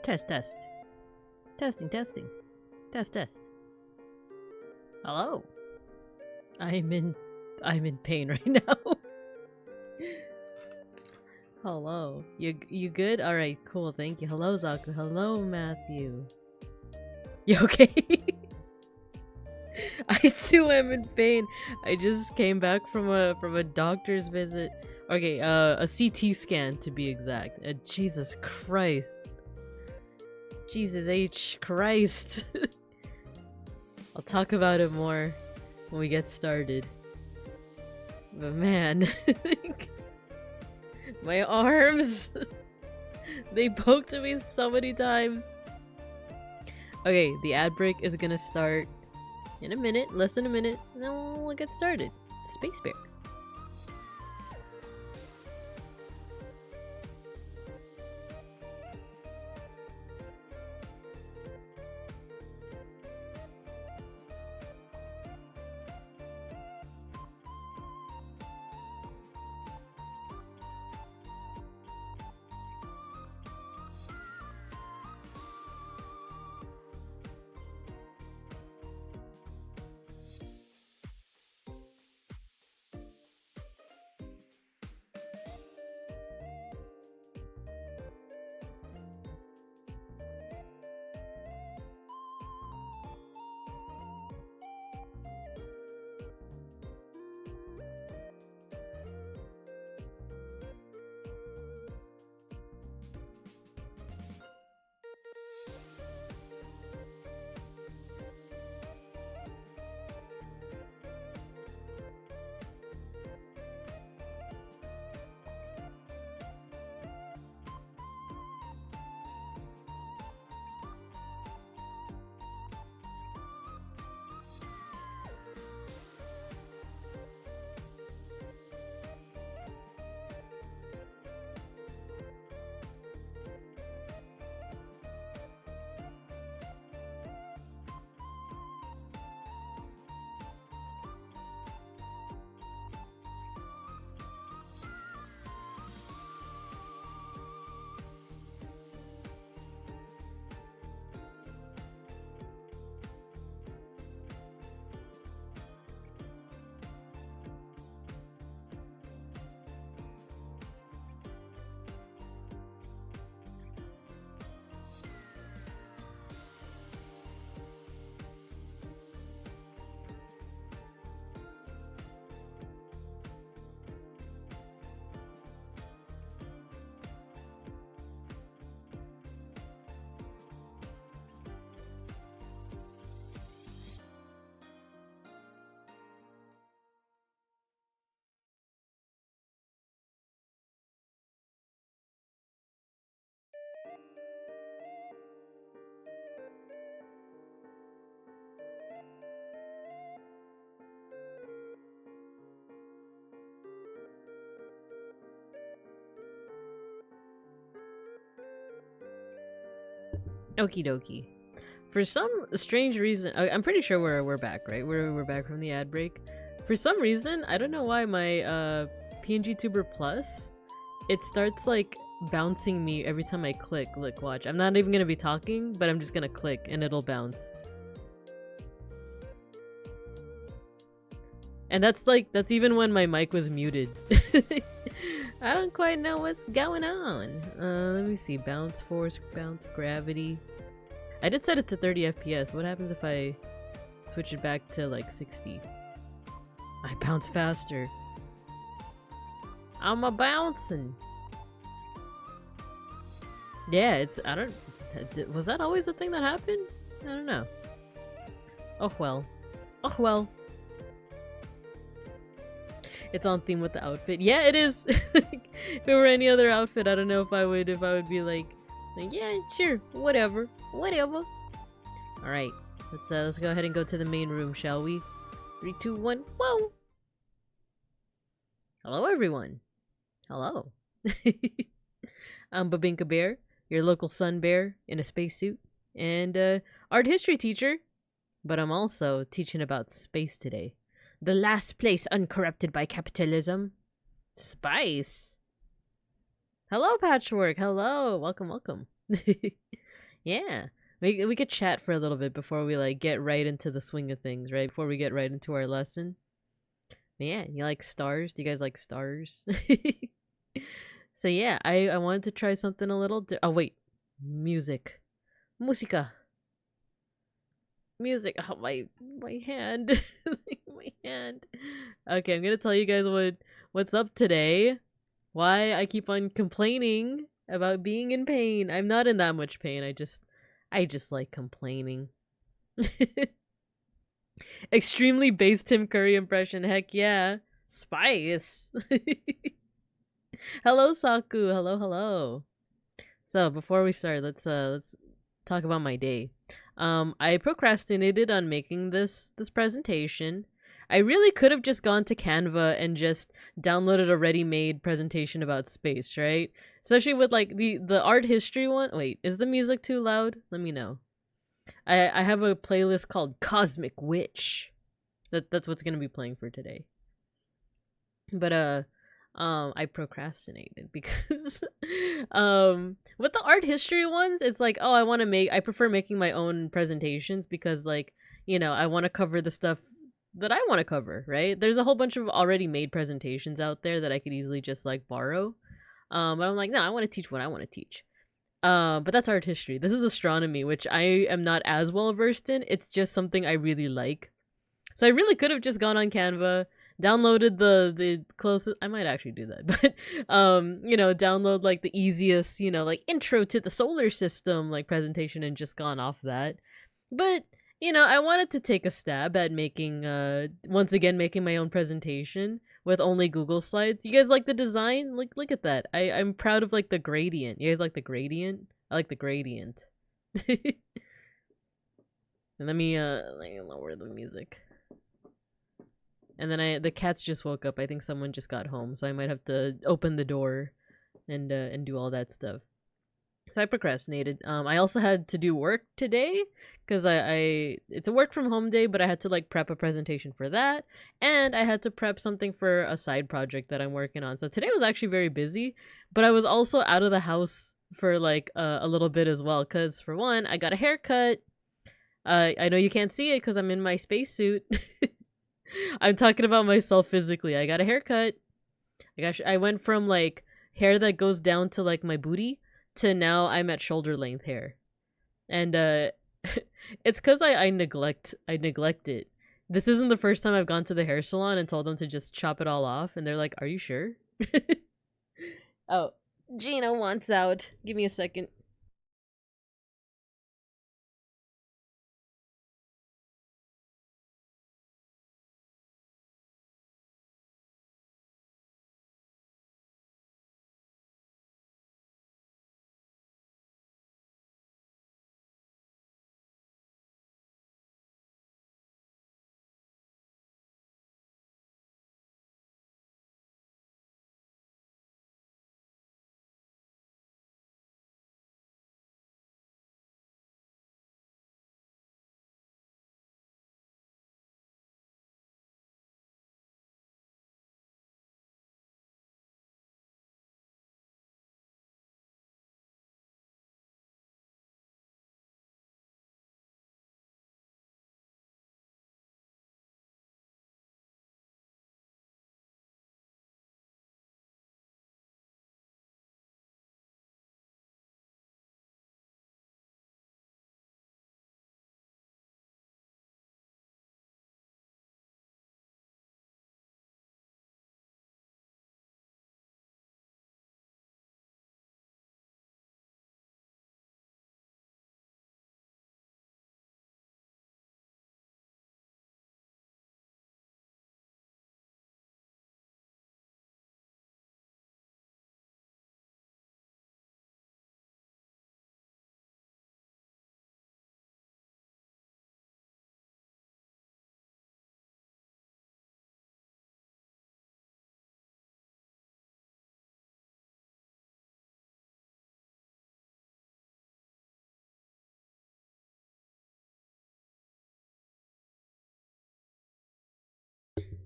Test, test. Testing, testing. Test, test. Hello. I'm in pain right now. Hello. You good? Alright, cool, thank you. Hello, Zaku. Hello, Matthew. You okay? I too am in pain. I just came back from a doctor's visit. Okay, a CT scan to be exact. Jesus Christ. Jesus H. Christ. I'll talk about it more when we get started. But man, my arms, they poked me so many times. Okay, the ad break is gonna start in a minute, less than a minute, and then we'll get started. Space Bear. Okie dokie. For some strange reason, I'm pretty sure we're back, right? We're back from the ad break. For some reason, I don't know why my PNGTuber Plus, it starts like bouncing me every time I click. Look, watch. I'm not even gonna be talking, but I'm just gonna click and it'll bounce. And that's even when my mic was muted. I don't quite know what's going on. Let me see. Bounce force, bounce gravity. I did set it to 30 FPS. What happens if I switch it back to like 60? I bounce faster. I'm a bouncing. Yeah, was that always a thing that happened? I don't know. Oh well. Oh well. It's on theme with the outfit. Yeah, it is. If it were any other outfit, I don't know if I would be like yeah, sure, whatever. All right, let's go ahead and go to the main room, shall we? 3, 2, 1. Whoa! Hello, everyone. Hello. I'm BINKA Bear, your local sun bear in a spacesuit, and art history teacher. But I'm also teaching about space today. The last place uncorrupted by capitalism. Spice. Hello, Patchwork. Hello. Welcome. Yeah. We could chat for a little bit before we like get right into the swing of things, right? Before we get right into our lesson. But yeah, you like stars? Do you guys like stars? So yeah, I wanted to try something a little oh wait. Music. Musica. Music. Oh my hand. My hand. Okay, I'm gonna tell you guys what's up today. Why I keep on complaining about being in pain. I'm not in that much pain. I just like complaining. Extremely base Tim Curry impression. Heck yeah. Spice. Hello Saku. Hello, hello. So, before we start, let's talk about my day. I procrastinated on making this presentation. I really could have just gone to Canva and just downloaded a ready-made presentation about space, right? Especially with like the art history one. Wait, is the music too loud? Let me know. I have a playlist called Cosmic Witch. That's what's gonna be playing for today. But I procrastinated because with the art history ones, it's like, oh, I prefer making my own presentations because like, I want to cover the stuff that I want to cover, right? There's a whole bunch of already made presentations out there that I could easily just like borrow. But I'm like, no, I want to teach what I want to teach. But that's art history. This is astronomy, which I am not as well versed in. It's just something I really like. So I really could have just gone on Canva, downloaded the closest. I might actually do that, but download like the easiest, like intro to the solar system like presentation and just gone off that. But I wanted to take a stab at making once again making my own presentation with only Google Slides. You guys like the design? Look at that. I'm proud of like the gradient. You guys like the gradient? I like the gradient. And let me lower the music. And then the cats just woke up. I think someone just got home, so I might have to open the door and do all that stuff. So I procrastinated. I also had to do work today because it's a work from home day, but I had to like prep a presentation for that, and I had to prep something for a side project that I'm working on. So today was actually very busy, but I was also out of the house for like a little bit as well. Because for one, I got a haircut. I know you can't see it because I'm in my spacesuit. I'm talking about myself physically. I got a haircut. I went from like hair that goes down to like my booty to now I'm at shoulder length hair. And it's cuz I neglect it. This isn't the first time I've gone to the hair salon and told them to just chop it all off and they're like, "Are you sure?" Oh, Gina wants out. Give me a second.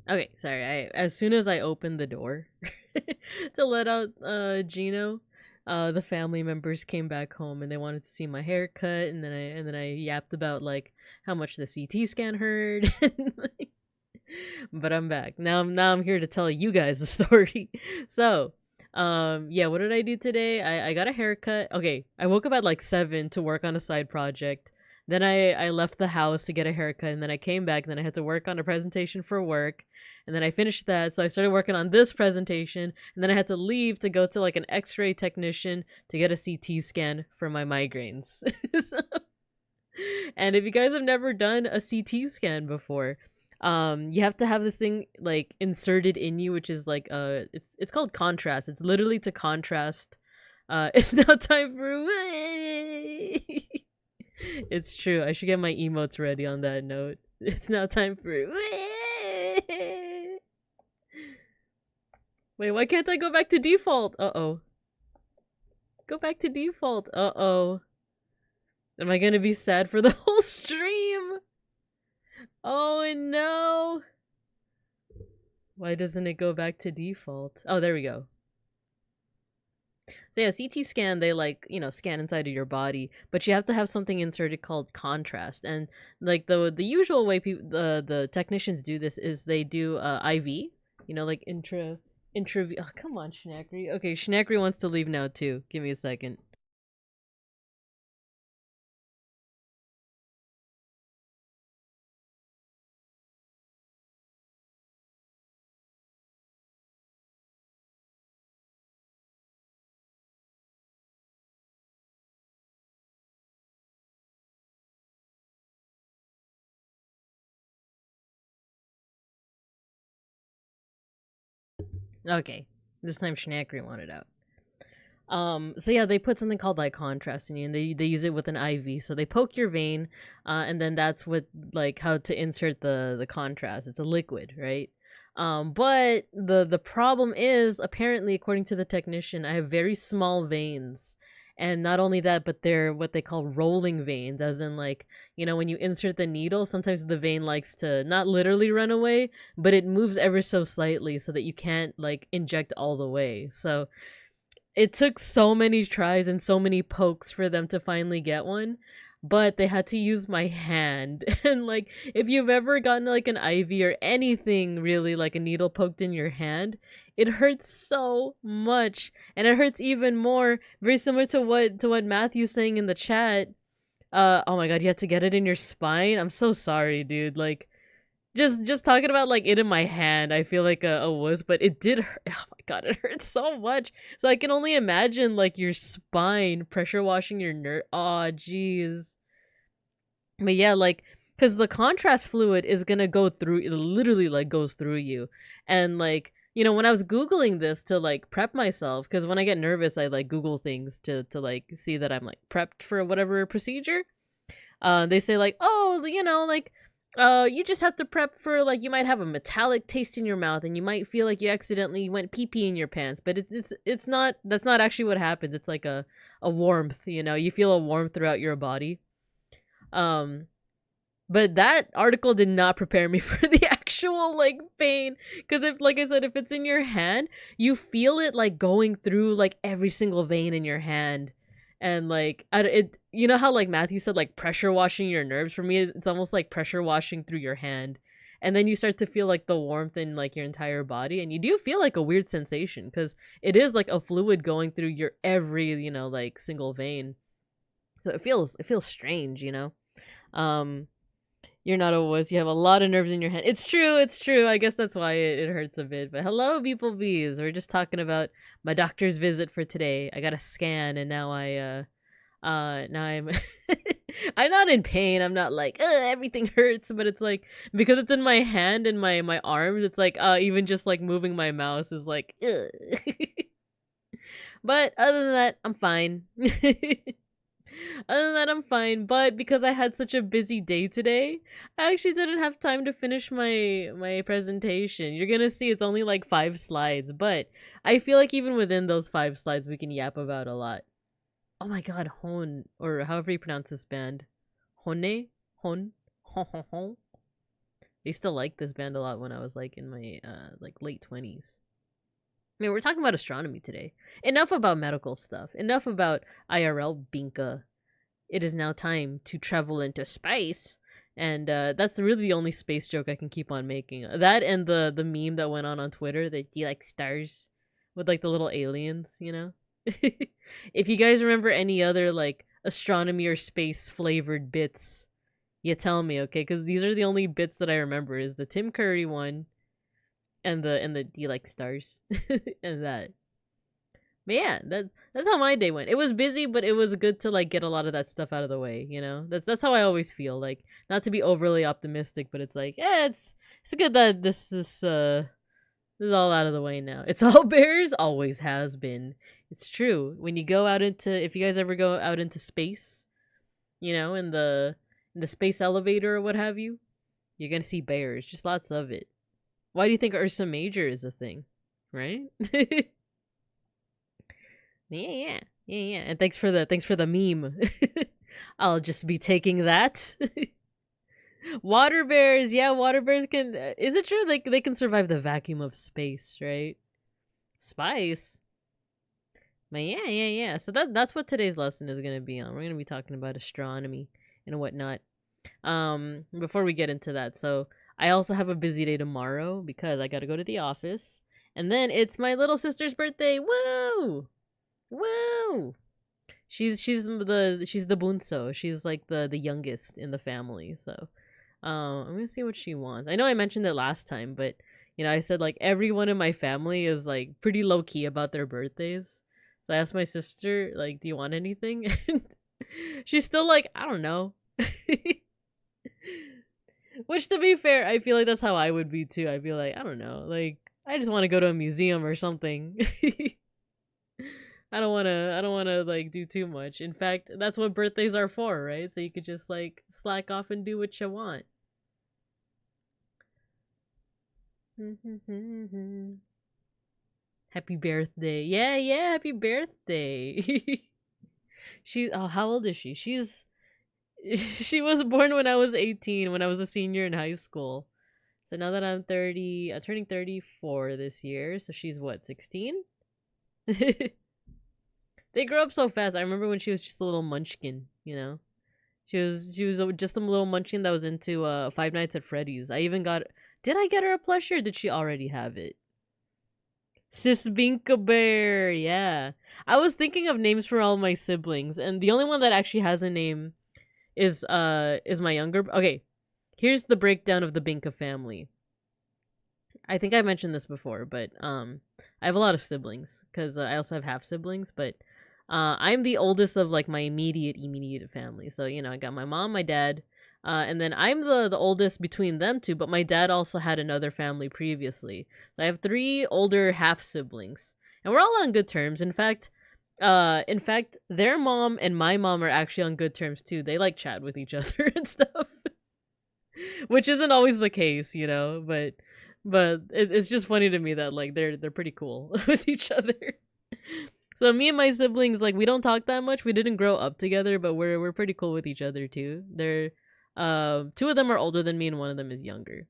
Okay, sorry. As soon as I opened the door to let out Gino, the family members came back home and they wanted to see my haircut, and then I yapped about like how much the CT scan hurt. But I'm back now. I'm here to tell you guys the story. So yeah, what did I do today? I got a haircut. Okay, I woke up at like 7 to work on a side project. Then I left the house to get a haircut, and then I came back, and then I had to work on a presentation for work, and then I finished that, so I started working on this presentation, and then I had to leave to go to like an x-ray technician to get a CT scan for my migraines. So, and if you guys have never done a CT scan before, you have to have this thing like inserted in you, which is like it's called contrast. It's literally to contrast. It's now time for it's true. I should get my emotes ready on that note. It's now time for wait, why can't I go back to default? Uh-oh. Go back to default. Uh-oh. Am I gonna be sad for the whole stream? Oh no! Why doesn't it go back to default? Oh, there we go. So yeah, CT scan, they like, you know, scan inside of your body, but you have to have something inserted called contrast. And like the usual way the technicians do this is they do IV, you know, like intra. Oh, come on, Schnackery. Okay, Schnackery wants to leave now too. Give me a second. Okay, this time Schnackery wanted out. So yeah, they put something called like contrast in you, and they use it with an IV. So they poke your vein, and then that's what like how to insert the contrast. It's a liquid, right? But the problem is, apparently, according to the technician, I have very small veins. And not only that, but they're what they call rolling veins, as in like, you know, when you insert the needle, sometimes the vein likes to not literally run away, but it moves ever so slightly so that you can't like inject all the way. So it took so many tries and so many pokes for them to finally get one, but they had to use my hand. And like, if you've ever gotten like an IV or anything really, like a needle poked in your hand, it hurts so much, and it hurts even more, very similar to what Matthew's saying in the chat. Oh my god, you had to get it in your spine. I'm so sorry, dude. Like, just talking about like it in my hand, I feel like a wuss, but it did hurt. Oh my god, it hurts so much. So I can only imagine like your spine pressure washing your nerve. Oh jeez. But yeah, like, because the contrast fluid is gonna go through, it literally like goes through you. And like, you know, when I was googling this to like prep myself, because when I get nervous I like google things to like see that I'm like prepped for whatever procedure. They say like, oh, you know, like, you just have to prep for like you might have a metallic taste in your mouth, and you might feel like you accidentally went pee pee in your pants, but it's not. That's not actually what happens. It's like a warmth, you know. You feel a warmth throughout your body. Um, but that article did not prepare me for the actual like pain, because if, like I said, if it's in your hand, you feel it like going through like every single vein in your hand. And like it, you know how like Matthew said like pressure washing your nerves, for me it's almost like pressure washing through your hand. And then you start to feel like the warmth in like your entire body, and you do feel like a weird sensation because it is like a fluid going through your every, you know, like single vein. So it feels strange, you know. um you're not a wuss. You have a lot of nerves in your hand. It's true. It's true. I guess that's why it hurts a bit. But hello, beeplebees. We're just talking about my doctor's visit for today. I got a scan, and now now I'm I'm not in pain. I'm not like, ugh, everything hurts. But it's like, because it's in my hand and my arms, it's like, even just like moving my mouse is like, ugh. But other than that, I'm fine. Other than that, I'm fine. But because I had such a busy day today, I actually didn't have time to finish my presentation. You're gonna see it's only like 5 slides, but I feel like even within those 5 slides, we can yap about a lot. Oh my god, Hon, or however you pronounce this band. Hone? Hon? Hon hon hon? I used to like this band a lot when I was like in my like late 20s. I mean, we're talking about astronomy today. Enough about medical stuff. Enough about IRL Binka. It is now time to travel into space. And that's really the only space joke I can keep on making. That and the meme that went on Twitter that do you like stars with like the little aliens, you know? If you guys remember any other like astronomy or space flavored bits, you tell me, okay? Because these are the only bits that I remember is the Tim Curry one and the do you like stars and that. But yeah, that's how my day went. It was busy, but it was good to like get a lot of that stuff out of the way, you know? That's how I always feel. Like, not to be overly optimistic, but it's like, yeah, it's good that this is all out of the way now. It's all bears, always has been. It's true. When you go out into if you guys ever go out into space, you know, in the space elevator or what have you, you're gonna see bears. Just lots of it. Why do you think Ursa Major is a thing? Right? Yeah. And thanks for the meme. I'll just be taking that. Water bears, yeah, water bears can. Is it true they can survive the vacuum of space, right? Spice. But yeah. So that's what today's lesson is gonna be on. We're gonna be talking about astronomy and whatnot. Before we get into that, so I also have a busy day tomorrow because I gotta go to the office, and then it's my little sister's birthday. Woo! Woo! She's the bunso. She's like the youngest in the family. So, I'm gonna see what she wants. I know I mentioned it last time, but you know I said like everyone in my family is like pretty low key about their birthdays. So I asked my sister like, "Do you want anything?" And she's still like, "I don't know." Which, to be fair, I feel like that's how I would be too. I'd be like, I don't know, like I just want to go to a museum or something. I don't wanna like do too much. In fact, that's what birthdays are for, right? So you could just like slack off and do what you want. Happy birthday. Yeah, happy birthday. How old is she? She was born when I was 18, when I was a senior in high school. So now that I'm 30, I'm turning 34 this year. So she's what, 16? They grow up so fast. I remember when she was just a little munchkin, you know? She was just a little munchkin that was into Five Nights at Freddy's. Did I get her a plushie or did she already have it? Sis Binka Bear, yeah. I was thinking of names for all my siblings, and the only one that actually has a name is my younger. Okay, here's the breakdown of the Binka family. I think I mentioned this before, but I have a lot of siblings because I also have half siblings, but I'm the oldest of like my immediate family. So you know, I got my mom, my dad, and then I'm the oldest between them two. But my dad also had another family previously. So I have 3 older half siblings, and we're all on good terms. In fact, their mom and my mom are actually on good terms too. They like chat with each other and stuff, which isn't always the case, you know. But it's just funny to me that like they're pretty cool with each other. So me and my siblings, like, we don't talk that much. We didn't grow up together, but we're pretty cool with each other too. They're 2 of them are older than me and one of them is younger.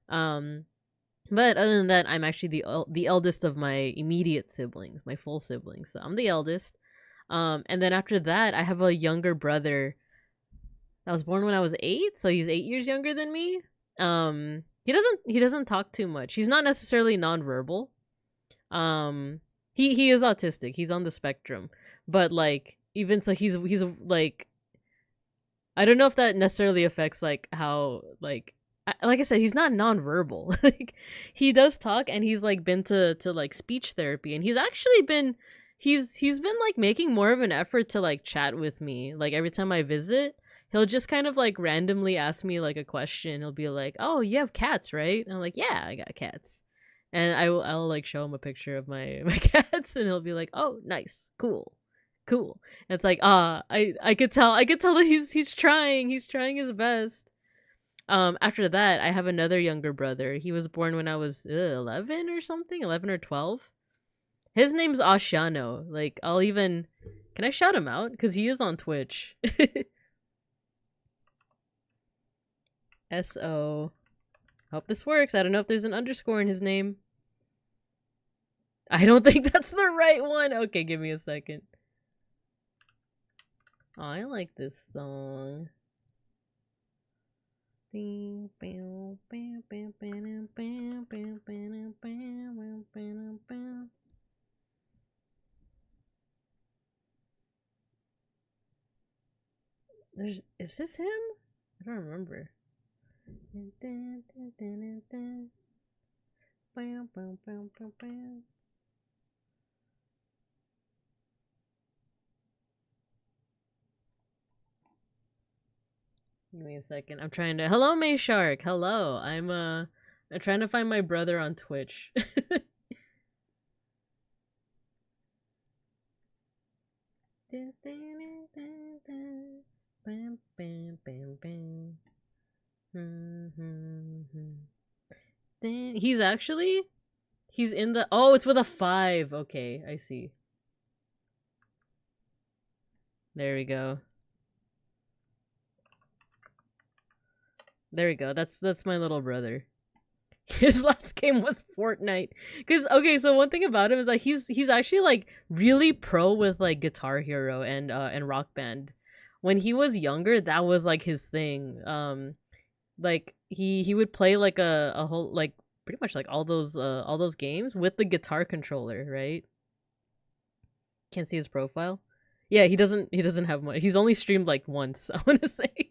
But other than that, I'm actually the eldest of my immediate siblings, my full siblings. So I'm the eldest. And then after that, I have a younger brother that was born when I was 8, so he's 8 years younger than me. He doesn't talk too much. He's not necessarily nonverbal. He is autistic. He's on the spectrum. But like even so he's like, I don't know if that necessarily affects like how like I said, he's not nonverbal. Like he does talk, and he's like been to like speech therapy, and he's actually been he's been like making more of an effort to like chat with me. Like every time I visit, he'll just kind of like randomly ask me like a question. He'll be like, "Oh, you have cats, right?" And I'm like, "Yeah, I got cats." And I'll like show him a picture of my cats, and he'll be like, "Oh, nice, cool." And it's like, I could tell that he's trying his best. After that, I have another younger brother. He was born when I was 11 or something, 11 or 12. His name's Ashiano. Like, can I shout him out? Because he is on Twitch. S-O. Hope this works. I don't know if there's an underscore in his name. I don't think that's the right one. Okay, give me a second. Oh, I like this song. Is this him? I don't remember. Give me a second. I'm trying to. Hello, May Shark. Hello. I'm trying to find my brother on Twitch. He's in the. Oh, it's with a 5. Okay, I see. There we go. There we go. That's my little brother. His last game was Fortnite. Cause okay, so one thing about him is like he's actually like really pro with like Guitar Hero and Rock Band. When he was younger, that was like his thing. Like he would play like a whole like pretty much like all those games with the guitar controller, right? Can't see his profile. Yeah, he doesn't have much. He's only streamed like once, I want to say.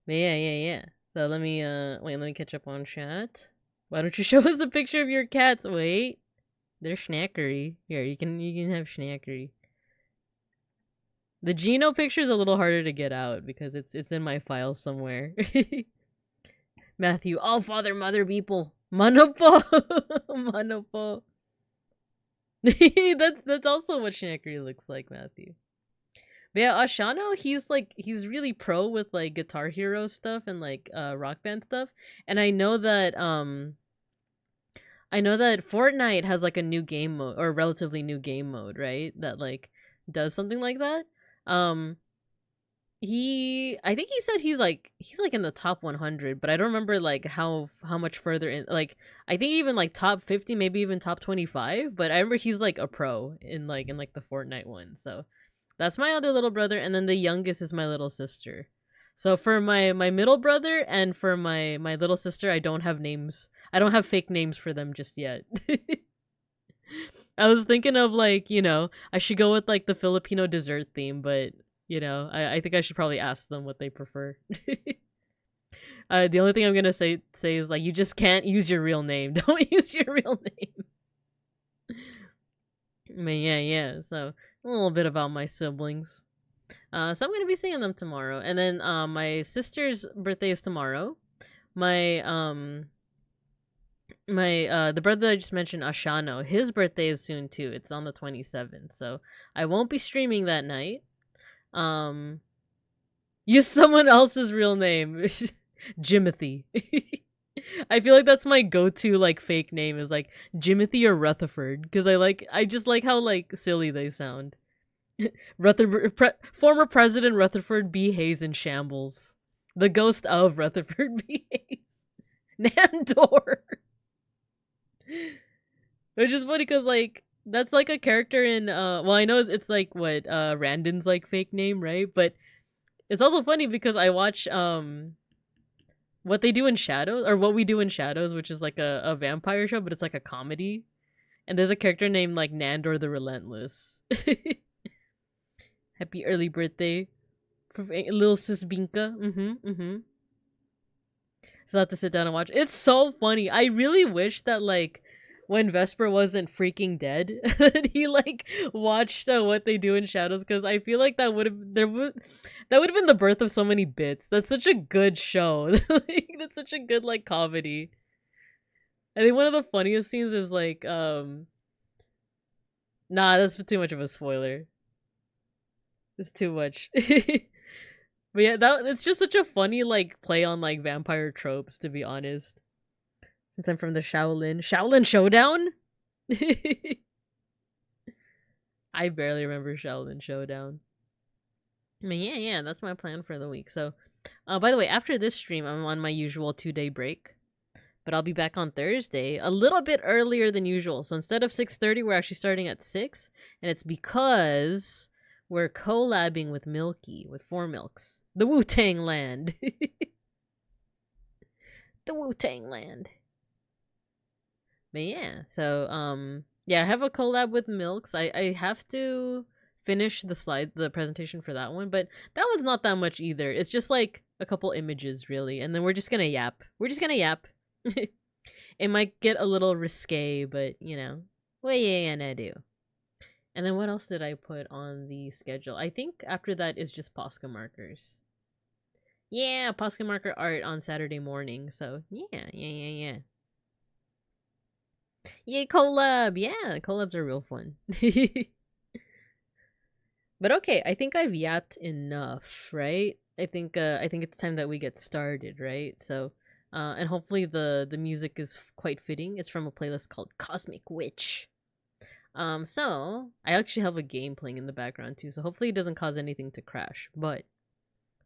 But yeah. So let me wait, let me catch up on chat. Why don't you show us a picture of your cats? Wait. They're snackery. Here, you can have snackery. The Geno picture is a little harder to get out because it's in my files somewhere. Matthew, all father mother people. Manopo. Manopo. that's also what snackery looks like, Matthew. But yeah, Ashano, he's really pro with like Guitar Hero stuff and like Rock Band stuff. And I know that Fortnite has like a new game mode or a relatively new game mode, right? That like does something like that. I think he said he's like in the top 100, but I don't remember like how much further in, like I think even like top 50, maybe even top 25, but I remember he's like a pro in the Fortnite one. So that's my other little brother, and then the youngest is my little sister. So for my middle brother and for my little sister, I don't have names. I don't have fake names for them just yet. I was thinking of like, I should go with like the Filipino dessert theme, but I think I should probably ask them what they prefer. The only thing I'm gonna say is like, you just can't use your real name. Don't use your real name. But yeah. So a little bit about my siblings. So I'm gonna be seeing them tomorrow, and then my sister's birthday is tomorrow. The brother that I just mentioned, Ashano, his birthday is soon too. It's on the 27th, so I won't be streaming that night. Use someone else's real name. Jimothy. I feel like that's my go-to like fake name is like Jimothy or Rutherford, because I just like how like silly they sound. Former President Rutherford B. Hayes in shambles. The ghost of Rutherford B. Hayes. Nandor. Which is funny because like that's like a character in well, I know it's like what Randon's like fake name, right? But it's also funny because I watch What They Do in Shadows, or What We Do in Shadows, which is like a vampire show, but it's like a comedy. And there's a character named like Nandor the Relentless. Happy early birthday, little sis Binka. So I have to sit down and watch. It's so funny. I really wish that like when Vesper wasn't freaking dead, that he like watched What They Do in Shadows, because I feel like that would have been the birth of so many bits. That's such a good show. That's such a good like comedy. I think one of the funniest scenes is like nah, that's too much of a spoiler. It's too much. But yeah, it's just such a funny like play on like vampire tropes, to be honest. Since I'm from the Shaolin Showdown? I barely remember Shaolin Showdown. But yeah, that's my plan for the week. So, by the way, after this stream, I'm on my usual 2-day break. But I'll be back on Thursday a little bit earlier than usual. So instead of 6:30, we're actually starting at 6. And it's because we're collabing with Milky, with 4 Milks. The Wu-Tang Land. The Wu-Tang Land. But yeah, so, yeah, I have a collab with Milks. I have to finish the presentation for that one, but that one's not that much either. It's just like a couple images, really. And then we're just gonna yap. We're just gonna yap. It might get a little risque, but you know, what you gonna do? And then what else did I put on the schedule? I think after that is just Posca markers. Yeah, Posca marker art on Saturday morning. So yeah. Yay, collab! Yeah, collabs are real fun. But okay, I think I've yapped enough, right? I think it's time that we get started, right? So and hopefully the music is quite fitting. It's from a playlist called Cosmic Witch. So I actually have a game playing in the background too, so hopefully it doesn't cause anything to crash, but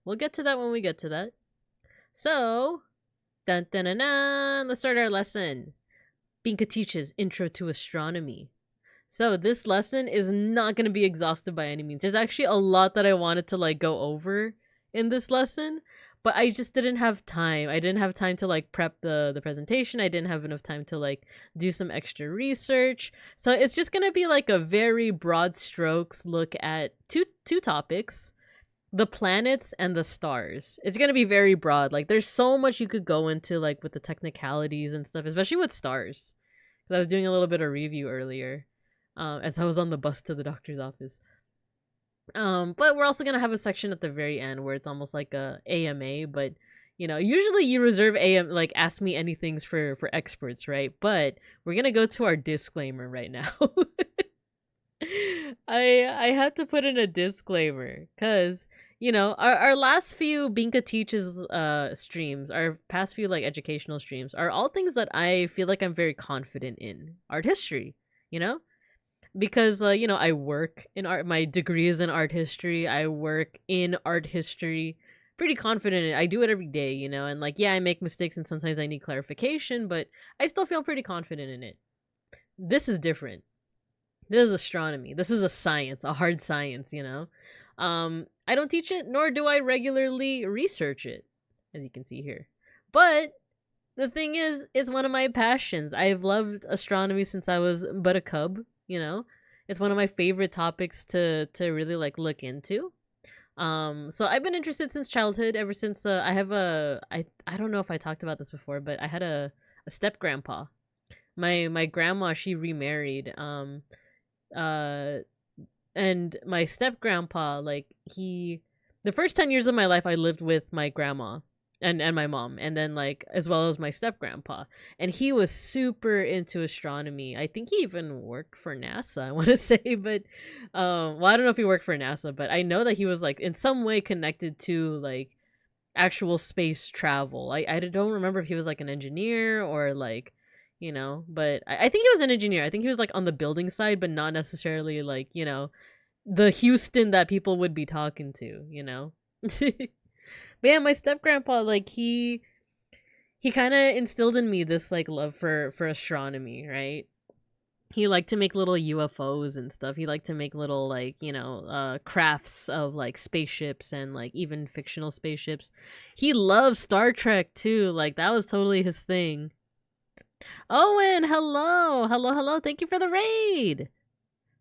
we'll get to that when we get to that. So, dun dun dun dun, let's start our lesson. BINKA Teaches Intro to Astronomy. So this lesson is not going to be exhaustive by any means. There's actually a lot that I wanted to like go over in this lesson, but I just didn't have time. I didn't have time to like prep the presentation. I didn't have enough time to like do some extra research. So it's just going to be like a very broad strokes look at two topics, the planets and the stars. It's going to be very broad. Like there's so much you could go into like with the technicalities and stuff, especially with stars. Cuz I was doing a little bit of review earlier. As I was on the bus to the doctor's office. But we're also gonna have a section at the very end where it's almost like a AMA, but you know, usually you reserve like ask me anythings for experts, right? But we're gonna go to our disclaimer right now. I had to put in a disclaimer because you know our last few BINKA Teaches streams, our past few like educational streams are all things that I feel like I'm very confident in. Art history, you know? Because you know, I work in art. My degree is in art history. I work in art history. Pretty confident in it. I do it every day, you know, and like yeah, I make mistakes and sometimes I need clarification, but I still feel pretty confident in it. This is different. This is astronomy. This is a science, a hard science, you know. I don't teach it, nor do I regularly research it, as you can see here. But the thing is, it's one of my passions. I've loved astronomy since I was but a cub. You know, it's one of my favorite topics to really like look into. So I've been interested since childhood, ever since I have I don't know if I talked about this before, but I had a step grandpa. My grandma, she remarried. And my step grandpa, like the first 10 years of my life I lived with my grandma and my mom, and then like as well as my step grandpa, and he was super into astronomy. I think he even worked for NASA, I want to say, but well, I don't know if he worked for NASA, but I know that he was like in some way connected to like actual space travel. I don't remember if he was like an engineer or like, you know, but I think he was an engineer. I think he was like on the building side, but not necessarily like, you know, the Houston that people would be talking to, you know. But yeah, my step grandpa, like he kind of instilled in me this like love for astronomy, right? He liked to make little UFOs and stuff. He liked to make little like, you know, crafts of like spaceships and like even fictional spaceships. He loved Star Trek too. Like that was totally his thing. Owen, hello. Thank you for the raid.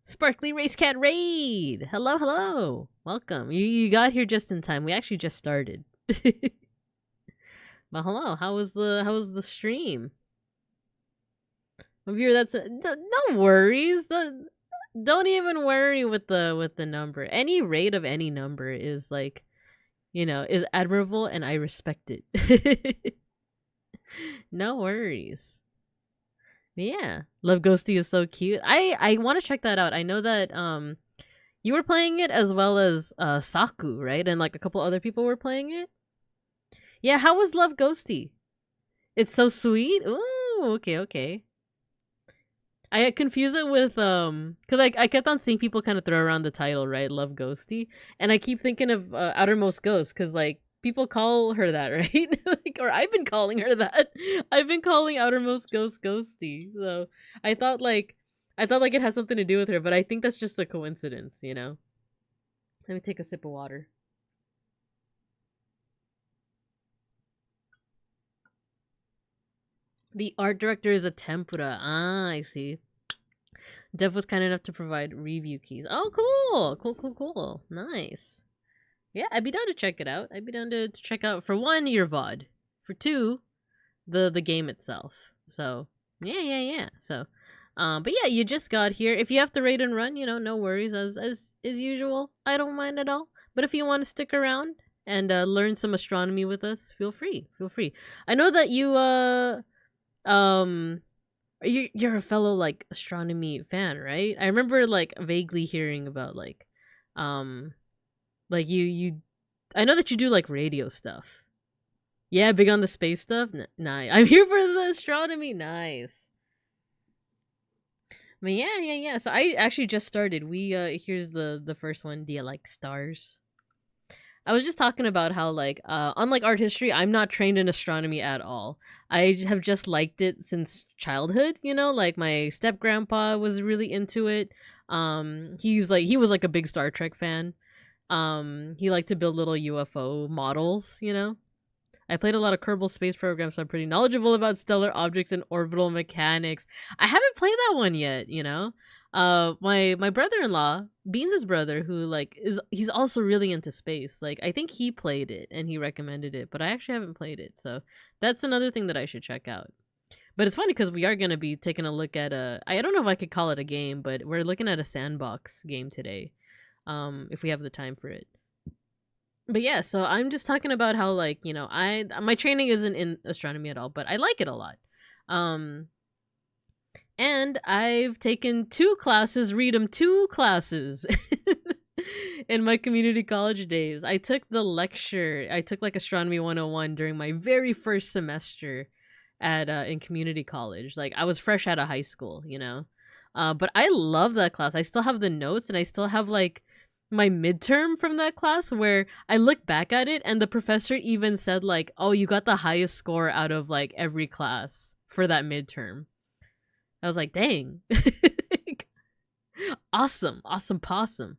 Sparkly Race Cat raid. Hello. Welcome. You got here just in time. We actually just started. But hello. How was the stream? Viewer, that's no worries. Don't even worry with the number. Any rate of any number is like, you know, is admirable, and I respect it. No worries. Yeah, Love Ghosty is so cute. I want to check that out. I know that you were playing it as well as Saku, right? And like a couple other people were playing it. Yeah, how was Love Ghosty? It's so sweet. Ooh, okay. I confuse it with because I kept on seeing people kind of throw around the title, right? Love Ghosty, and I keep thinking of Outermost Ghost, because like people call her that, right? Like, or I've been calling her that. I've been calling Outermost Ghost Ghosty. So I thought like it had something to do with her, but I think that's just a coincidence, you know. Let me take a sip of water. The art director is a tempura. Ah, I see. Dev was kind enough to provide review keys. Oh, cool. Cool. Nice. Yeah, I'd be down to check it out. I'd be down to check out, for one, your VOD. For two, the game itself. So, yeah. So, but yeah, you just got here. If you have to raid and run, you know, no worries. As usual, I don't mind at all. But if you want to stick around and learn some astronomy with us, feel free. I know that you you're a fellow like astronomy fan, right? I remember like vaguely hearing about like you I know that you do like radio stuff. Yeah, big on the space stuff. Nice. I'm here for the astronomy. Nice. But yeah. So I actually just started. We here's the first one. Do you like stars? I was just talking about how like unlike art history, I'm not trained in astronomy at all. I have just liked it since childhood, you know, like my step grandpa was really into it. He was like a big Star Trek fan. He liked to build little UFO models, you know. I played a lot of Kerbal Space Program, so I'm pretty knowledgeable about stellar objects and orbital mechanics. I haven't played that one yet, you know. My brother-in-law, Beans' brother, who like he's also really into space. Like I think he played it and he recommended it, but I actually haven't played it. So that's another thing that I should check out. But it's funny because we are gonna be taking a look at I don't know if I could call it a game, but we're looking at a sandbox game today. If we have the time for it. But yeah, so I'm just talking about how like, you know, my training isn't in astronomy at all, but I like it a lot. And I've taken 2 classes, read them 2 classes in my community college days. I took the lecture. I took like Astronomy 101 during my very first semester at in community college. Like I was fresh out of high school, you know. But I love that class. I still have the notes and I still have like my midterm from that class where I look back at it and the professor even said like, "Oh, you got the highest score out of like every class for that midterm." I was like, "Dang." Awesome possum.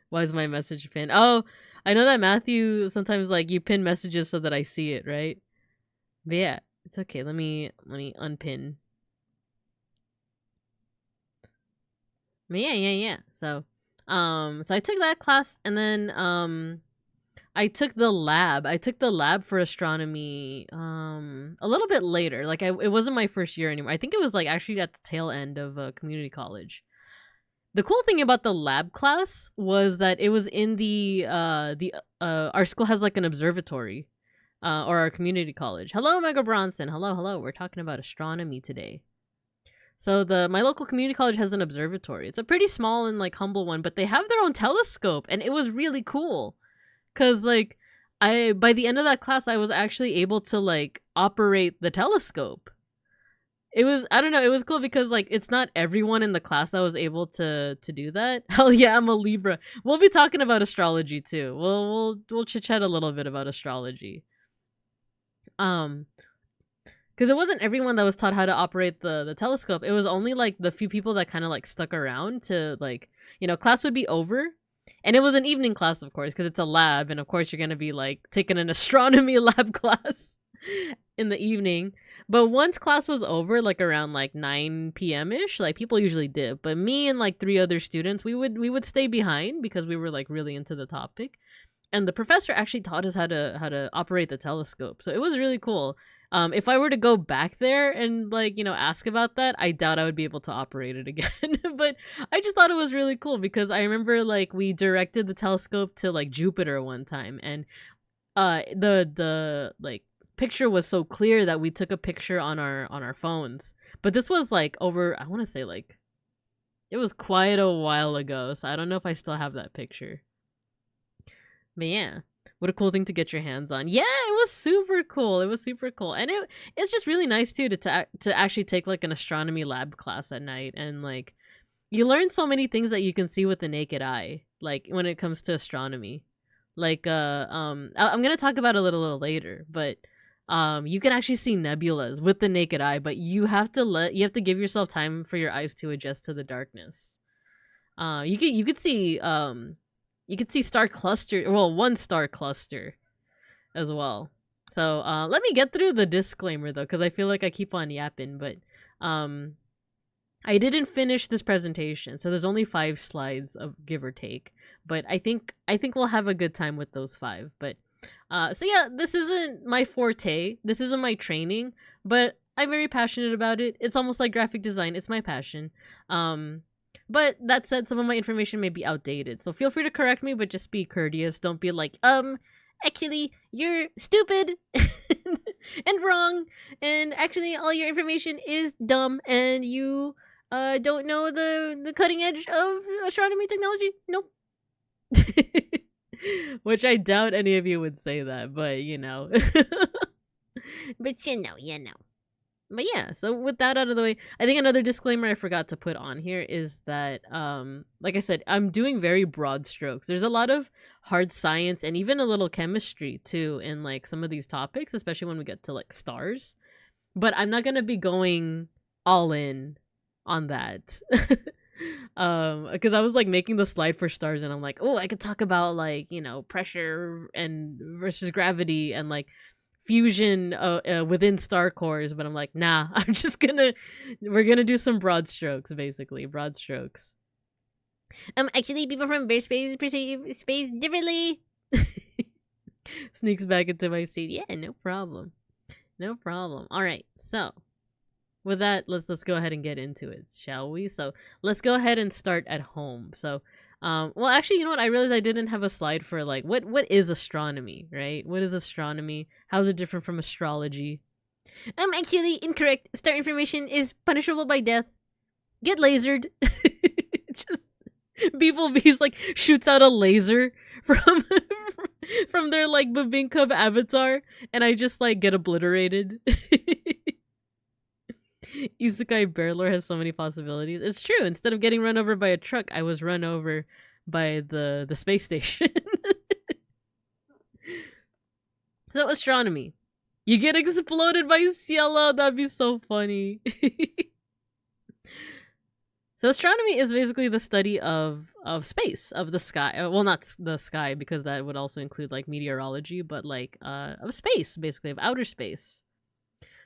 Why is my message pinned? Oh, I know that Matthew sometimes like you pin messages so that I see it, right? But yeah, it's okay. Let me unpin. But yeah. So I took that class and then I took the lab. I took the lab for astronomy a little bit later. Like it wasn't my first year anymore. I think it was like actually at the tail end of community college. The cool thing about the lab class was that it was in the our school has like an observatory, or our community college. Hello, Mega Bronson. Hello. We're talking about astronomy today. So my local community college has an observatory. It's a pretty small and like humble one, but they have their own telescope, and it was really cool. Cause like by the end of that class, I was actually able to like operate the telescope. It was, I don't know, it was cool because like it's not everyone in the class that was able to do that. Hell yeah, I'm a Libra. We'll be talking about astrology too. We'll chit chat a little bit about astrology. Because it wasn't everyone that was taught how to operate the telescope. It was only like the few people that kind of like stuck around to like, you know, class would be over. And it was an evening class, of course, because it's a lab. And of course, you're going to be like taking an astronomy lab class in the evening. But once class was over, like around like 9 p.m. ish, like people usually did. But me and like 3 other students, we would stay behind because we were like really into the topic. And the professor actually taught us how to operate the telescope. So it was really cool. If I were to go back there and like, you know, ask about that, I doubt I would be able to operate it again. But I just thought it was really cool because I remember like we directed the telescope to like Jupiter one time, and the like picture was so clear that we took a picture on our phones. But this was like over, I want to say like it was quite a while ago, so I don't know if I still have that picture. But yeah. What a cool thing to get your hands on. Yeah, it was super cool. And it's just really nice too to actually take like an astronomy lab class at night, and like you learn so many things that you can see with the naked eye, like when it comes to astronomy. Like I'm gonna talk about it a little later, but you can actually see nebulas with the naked eye, but you have to give yourself time for your eyes to adjust to the darkness. You could see star cluster, well, one star cluster as well. So let me get through the disclaimer though, because I feel like I keep on yapping, but I didn't finish this presentation, so there's only 5 slides of give or take. But I think we'll have a good time with those 5. But so yeah, this isn't my forte. This isn't my training, but I'm very passionate about it. It's almost like graphic design. It's my passion. But that said, some of my information may be outdated, so feel free to correct me, but just be courteous. Don't be like, actually, you're stupid and wrong, and actually all your information is dumb, and you don't know the cutting edge of astronomy technology. Nope. Which I doubt any of you would say that, but you know. But you know. But yeah, so with that out of the way, I think another disclaimer I forgot to put on here is that, like I said, I'm doing very broad strokes. There's a lot of hard science and even a little chemistry too in like some of these topics, especially when we get to like stars. But I'm not gonna be going all in on that. Because I was like making the slide for stars and I'm like, oh, I could talk about like, you know, pressure and versus gravity and like fusion within star cores, but I'm like, nah, we're gonna do some broad strokes, basically broad strokes. Actually, people from space perceive space differently. Sneaks back into my seat. Yeah, no problem. All right, so with that, let's go ahead and get into it, shall we? So let's go ahead and start at home. So well, actually, you know what? I realized I didn't have a slide for like what is astronomy, right? What is astronomy? How is it different from astrology? Actually incorrect. Star information is punishable by death. Get lasered. Just beeplebees like shoots out a laser from from their like BINKA avatar, and I just like get obliterated. Isekai Bearlore has so many possibilities. It's true. Instead of getting run over by a truck, I was run over by the space station. So astronomy. You get exploded by Cielo. That'd be so funny. So astronomy is basically the study of space, of the sky. Well, not the sky, because that would also include like meteorology, but like of space, basically, of outer space.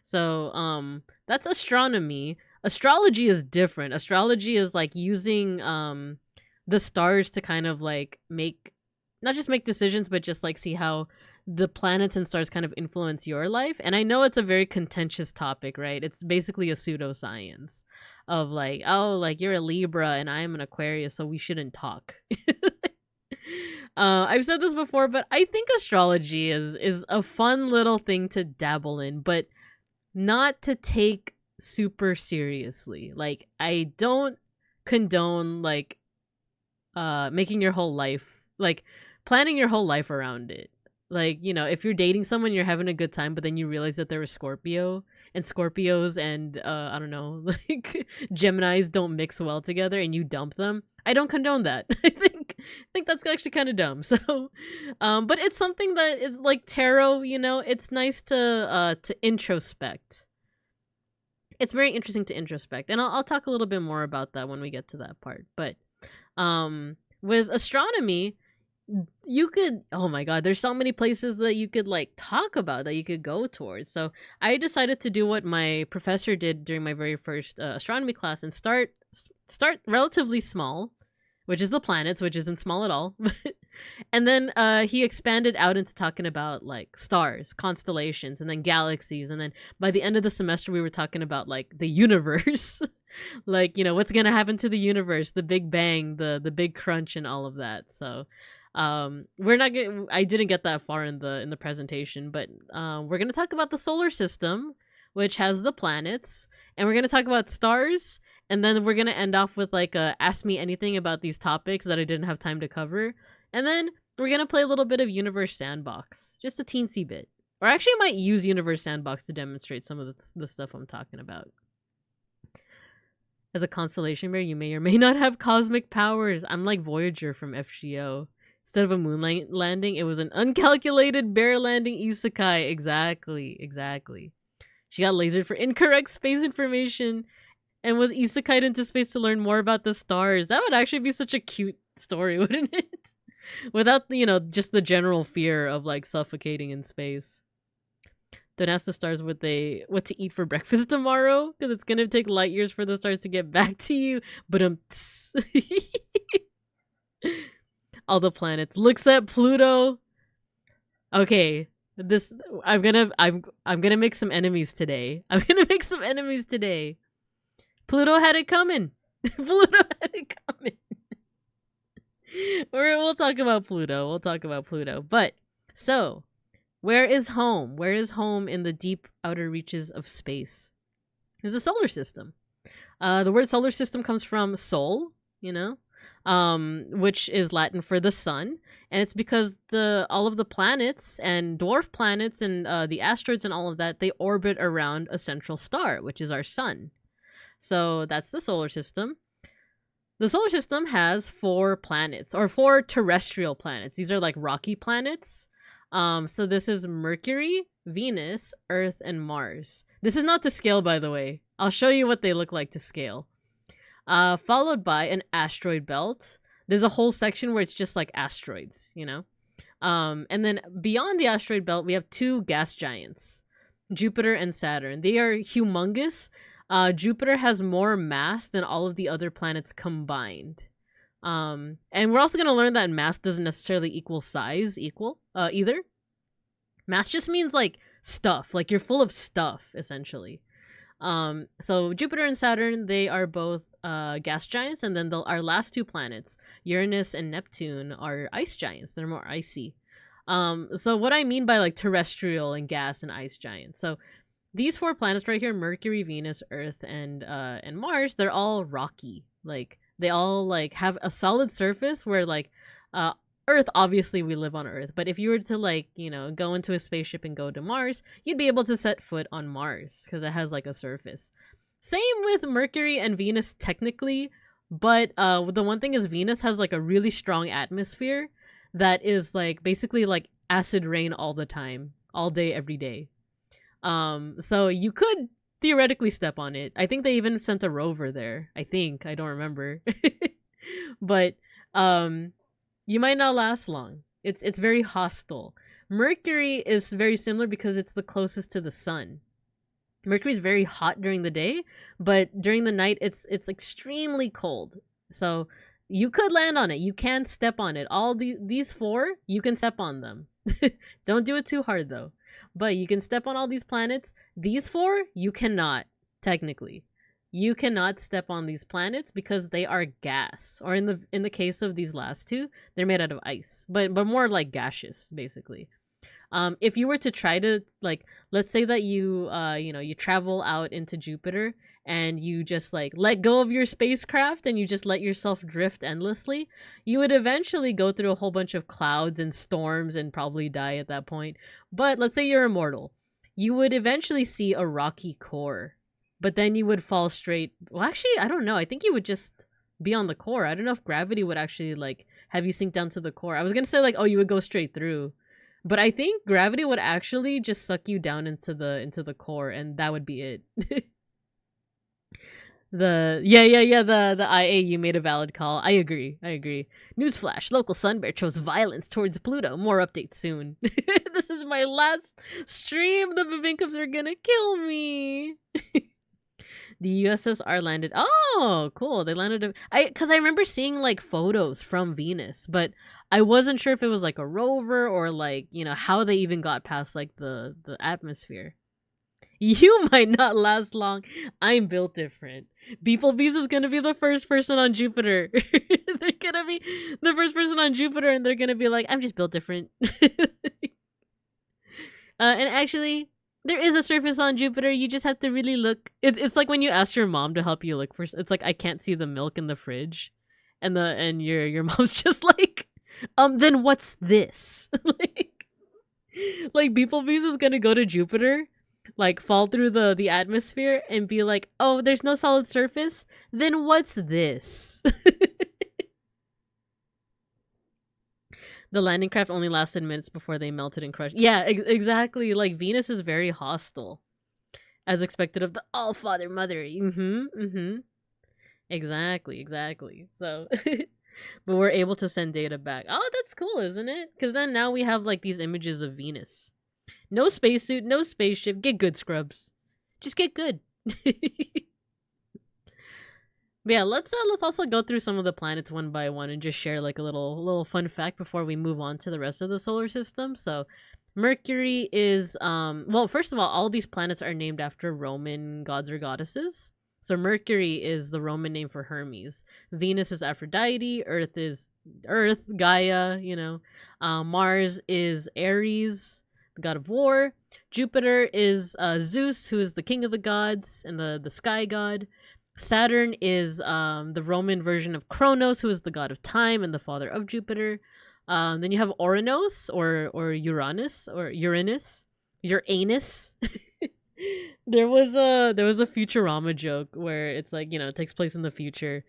So that's astronomy. Astrology is different. Astrology is like using the stars to kind of like not just make decisions, but just like see how the planets and stars kind of influence your life. And I know it's a very contentious topic, right? It's basically a pseudoscience of like, oh, like you're a Libra and I'm an Aquarius, so we shouldn't talk. I've said this before, but I think astrology is a fun little thing to dabble in, but not to take super seriously. Like, I don't condone like making your whole life, like planning your whole life around it. Like, you know, if you're dating someone, you're having a good time, but then you realize that they're a Scorpio, and Scorpios and I don't know, like Geminis don't mix well together, and you dump them. I don't condone that. I think that's actually kind of dumb. So, but it's something that is like tarot. You know, it's nice to introspect. It's very interesting to introspect, and I'll talk a little bit more about that when we get to that part. But with astronomy, you could, oh my god, there's so many places that you could like talk about, that you could go towards. So I decided to do what my professor did during my very first astronomy class, and start relatively small, which is the planets, which isn't small at all. And then he expanded out into talking about like stars, constellations, and then galaxies, and then by the end of the semester we were talking about like the universe. Like, you know, what's gonna happen to the universe, the Big Bang, the big crunch, and all of that. So we're not gonna, I didn't get that far in the presentation, but we're gonna talk about the solar system, which has the planets, and we're gonna talk about stars, and then we're gonna end off with like a ask me anything about these topics that I didn't have time to cover, and then we're gonna play a little bit of Universe Sandbox, just a teensy bit, or actually I might use Universe Sandbox to demonstrate some of the stuff I'm talking about. As a constellation bear, you may or may not have cosmic powers. I'm like Voyager from FGO. Instead of a landing, it was an uncalculated bear landing isekai. Exactly. She got lasered for incorrect space information and was isekai'd into space to learn more about the stars. That would actually be such a cute story, wouldn't it? Without, just the general fear of like suffocating in space. Don't ask the stars what to eat for breakfast tomorrow, because it's gonna take light years for the stars to get back to you. But all the planets. Looks at Pluto. Okay, I'm gonna make some enemies today. Pluto had it coming. We'll talk about Pluto. But so, where is home? Where is home in the deep outer reaches of space? There's a solar system. The word solar system comes from sol, which is Latin for the sun, and it's because all of the planets and dwarf planets and the asteroids and all of that, they orbit around a central star, which is our sun. So that's the solar system. The solar system has 4 planets, or 4 terrestrial planets. These are like rocky planets. So this is Mercury, Venus, Earth, and Mars. This is not to scale, by the way. I'll show you what they look like to scale. Followed by an asteroid belt. There's a whole section where it's just like asteroids, and then beyond the asteroid belt, we have 2 gas giants, Jupiter and Saturn. They are humongous. Jupiter has more mass than all of the other planets combined. And we're also going to learn that mass doesn't necessarily equal size either. Mass just means like stuff, like you're full of stuff, essentially. So Jupiter and Saturn, they are both gas giants, and then our last 2 planets, Uranus and Neptune, are ice giants. They're more icy. So what I mean by like terrestrial and gas and ice giants. So these 4 planets right here, Mercury, Venus, Earth, and Mars, they're all rocky. Like they all like have a solid surface where like Earth, obviously we live on Earth, but if you were to like, go into a spaceship and go to Mars, you'd be able to set foot on Mars because it has like a surface. Same with Mercury and Venus technically, but the one thing is Venus has like a really strong atmosphere that is like basically like acid rain all the time, all day, every day. So you could theoretically step on it. I think they even sent a rover there. I don't remember. But you might not last long. It's very hostile. Mercury is very similar because it's the closest to the sun. Mercury is very hot during the day, but during the night it's extremely cold. So you could land on it. You can step on it. All these 4, you can step on them. Don't do it too hard though. But you can step on all these planets. These 4, you cannot, technically. You cannot step on these planets because they are gas. Or in the case of these last 2, they're made out of ice. But more like gaseous, basically. If you were to try to, like, let's say that you travel out into Jupiter and you just like let go of your spacecraft and you just let yourself drift endlessly, you would eventually go through a whole bunch of clouds and storms and probably die at that point. But let's say you're immortal. You would eventually see a rocky core, but then you would fall straight. Well, actually, I don't know. I think you would just be on the core. I don't know if gravity would actually like have you sink down to the core. I was going to say like, oh, you would go straight through. But I think gravity would actually just suck you down into the core, and that would be it. The IA, you made a valid call. I agree. Newsflash, local sun bear chose violence towards Pluto. More updates soon. This is my last stream. The Babinkums are gonna kill me. The USSR landed. Oh, cool. They landed. Because I remember seeing like photos from Venus, but I wasn't sure if it was like a rover or like, how they even got past like the atmosphere. You might not last long. I'm built different. Beeplebees is gonna be the first person on Jupiter. They're gonna be the first person on Jupiter, and they're gonna be like, I'm just built different. And actually, there is a surface on Jupiter. You just have to really look. It's like when you ask your mom to help you look for. It's like, I can't see the milk in the fridge, and your mom's just like, then what's this? like Beeplebees is gonna go to Jupiter, like fall through the atmosphere and be like, oh, there's no solid surface, then what's this? The landing craft only lasted minutes before they melted and crushed. Yeah, exactly. Like, Venus is very hostile, as expected of the All-Father Mother. Exactly. So, but we're able to send data back. Oh, that's cool, isn't it? Because then now we have, like, these images of Venus. No spacesuit, no spaceship. Get good, scrubs. Just get good. But yeah, let's also go through some of the planets one by one and just share like a little fun fact before we move on to the rest of the solar system. So Mercury is well, first of all these planets are named after Roman gods or goddesses. So Mercury is the Roman name for Hermes. Venus is Aphrodite. Earth is Gaia, you know. Mars is Ares, the god of war. Jupiter is Zeus, who is the king of the gods and the sky god. Saturn is the Roman version of Kronos, who is the god of time and the father of Jupiter. Then you have Uranus or Uranus. There was a Futurama joke where it's like, you know, it takes place in the future,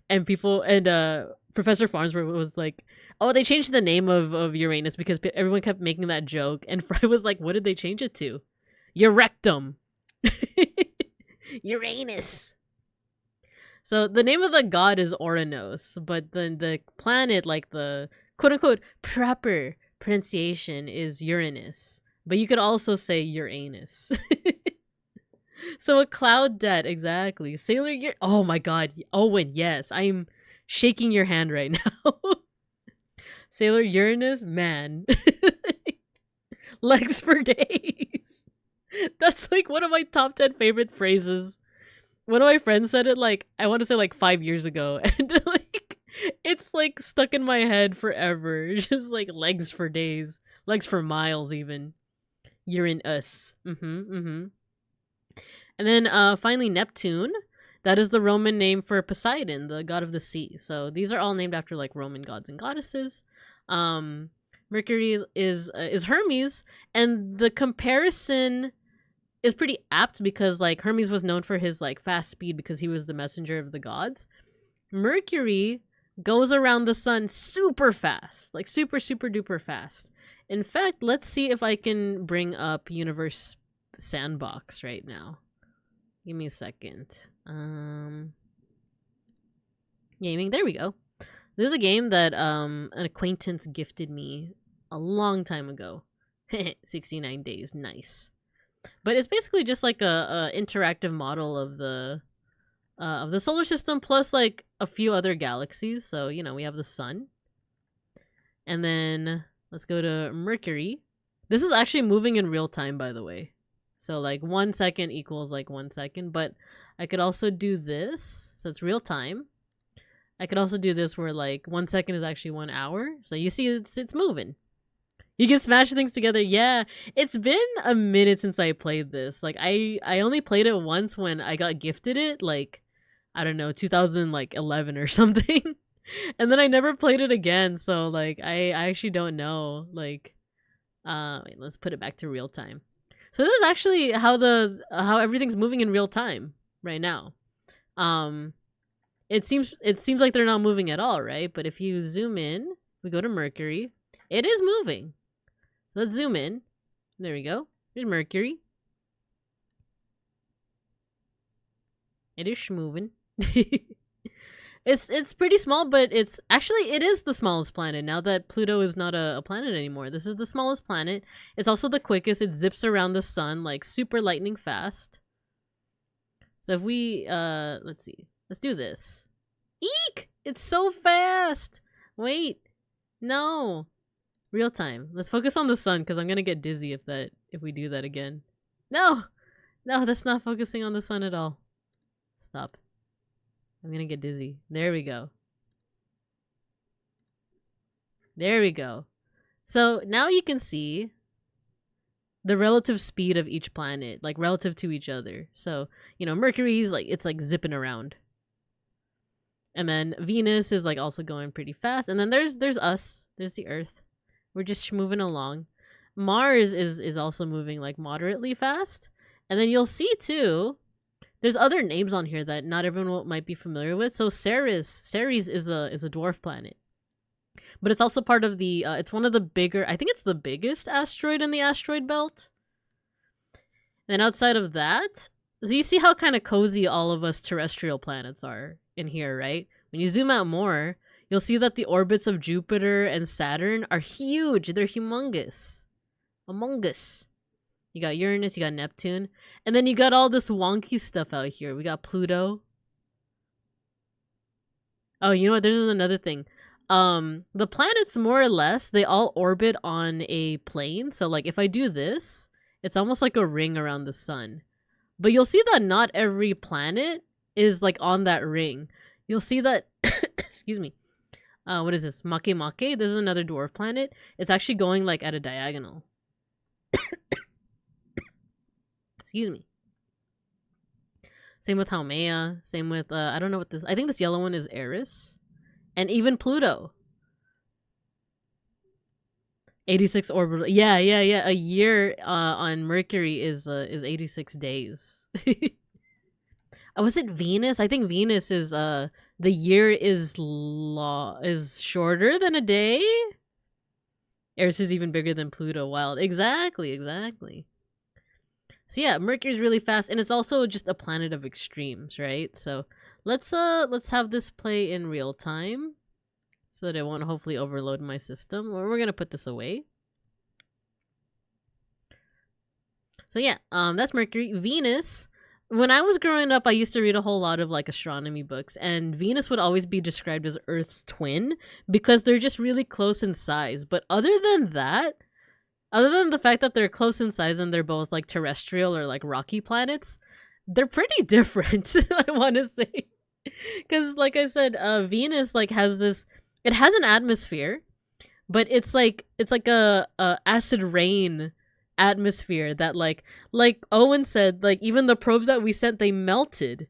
and Professor Farnsworth was like, "Oh, they changed the name of Uranus because everyone kept making that joke." And Fry was like, "What did they change it to?" Urectum. Uranus. So the name of the god is Oranos, but then the planet, like the quote-unquote proper pronunciation, is Uranus. But you could also say Uranus. So a cloud debt, exactly. Oh my god, Owen, yes. I'm shaking your hand right now. Sailor Uranus, man. Legs for days. That's like one of my top 10 favorite phrases. One of my friends said it like, I want to say like 5 years ago, and like it's like stuck in my head forever. Just like legs for days, legs for miles even. Uranus. And then finally Neptune. That is the Roman name for Poseidon, the god of the sea. So these are all named after like Roman gods and goddesses. Mercury is Hermes, and the comparison is pretty apt because like Hermes was known for his like fast speed because he was the messenger of the gods. Mercury goes around the sun super fast, like super duper fast. In fact, let's see if I can bring up Universe Sandbox right now. Give me a second. Gaming, there we go. There's a game that an acquaintance gifted me a long time ago. 69 days, nice. But it's basically just like a interactive model of the solar system plus like a few other galaxies. So, you know, we have the sun. And then let's go to Mercury. This is actually moving in real time, by the way. So like 1 second equals like 1 second, but I could also do this. So it's real time. I could also do this where like 1 second is actually 1 hour. So you see it's moving. You can smash things together. Yeah, it's been a minute since I played this. Like I only played it once when I got gifted it, like I don't know, 2011 or something. And then I never played it again. So like I actually don't know. Like wait, let's put it back to real time. So this is actually how everything's moving in real time right now. It seems like they're not moving at all, right? But if you zoom in, we go to Mercury, it is moving. So let's zoom in. There we go. Here's Mercury. It is moving. It's pretty small, but it is the smallest planet now that Pluto is not a planet anymore. This is the smallest planet. It's also the quickest. It zips around the sun like super lightning fast. So if we let's see. Let's do this. Eek! It's so fast. Wait. No. Real time. Let's focus on the sun because I'm gonna get dizzy if we do that again. No, that's not focusing on the sun at all. Stop. I'm gonna get dizzy. There we go. There we go. So now you can see the relative speed of each planet, like relative to each other. So, you know, Mercury's like, it's like zipping around. And then Venus is like also going pretty fast. And then there's us. There's the Earth. We're just moving along. Mars is also moving like moderately fast. And then you'll see too, there's other names on here that not everyone might be familiar with. So Ceres is a dwarf planet. But it's also part of the, it's one of the bigger, I think it's the biggest asteroid in the asteroid belt. And outside of that, so you see how kind of cozy all of us terrestrial planets are in here, right? When you zoom out more, you'll see that the orbits of Jupiter and Saturn are huge. They're humongous. Among us. You got Uranus, you got Neptune. And then you got all this wonky stuff out here. We got Pluto. Oh, you know what? There's another thing. The planets, more or less, they all orbit on a plane. So, like, if I do this, it's almost like a ring around the sun. But you'll see that not every planet is, like, on that ring. You'll see that... excuse me. What is this? Makemake? This is another dwarf planet. It's actually going, like, at a diagonal. Excuse me. Same with Haumea. Same with, I don't know what this... I think this yellow one is Eris. And even Pluto. 86 orbital. Yeah. A year on Mercury is 86 days. Was it Venus? I think Venus is the year is shorter than a day. Eris is even bigger than Pluto. Wild. Exactly. So yeah, Mercury's really fast, and it's also just a planet of extremes, right? So let's have this play in real time so that it won't hopefully overload my system. We're gonna put this away. So yeah, that's Mercury. Venus, when I was growing up, I used to read a whole lot of like astronomy books, and Venus would always be described as Earth's twin because they're just really close in size. But other than that, other than the fact that they're close in size and they're both like terrestrial or like rocky planets, they're pretty different, I want to say. Because like I said, Venus like has this, it has an atmosphere, but it's like a acid rain atmosphere that like Owen said, like even the probes that we sent, they melted.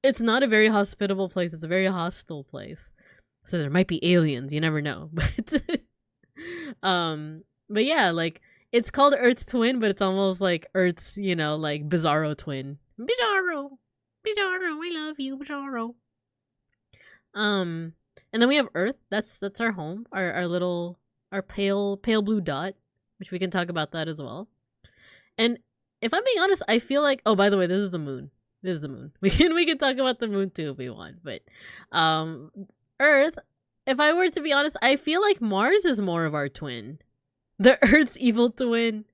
It's not a very hospitable place. It's a very hostile place. So there might be aliens, you never know. But yeah, like it's called Earth's twin, but it's almost like Earth's, you know, like Bizarro twin. Bizarro, I love you, Bizarro. And then we have Earth. That's our home, our pale blue dot, which we can talk about that as well. And if I'm being honest, I feel like, oh, by the way, this is the moon. We can talk about the moon too if we want, but Earth. If I were to be honest, I feel like Mars is more of our twin. The Earth's evil twin.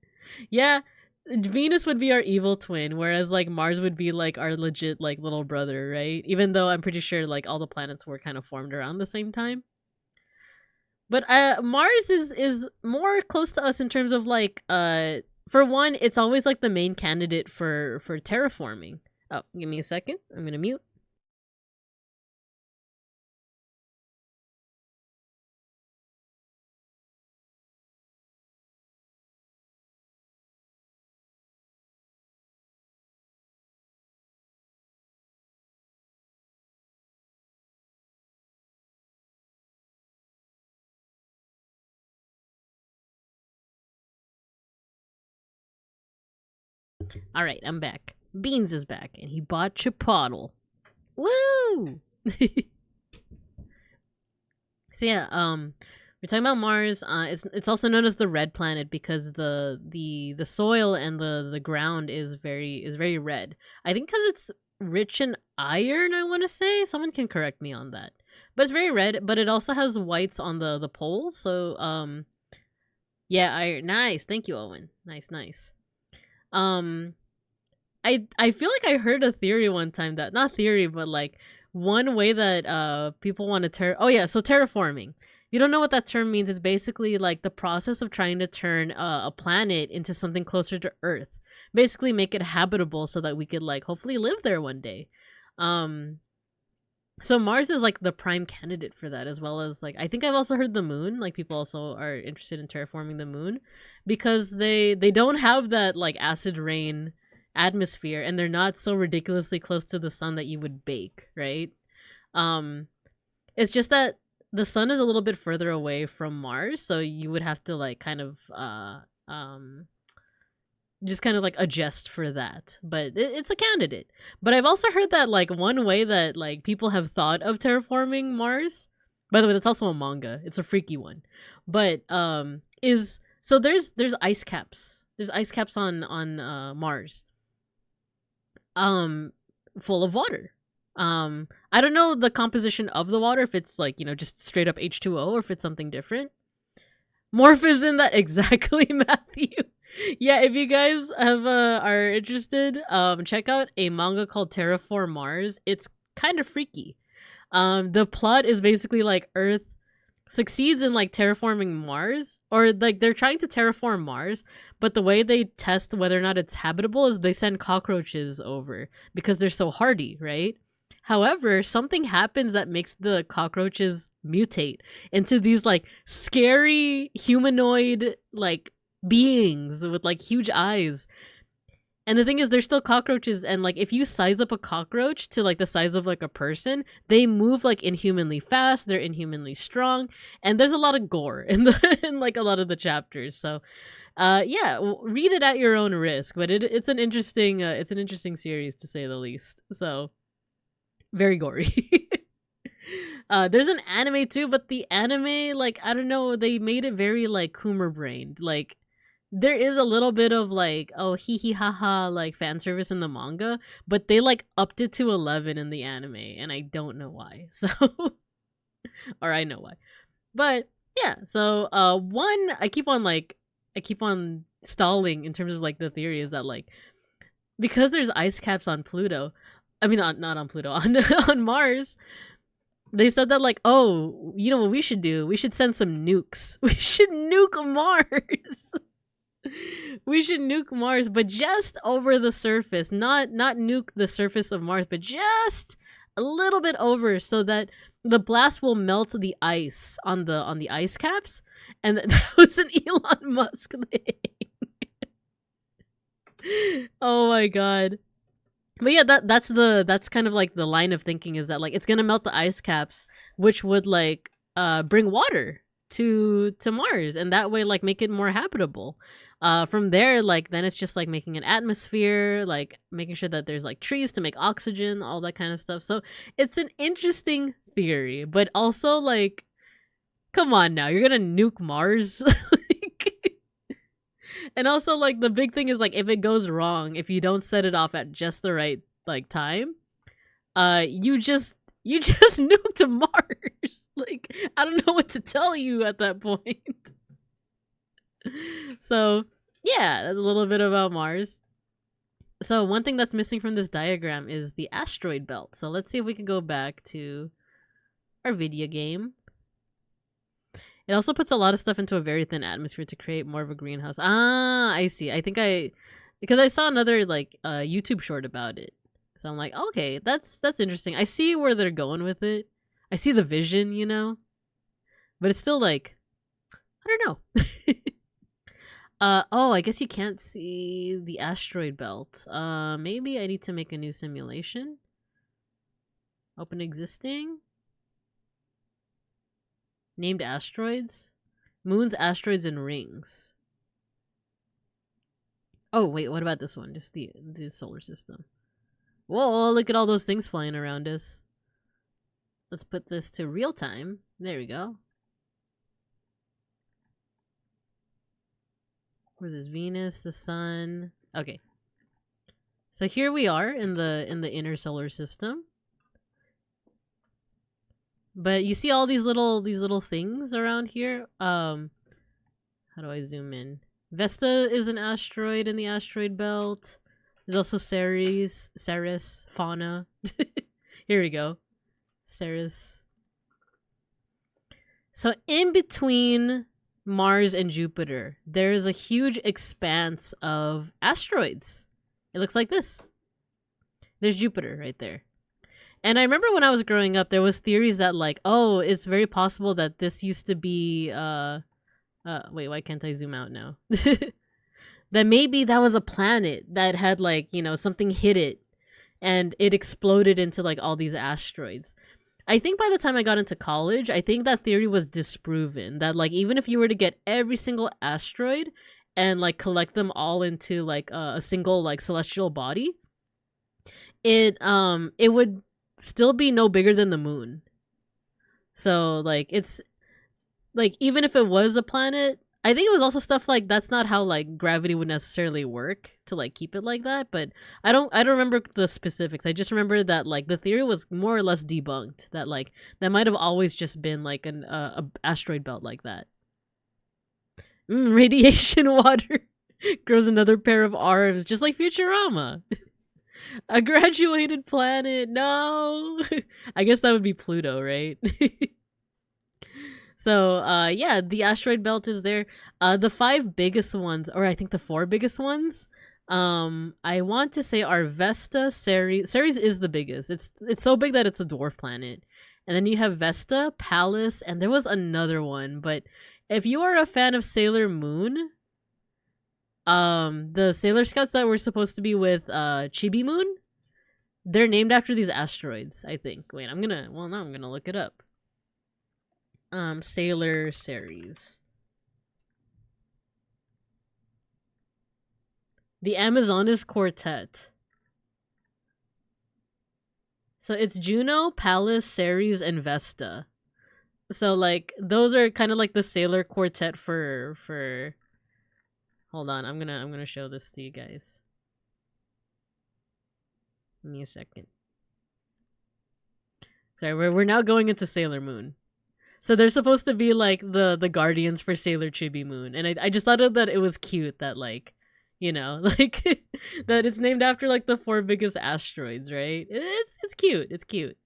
Yeah, Venus would be our evil twin, whereas like Mars would be like our legit like little brother, right? Even though I'm pretty sure like all the planets were kind of formed around the same time. But Mars is more close to us in terms of like for one, it's always like the main candidate for terraforming. Oh, give me a second. I'm gonna mute. All right, I'm back. Beans is back, and he bought Chipotle. Woo! So yeah, we're talking about Mars. It's also known as the red planet because the soil and the ground is very red. I think because it's rich in iron. I want to say, someone can correct me on that, but it's very red. But it also has whites on the poles. So yeah, iron. Nice, thank you, Owen. Nice. I feel like I heard a theory one time that, not theory, but like one way that people want to so terraforming. If you don't know what that term means, it's basically like the process of trying to turn a planet into something closer to Earth. Basically make it habitable so that we could like hopefully live there one day. So Mars is like the prime candidate for that, as well as like I think I've also heard the moon. Like people also are interested in terraforming the moon because they don't have that like acid rain atmosphere, and they're not so ridiculously close to the sun that you would bake, right? It's just that the sun is a little bit further away from Mars, so you would have to like kind of just kind of like adjust for that. But it's a candidate. But I've also heard that like one way that like people have thought of terraforming Mars By the way, that's also a manga. It's a freaky one. But is so there's ice caps. There's ice caps on Mars. Full of water. I don't know the composition of the water, if it's like, just straight up H2O or if it's something different. Morph is in that exactly, Matthew. Yeah, if you guys are interested, check out a manga called Terraform Mars. It's kind of freaky. The plot is basically like Earth succeeds in like terraforming Mars, or like they're trying to terraform Mars, but the way they test whether or not it's habitable is they send cockroaches over because they're so hardy, right? However, something happens that makes the cockroaches mutate into these like scary humanoid like beings with like huge eyes. And the thing is, they're still cockroaches, and like if you size up a cockroach to like the size of like a person, they move like inhumanly fast. They're inhumanly strong, and there's a lot of gore in the in like a lot of the chapters. So, yeah, read it at your own risk. But it's an interesting series to say the least. So, very gory. There's an anime too, but the anime, like, I don't know, they made it very like Coomer brained. Like, there is a little bit of like, oh, hee hee ha ha, like fan service in the manga, but they like upped it to 11 in the anime, and I don't know why. So, or I know why, but yeah. So, one, I keep on stalling in terms of like the theory is that like because there's ice caps on Pluto, I mean not on Pluto, on Mars. They said that like, oh, you know what we should do? We should send some nukes. We should nuke Mars. We should nuke Mars, but just over the surface, not nuke the surface of Mars, but just a little bit over, so that the blast will melt the ice on the ice caps, and that was an Elon Musk thing. Oh my god. But yeah, that's kind of like the line of thinking, is that like it's gonna melt the ice caps, which would like bring water to Mars, and that way like make it more habitable. From there, like then it's just like making an atmosphere, like making sure that there's like trees to make oxygen, all that kind of stuff. So it's an interesting theory, but also like, come on now, you're gonna nuke Mars. Like, and also like the big thing is like if it goes wrong, if you don't set it off at just the right like time, you just nuked Mars. Like, I don't know what to tell you at that point. So yeah, that's a little bit about Mars. So one thing that's missing from this diagram is the asteroid belt. So let's see if we can go back to our video game. It also puts a lot of stuff into a very thin atmosphere to create more of a greenhouse. Ah, I see. Because I saw another like YouTube short about it. So I'm like, okay, that's interesting. I see where they're going with it. I see the vision, but it's still like, I don't know. Oh, I guess you can't see the asteroid belt. Maybe I need to make a new simulation. Open existing. Named asteroids. Moons, asteroids, and rings. Oh, wait, what about this one? Just the solar system. Whoa, look at all those things flying around us. Let's put this to real time. There we go. Where's this? Venus, the sun. Okay. So here we are in the inner solar system. But you see all these little things around here. How do I zoom in? Vesta is an asteroid in the asteroid belt. There's also Ceres, Fauna. Here we go. Ceres. So in between Mars and Jupiter, there is a huge expanse of asteroids. It looks like this. There's Jupiter right there. And I remember when I was growing up, there was theories that like, oh, it's very possible that this used to be wait, why can't I zoom out now? That maybe that was a planet that had like, something hit it and it exploded into like all these asteroids. I think by the time I got into college, I think that theory was disproven. That like even if you were to get every single asteroid and like collect them all into like a single like celestial body, it would still be no bigger than the moon. So like it's like even if it was a planet, I think it was also stuff like that's not how like gravity would necessarily work to like keep it like that, but I don't remember the specifics. I just remember that like the theory was more or less debunked, that like that might have always just been like an a asteroid belt like that. Radiation water grows another pair of arms, just like Futurama. A graduated planet. No. I guess that would be Pluto, right? So, yeah, the asteroid belt is there. The 5 biggest ones, or I think the 4 biggest ones, I want to say are Vesta, Ceres. Ceres is the biggest. It's so big that it's a dwarf planet. And then you have Vesta, Pallas, and there was another one. But if you are a fan of Sailor Moon, the Sailor Scouts that were supposed to be with Chibi Moon, they're named after these asteroids, I think. Wait, now I'm gonna look it up. Sailor Ceres. The Amazonas Quartet. So it's Juno, Pallas, Ceres, and Vesta. So like those are kind of like the Sailor Quartet for Hold on, I'm gonna show this to you guys. Give me a second. Sorry, we're now going into Sailor Moon. So they're supposed to be like the guardians for Sailor Chibi Moon, and I just thought that it was cute that like, you know, like that it's named after like the 4 biggest asteroids, right? It's cute. It's cute.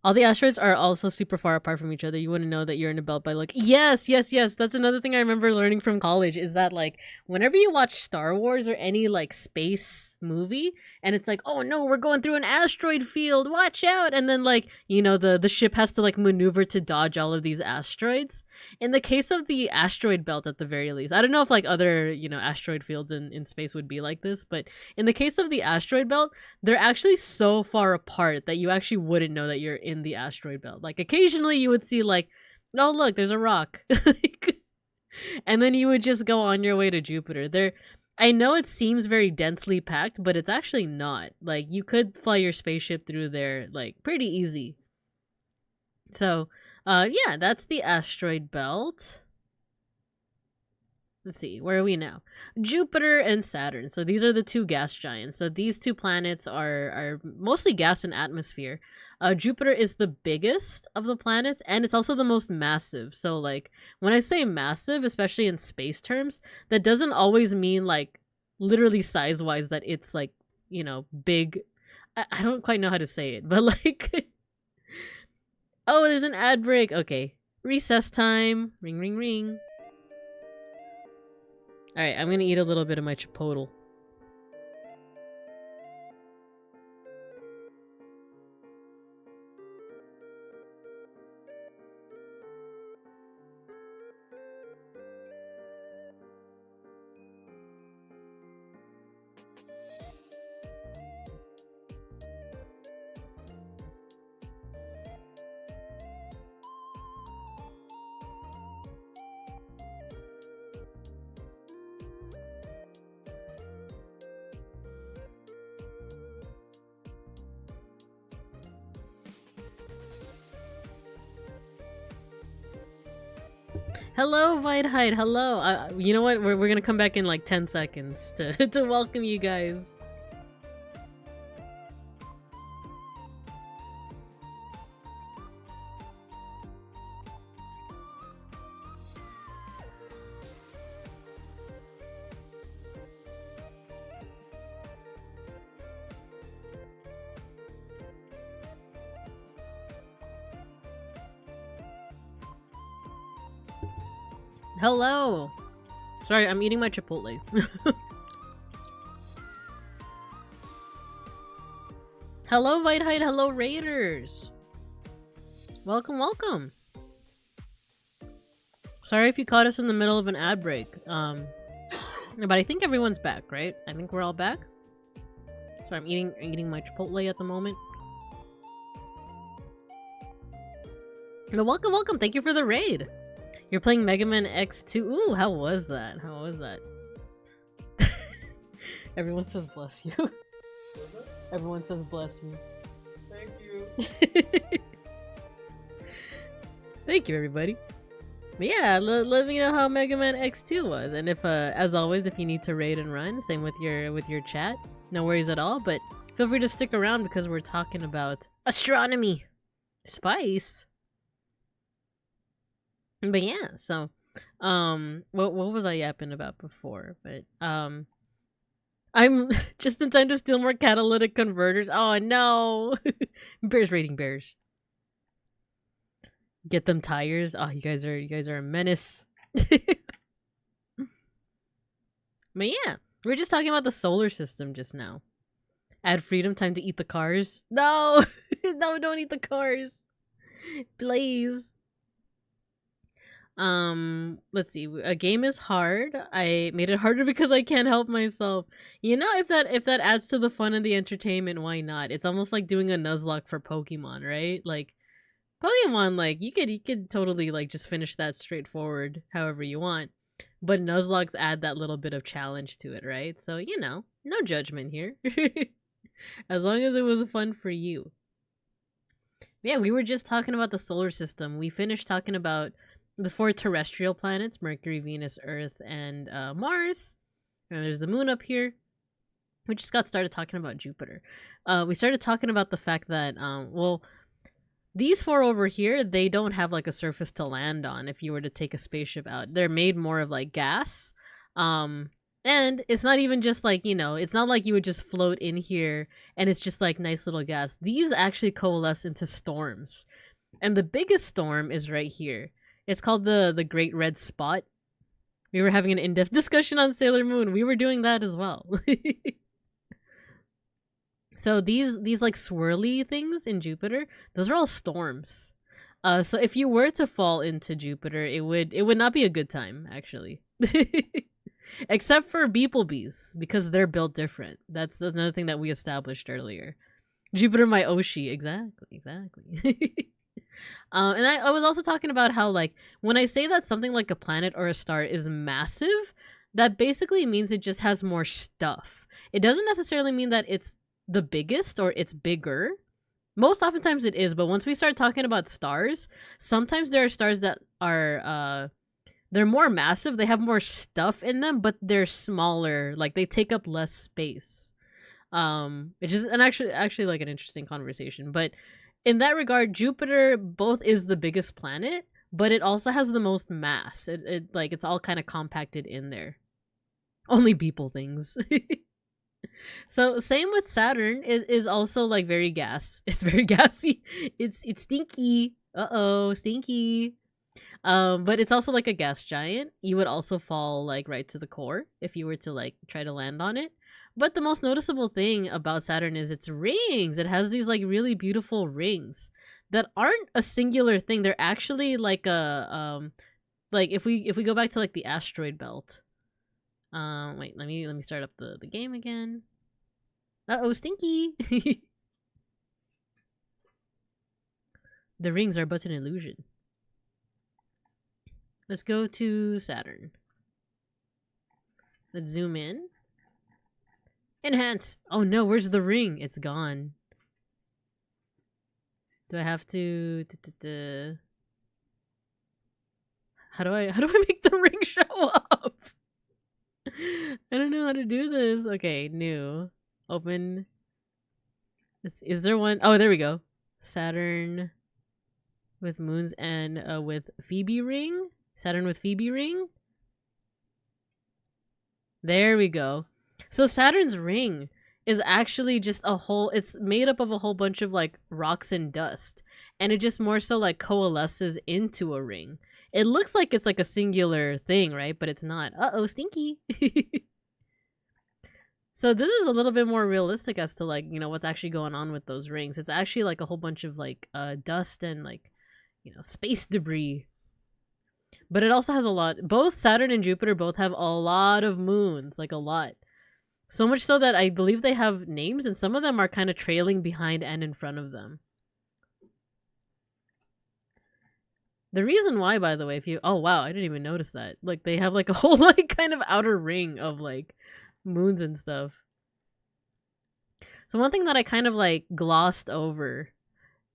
All the asteroids are also super far apart from each other. You wouldn't know that you're in a belt by like, yes. That's another thing I remember learning from college, is that like whenever you watch Star Wars or any like space movie and it's like, oh no, we're going through an asteroid field, watch out. And then like, you know, the ship has to like maneuver to dodge all of these asteroids. In the case of the asteroid belt, at the very least, I don't know if like other, you know, asteroid fields in space would be like this, but in the case of the asteroid belt, they're actually so far apart that you actually wouldn't know that you're in the asteroid belt. Like occasionally you would see like, oh look, there's a rock. And then you would just go on your way to Jupiter. I know it seems very densely packed, but it's actually not. Like you could fly your spaceship through there like pretty easy. So yeah, that's the asteroid belt. Let's see, where are we now? Jupiter and Saturn. So these are the 2 gas giants. So these 2 planets are mostly gas and atmosphere. Jupiter is the biggest of the planets, and it's also the most massive. So like when I say massive, especially in space terms, that doesn't always mean like literally size-wise that it's like, you know, big. I don't quite know how to say it, but like oh, there's an ad break. Okay, recess time. Ring ring ring. Alright, I'm gonna eat a little bit of my Chipotle. Hello, Vitehide. Hello. You know what? We're gonna come back in like 10 seconds to welcome you guys. Hello. Sorry, I'm eating my Chipotle. Hello, Vitehide. Hello, Raiders. Welcome, welcome. Sorry if you caught us in the middle of an ad break. But I think everyone's back, right? I think we're all back. So I'm eating my Chipotle at the moment. No, welcome, welcome. Thank you for the raid. You're playing Mega Man X2. Ooh, how was that? How was that? Everyone says bless you. Everyone says bless you. Thank you. Thank you, everybody. But yeah, let me know how Mega Man X2 was, and if, as always, if you need to raid and run, same with your chat, no worries at all. But feel free to stick around because we're talking about astronomy, spice. But yeah, so, what was I yapping about before? But I'm just in time to steal more catalytic converters. Oh no, bears raiding bears. Get them tires. Oh, you guys are a menace. But yeah, we were just talking about the solar system just now. Add freedom, time to eat the cars. No, no, don't eat the cars, please. Let's see. A game is hard. I made it harder because I can't help myself. You know, if that adds to the fun and the entertainment, why not? It's almost like doing a Nuzlocke for Pokemon, right? Like Pokemon, like you could totally like just finish that straightforward however you want. But Nuzlocks add that little bit of challenge to it, right? So, you know, no judgment here. As long as it was fun for you. Yeah, we were just talking about the solar system. We finished talking about the 4 terrestrial planets, Mercury, Venus, Earth, and Mars. And there's the moon up here. We just got started talking about Jupiter. We started talking about the fact that, well, these 4 over here, they don't have like a surface to land on if you were to take a spaceship out. They're made more of like gas. And it's not even just like, you know, it's not like you would just float in here and it's just like nice little gas. These actually coalesce into storms. And the biggest storm is right here. It's called the Great Red Spot. We were having an in-depth discussion on Sailor Moon. We were doing that as well. So these like swirly things in Jupiter, those are all storms. So if you were to fall into Jupiter, it would not be a good time, actually. Except for beeplebees, because they're built different. That's another thing that we established earlier. Jupiter, my Oshi. Exactly. And I was also talking about how, like, when I say that something like a planet or a star is massive, that basically means it just has more stuff. It doesn't necessarily mean that it's the biggest or it's bigger. Most oftentimes it is, but once we start talking about stars, sometimes there are stars that are they're more massive, they have more stuff in them, but they're smaller, like they take up less space. Which is actually like an interesting conversation. But in that regard, Jupiter both is the biggest planet, but it also has the most mass. It like it's all kind of compacted in there. Only people things. So same with Saturn is also like very gas. It's very gassy. It's stinky. Uh-oh, stinky. But it's also like a gas giant. You would also fall like right to the core if you were to like try to land on it. But the most noticeable thing about Saturn is its rings. It has these like really beautiful rings that aren't a singular thing. They're actually like a like if we go back to like the asteroid belt. Wait, let me start up the game again. Uh-oh, stinky. The rings are but an illusion. Let's go to Saturn. Let's zoom in. Enhance. Oh no, where's the ring? It's gone. Do I have to How do I make the ring show up? I don't know how to do this. Okay, new. Open. Is there one? Oh, there we go. Saturn with moons and with Phoebe ring. Saturn with Phoebe ring. There we go. So Saturn's ring is actually just a whole, it's made up of a whole bunch of like rocks and dust. And it just more so like coalesces into a ring. It looks like it's like a singular thing, right? But it's not. Uh-oh, stinky. So this is a little bit more realistic as to like, you know, what's actually going on with those rings. It's actually like a whole bunch of like dust and like, you know, space debris. But it also has a lot. Both Saturn and Jupiter both have a lot of moons, like a lot. So much so that I believe they have names, and some of them are kind of trailing behind and in front of them. The reason why, by the way, if you... Oh, wow, I didn't even notice that. Like, they have, like, a whole, like, kind of outer ring of, like, moons and stuff. So one thing that I kind of like glossed over,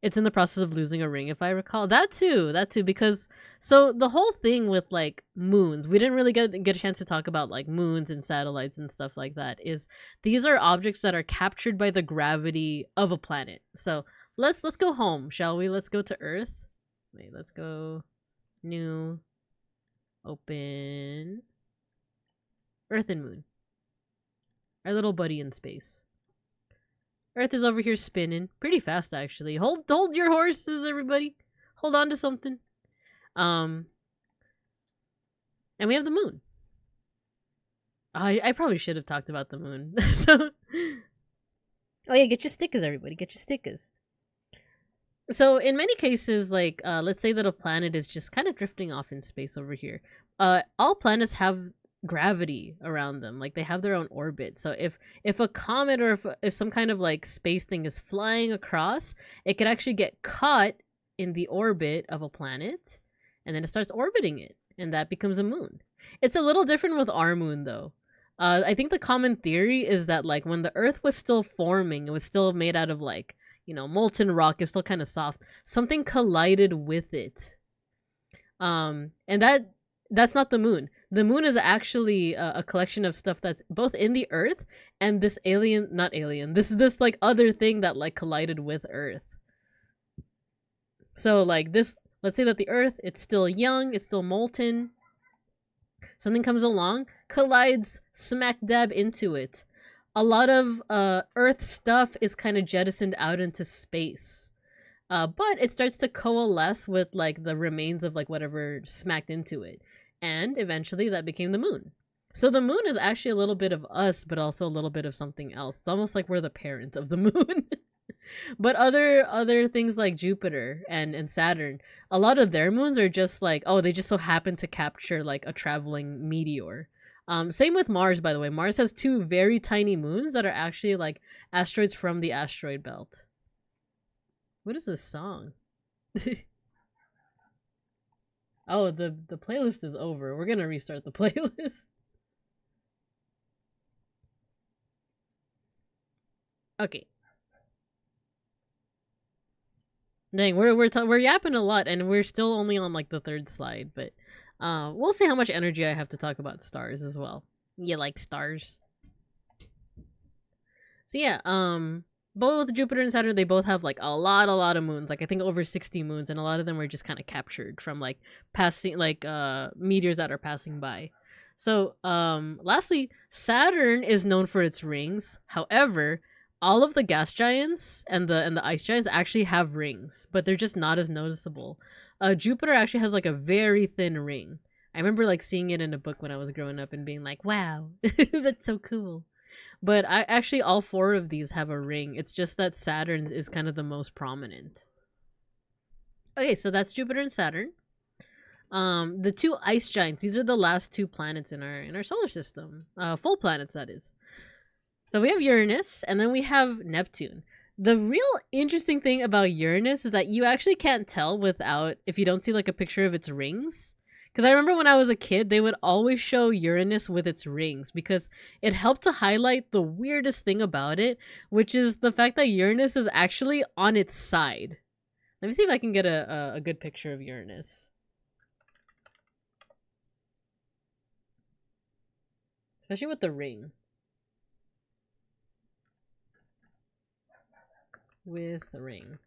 it's in the process of losing a ring, if I recall. That too, because so the whole thing with like moons, we didn't really get a chance to talk about like moons and satellites and stuff like that, is these are objects that are captured by the gravity of a planet. So let's go home, shall we? Let's go to Earth. Wait, let's go new, open, Earth and Moon. Our little buddy in space. Earth is over here spinning pretty fast, actually. Hold your horses, everybody. Hold on to something. And we have the moon. I probably should have talked about the moon. So, oh yeah, get your stickers, everybody. Get your stickers. So in many cases, like let's say that a planet is just kind of drifting off in space over here. All planets have gravity around them, like they have their own orbit. So if a comet or if some kind of like space thing is flying across, it could actually get caught in the orbit of a planet, and then it starts orbiting it, and that becomes a moon. It's a little different with our moon though. I think the common theory is that like when the Earth was still forming, it was still made out of like, you know, molten rock. It's still kind of soft. Something collided with it, and that's not the moon. The moon is actually a collection of stuff that's both in the Earth and this this like other thing that like collided with Earth. So like this, let's say that the Earth, it's still young, it's still molten. Something comes along, collides smack dab into it. A lot of Earth stuff is kind of jettisoned out into space. But it starts to coalesce with like the remains of like whatever smacked into it. And eventually that became the moon. So the moon is actually a little bit of us, but also a little bit of something else. It's almost like we're the parent of the moon. But other things like Jupiter and Saturn, a lot of their moons are just like, oh, they just so happen to capture like a traveling meteor. Same with Mars, by the way. Mars has 2 very tiny moons that are actually like asteroids from the asteroid belt. What is this song? Oh, the playlist is over. We're gonna restart the playlist. Okay. Dang, we're yapping a lot, and we're still only on like the 3rd slide, but we'll see how much energy I have to talk about stars as well. You like stars? So yeah, both Jupiter and Saturn, they both have like a lot of moons. Like I think over 60 moons, and a lot of them were just kind of captured from like passing like meteors that are passing by. So lastly, Saturn is known for its rings. However, all of the gas giants and the ice giants actually have rings, but they're just not as noticeable. Jupiter actually has like a very thin ring. I remember like seeing it in a book when I was growing up and being like, wow, that's so cool. But I actually all 4 of these have a ring. It's just that Saturn's is kind of the most prominent. Okay, so that's Jupiter and Saturn. The 2 ice giants, these are the last 2 planets in our solar system. Full planets, that is. So we have Uranus, and then we have Neptune. The real interesting thing about Uranus is that you actually can't tell if you don't see like a picture of its rings. Because I remember when I was a kid, they would always show Uranus with its rings because it helped to highlight the weirdest thing about it, which is the fact that Uranus is actually on its side. Let me see if I can get a good picture of Uranus. Especially with the ring. With the ring.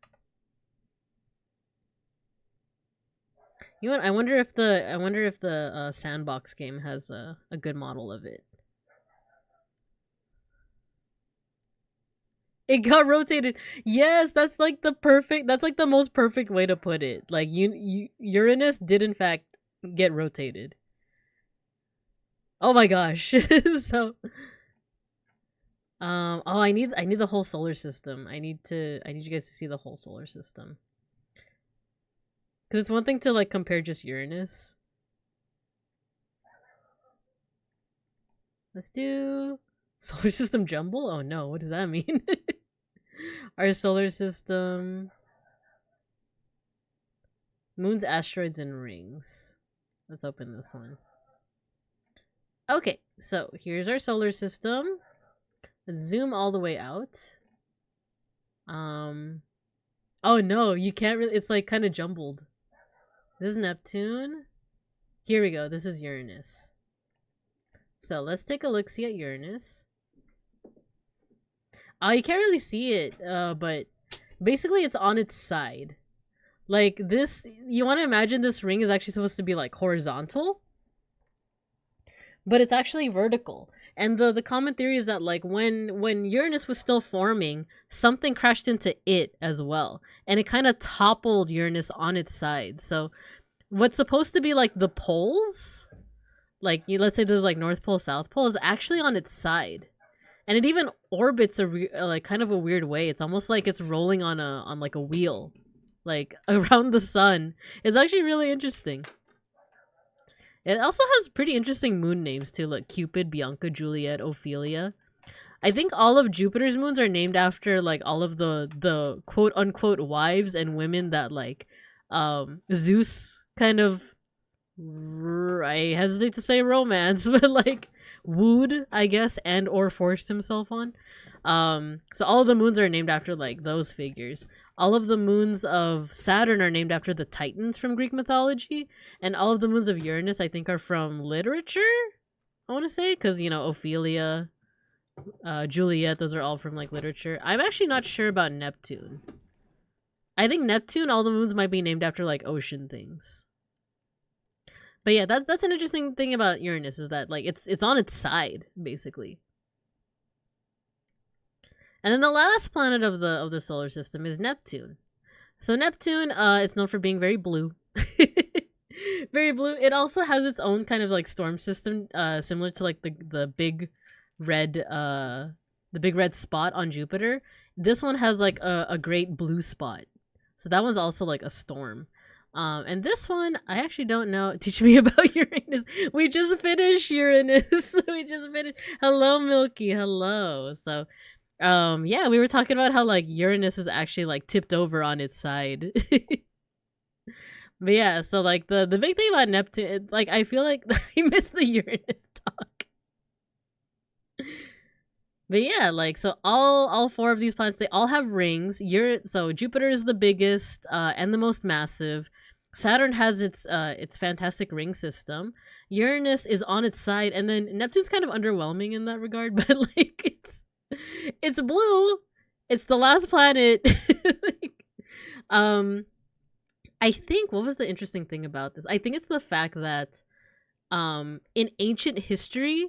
You know what? I wonder if the Sandbox game has a good model of it. It got rotated. Yes, that's like the most perfect way to put it. Like Uranus did in fact get rotated. Oh my gosh. So oh, I need the whole solar system. I need you guys to see the whole solar system. Cuz it's one thing to like compare just Uranus. Let's do solar system jumble? Oh no, what does that mean? Our solar system. Moons, asteroids, and rings. Let's open this one. Okay, so here's our solar system. Let's zoom all the way out. Oh no, you can't really. It's like kind of jumbled. This is Neptune. Here we go. This is Uranus. So let's take a look. See at Uranus. You can't really see it. But basically, it's on its side. Like this, you want to imagine this ring is actually supposed to be like horizontal, but it's actually vertical. And the common theory is that like when Uranus was still forming, something crashed into it as well, and it kind of toppled Uranus on its side. So what's supposed to be like the poles, like let's say there's like North Pole, South Pole, is actually on its side, and it even orbits like kind of a weird way. It's almost like it's rolling on like a wheel, like around the sun. It's actually really interesting. It also has pretty interesting moon names too, like Cupid, Bianca, Juliet, Ophelia. I think all of Jupiter's moons are named after like all of the quote unquote wives and women that like Zeus kind of, I hesitate to say romance, but like wooed, I guess, and or forced himself on. So all of the moons are named after like those figures. All of the moons of Saturn are named after the Titans from Greek mythology, and all of the moons of Uranus I think are from literature, I want to say, because you know Ophelia, Juliet, those are all from like literature. I'm actually not sure about Neptune. I think Neptune, all the moons might be named after like ocean things. But yeah, that's an interesting thing about Uranus, is that like it's on its side basically. And then the last planet of the solar system is Neptune. So Neptune, it's known for being very blue. Very blue. It also has its own kind of like storm system, similar to like the big red spot on Jupiter. This one has like a great blue spot. So that one's also like a storm. And this one, I actually don't know. Teach me about Uranus. We just finished Uranus. We just finished. Hello, Milky. Hello. So yeah, we were talking about how like Uranus is actually like tipped over on its side. But yeah, so like the big thing about Neptune, like I feel like I missed the Uranus talk. But yeah, like so all four of these planets, they all have rings. So Jupiter is the biggest and the most massive. Saturn has its fantastic ring system. Uranus is on its side, and then Neptune's kind of underwhelming in that regard, but like it's blue. It's the last planet. I think what was the interesting thing about this? I think it's the fact that in ancient history,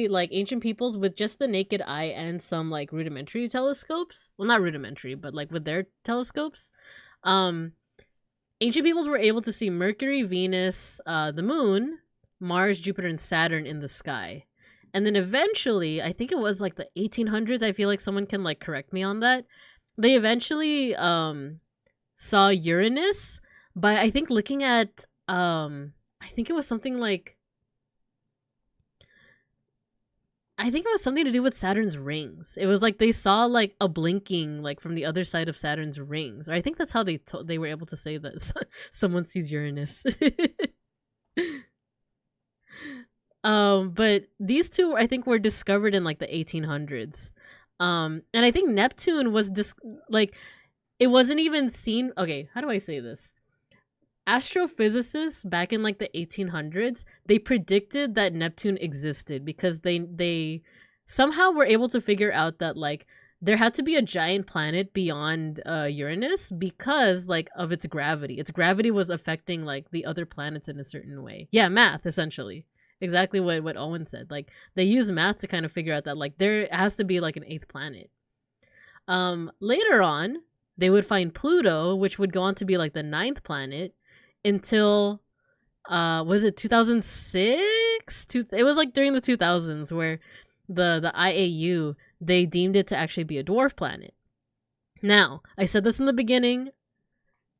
like ancient peoples with just the naked eye and some like rudimentary telescopes, well not rudimentary, but like with their telescopes, ancient peoples were able to see Mercury, Venus, the moon, Mars, Jupiter, and Saturn in the sky. And then eventually, I think it was like the 1800s, I feel like someone can like correct me on that, they eventually saw Uranus by I think looking at I think it was something like, I think it was something to do with Saturn's rings. It was like they saw like a blinking like from the other side of Saturn's rings. Or I think that's how they were able to say that someone sees Uranus. But these two I think were discovered in like the 1800s. And I think Neptune was like it wasn't even seen. Okay, how do I say this? Astrophysicists back in like the 1800s, they predicted that Neptune existed because they somehow were able to figure out that like there had to be a giant planet beyond Uranus because like of its gravity. Its gravity was affecting like the other planets in a certain way. Yeah, math essentially. Exactly what Owen said. Like they use math to kind of figure out that like there has to be like an eighth planet. Later on, they would find Pluto, which would go on to be like the ninth planet until was it 2006? It was like during the 2000s where the IAU, they deemed it to actually be a dwarf planet. Now, I said this in the beginning,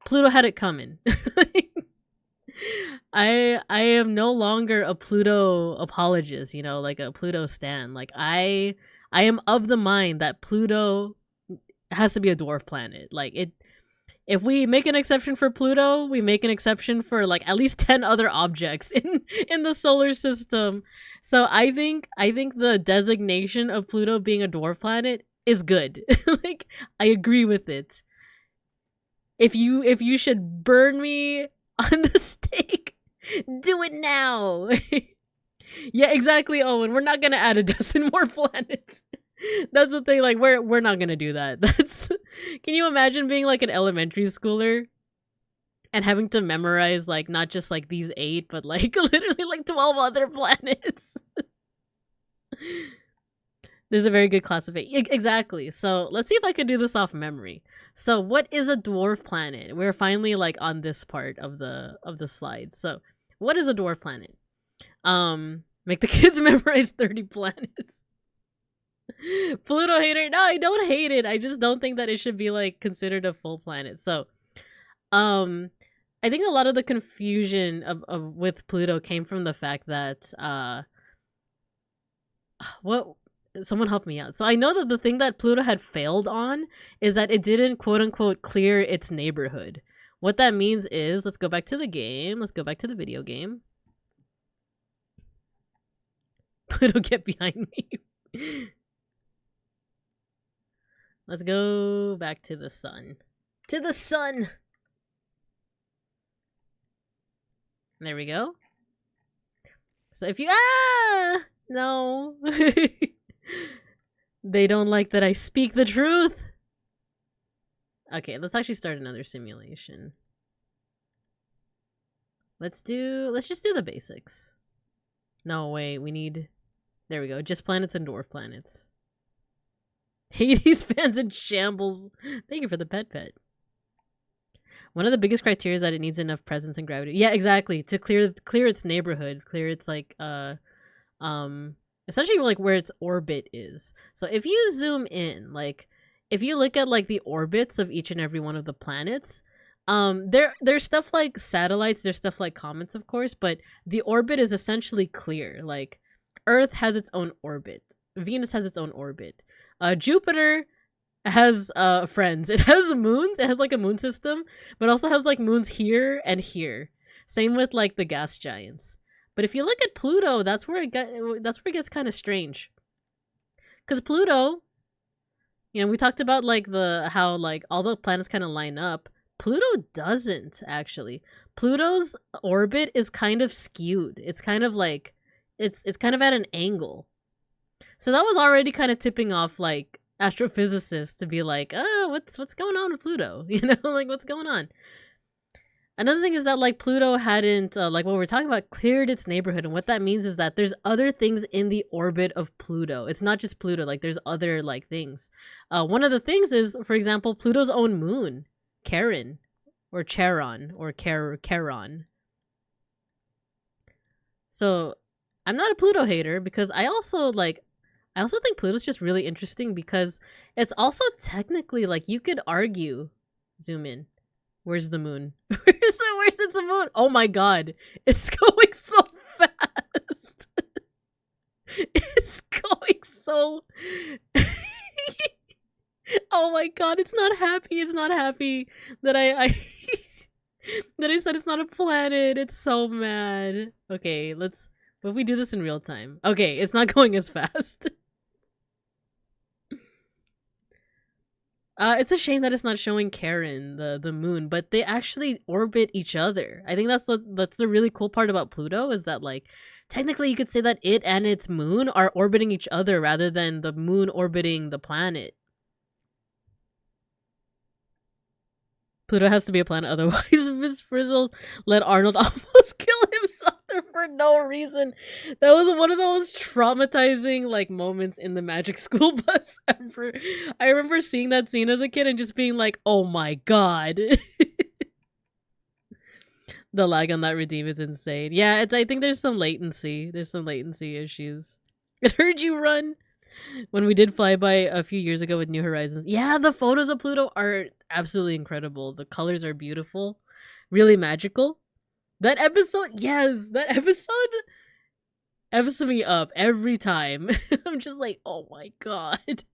Pluto had it coming. I am no longer a Pluto apologist, you know, like a Pluto stan. Like I am of the mind that Pluto has to be a dwarf planet. Like it, if we make an exception for Pluto, we make an exception for like at least 10 other objects in the solar system. So I think the designation of Pluto being a dwarf planet is good. Like, I agree with it. If you should burn me on the stake, do it now. Yeah, exactly, Owen. We're not gonna add a dozen more planets. That's the thing, like, we're not gonna do that. That's can you imagine being like an elementary schooler and having to memorize like not just like these 8, but like literally like 12 other planets? There's a very good class of 8. Exactly. So let's see if I could do this off memory. So what is a dwarf planet? We're finally like on this part of the slide. So what is a dwarf planet? Make the kids memorize 30 planets. Pluto hater. No, I don't hate it. I just don't think that it should be like considered a full planet. So I think a lot of the confusion of with Pluto came from the fact that what someone help me out. So I know that the thing that Pluto had failed on is that it didn't quote unquote clear its neighborhood. What that means is, let's go back to the game. Let's go back to the video game. Pluto, get behind me. Let's go back to the sun. To the sun! There we go. So if you... No. They don't like that I speak the truth. Okay, let's actually start another simulation. Let's just do the basics. No, wait, we need... There we go. Just planets and dwarf planets. Hades fans in shambles. Thank you for the pet. One of the biggest criteria is that it needs enough presence and gravity. Yeah, exactly. To clear its neighborhood, clear its like essentially like where its orbit is. So if you zoom in, like if you look at like the orbits of each and every one of the planets, there's stuff like satellites, there's stuff like comets, of course, but the orbit is essentially clear. Like Earth has its own orbit. Venus has its own orbit. Jupiter has friends. It has moons. It has like a moon system, but also has like moons here and here. Same with like the gas giants. But if you look at Pluto, that's where it gets kind of strange. Cuz Pluto, you know, we talked about like how like all the planets kind of line up. Pluto doesn't actually. Pluto's orbit is kind of skewed. It's kind of like it's kind of at an angle. So that was already kind of tipping off like astrophysicists to be like, oh, what's going on with Pluto? You know, like what's going on? Another thing is that like Pluto hadn't, like what we're talking about, cleared its neighborhood. And what that means is that there's other things in the orbit of Pluto. It's not just Pluto, like there's other like things. One of the things is, for example, Pluto's own moon, Charon, or Charon, or Charon. So I'm not a Pluto hater because I also think Pluto's just really interesting because it's also technically like you could argue, zoom in. Where's the moon? Where's its moon? Oh my god. It's going so fast. It's going so... Oh my god, it's not happy. It's not happy that I that I said it's not a planet. It's so mad. Okay, what if we do this in real time? Okay, it's not going as fast. It's a shame that it's not showing Charon, the moon, but they actually orbit each other. I think that's the really cool part about Pluto is that like technically you could say that it and its moon are orbiting each other rather than the moon orbiting the planet. Pluto has to be a planet, otherwise Miss Frizzles let Arnold almost kill himself there for no reason. That was one of the most traumatizing like moments in the Magic School Bus ever. I remember seeing that scene as a kid and just being like, oh my god. The lag on that redeem is insane. Yeah, I think there's some latency. There's some latency issues. It heard you run. When we did flyby a few years ago with New Horizons. Yeah, the photos of Pluto are absolutely incredible. The colors are beautiful. Really magical. That episode, yes, that episode F's me up every time. I'm just like, oh my god.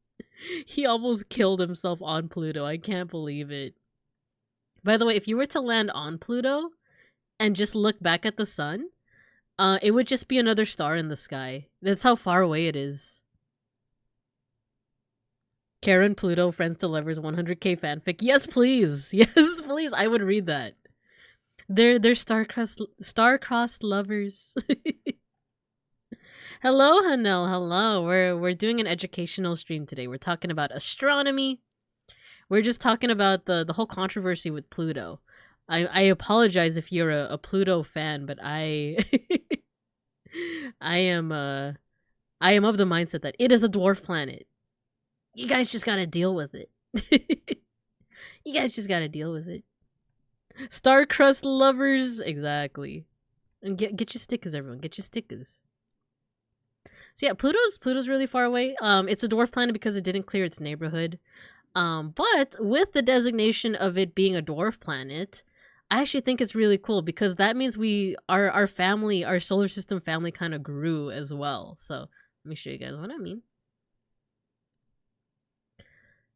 He almost killed himself on Pluto. I can't believe it. By the way, if you were to land on Pluto and just look back at the sun, it would just be another star in the sky. That's how far away it is. Karen, Pluto, Friends to Lovers, 100k fanfic. Yes, please. Yes, please. I would read that. They're star-crossed lovers. Hello, Hanel. Hello. We're doing an educational stream today. We're talking about astronomy. We're just talking about the whole controversy with Pluto. I apologize if you're a Pluto fan, but I am of the mindset that it is a dwarf planet. You guys just gotta deal with it. You guys just gotta deal with it. Star-crossed lovers, exactly. And get your stickers, everyone. Get your stickers. So yeah, Pluto's really far away. It's a dwarf planet because it didn't clear its neighborhood. But with the designation of it being a dwarf planet, I actually think it's really cool because that means our family, our solar system family kind of grew as well. So let me show you guys what I mean.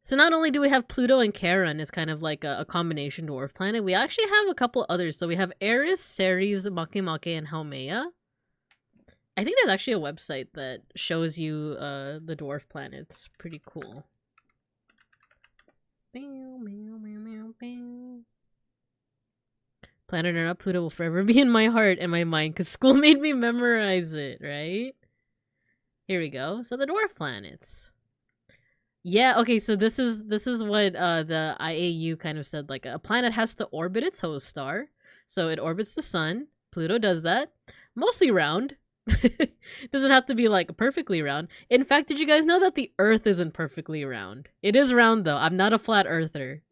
So not only do we have Pluto and Charon as kind of like a combination dwarf planet, we actually have a couple others. So we have Eris, Ceres, Makemake, and Haumea. I think there's actually a website that shows you the dwarf planets. Pretty cool. Planet or not, Pluto will forever be in my heart and my mind because school made me memorize it, right? Here we go. So the dwarf planets. Yeah, okay, so this is what the IAU kind of said. Like, a planet has to orbit its host star. So it orbits the sun. Pluto does that. Mostly round. Doesn't have to be, like, perfectly round. In fact, did you guys know that the Earth isn't perfectly round? It is round, though. I'm not a flat earther.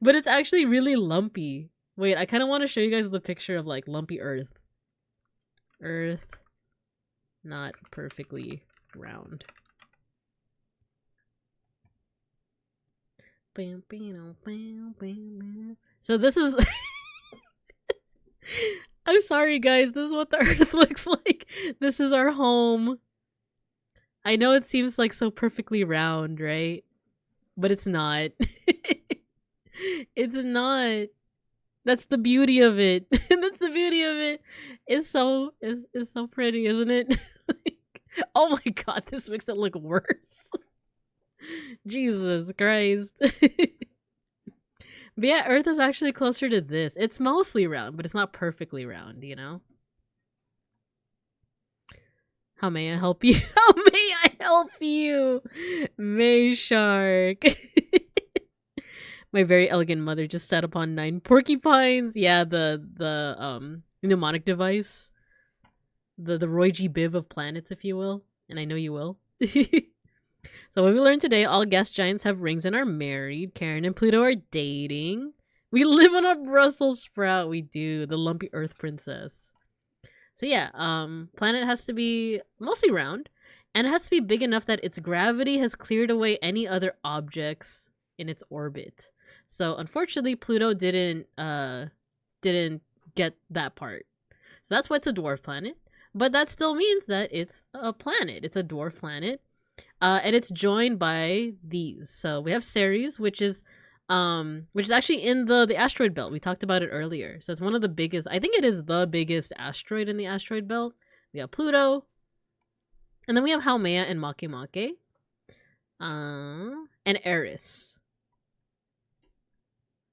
But it's actually really lumpy. Wait, I kind of want to show you guys the picture of, like, lumpy Earth. Earth. Not perfectly round. So this is I'm sorry guys, this is what the Earth looks like. This is our home. I know it seems like so perfectly round, right? But it's not. It's not. That's the beauty of it. That's the beauty of it. It's so pretty, isn't it? Oh my god, this makes it look worse. Jesus Christ. But yeah, Earth is actually closer to this. It's mostly round, but it's not perfectly round, you know? How may I help you? How may I help you? May Shark. My very elegant mother just sat upon 9 porcupines. Yeah, the mnemonic device. The Roy G. Biv of planets, if you will. And I know you will. So what we learned today, all gas giants have rings and are married. Karen and Pluto are dating. We live on a Brussels sprout. We do. The lumpy Earth princess. So yeah, planet has to be mostly round. And it has to be big enough that its gravity has cleared away any other objects in its orbit. So unfortunately, Pluto didn't get that part. So that's why it's a dwarf planet. But that still means that it's a planet. It's a dwarf planet. And it's joined by these. So we have Ceres, which is actually in the asteroid belt. We talked about it earlier. So it's one of the biggest. I think it is the biggest asteroid in the asteroid belt. We have Pluto, and then we have Haumea and Makemake, and Eris.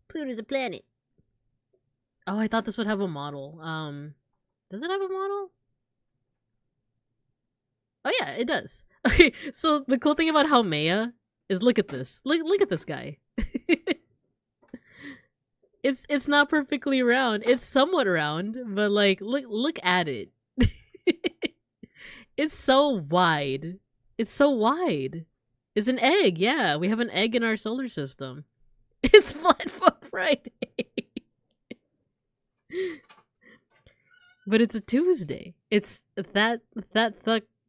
Pluto's a planet. Oh, I thought this would have a model. Does it have a model? Oh yeah, it does. Okay, so the cool thing about Haumea is look at this. Look at this guy. It's not perfectly round. It's somewhat round, but like look at it. It's so wide. It's so wide. It's an egg. Yeah, we have an egg in our solar system. It's Flatfoot Friday. But it's a Tuesday. It's that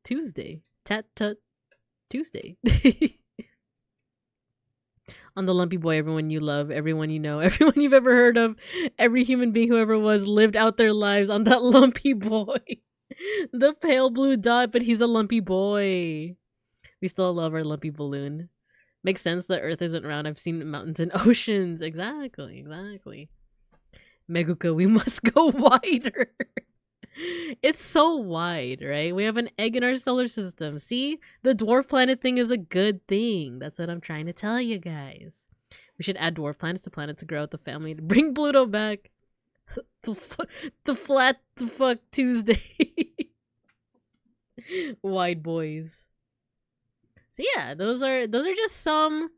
Tuesday. Tat Tuesday. On the lumpy boy, everyone you love, everyone you know, everyone you've ever heard of, every human being who ever was lived out their lives on that lumpy boy. The pale blue dot, but he's a lumpy boy. We still love our lumpy balloon. Makes sense that Earth isn't round. I've seen mountains and oceans. Exactly. Meguka, we must go wider. It's so wide, right? We have an egg in our solar system. See? The dwarf planet thing is a good thing. That's what I'm trying to tell you guys. We should add dwarf planets to planets to grow out the family to bring Pluto back. The flat the fuck Tuesday. Wide boys. So yeah, those are just some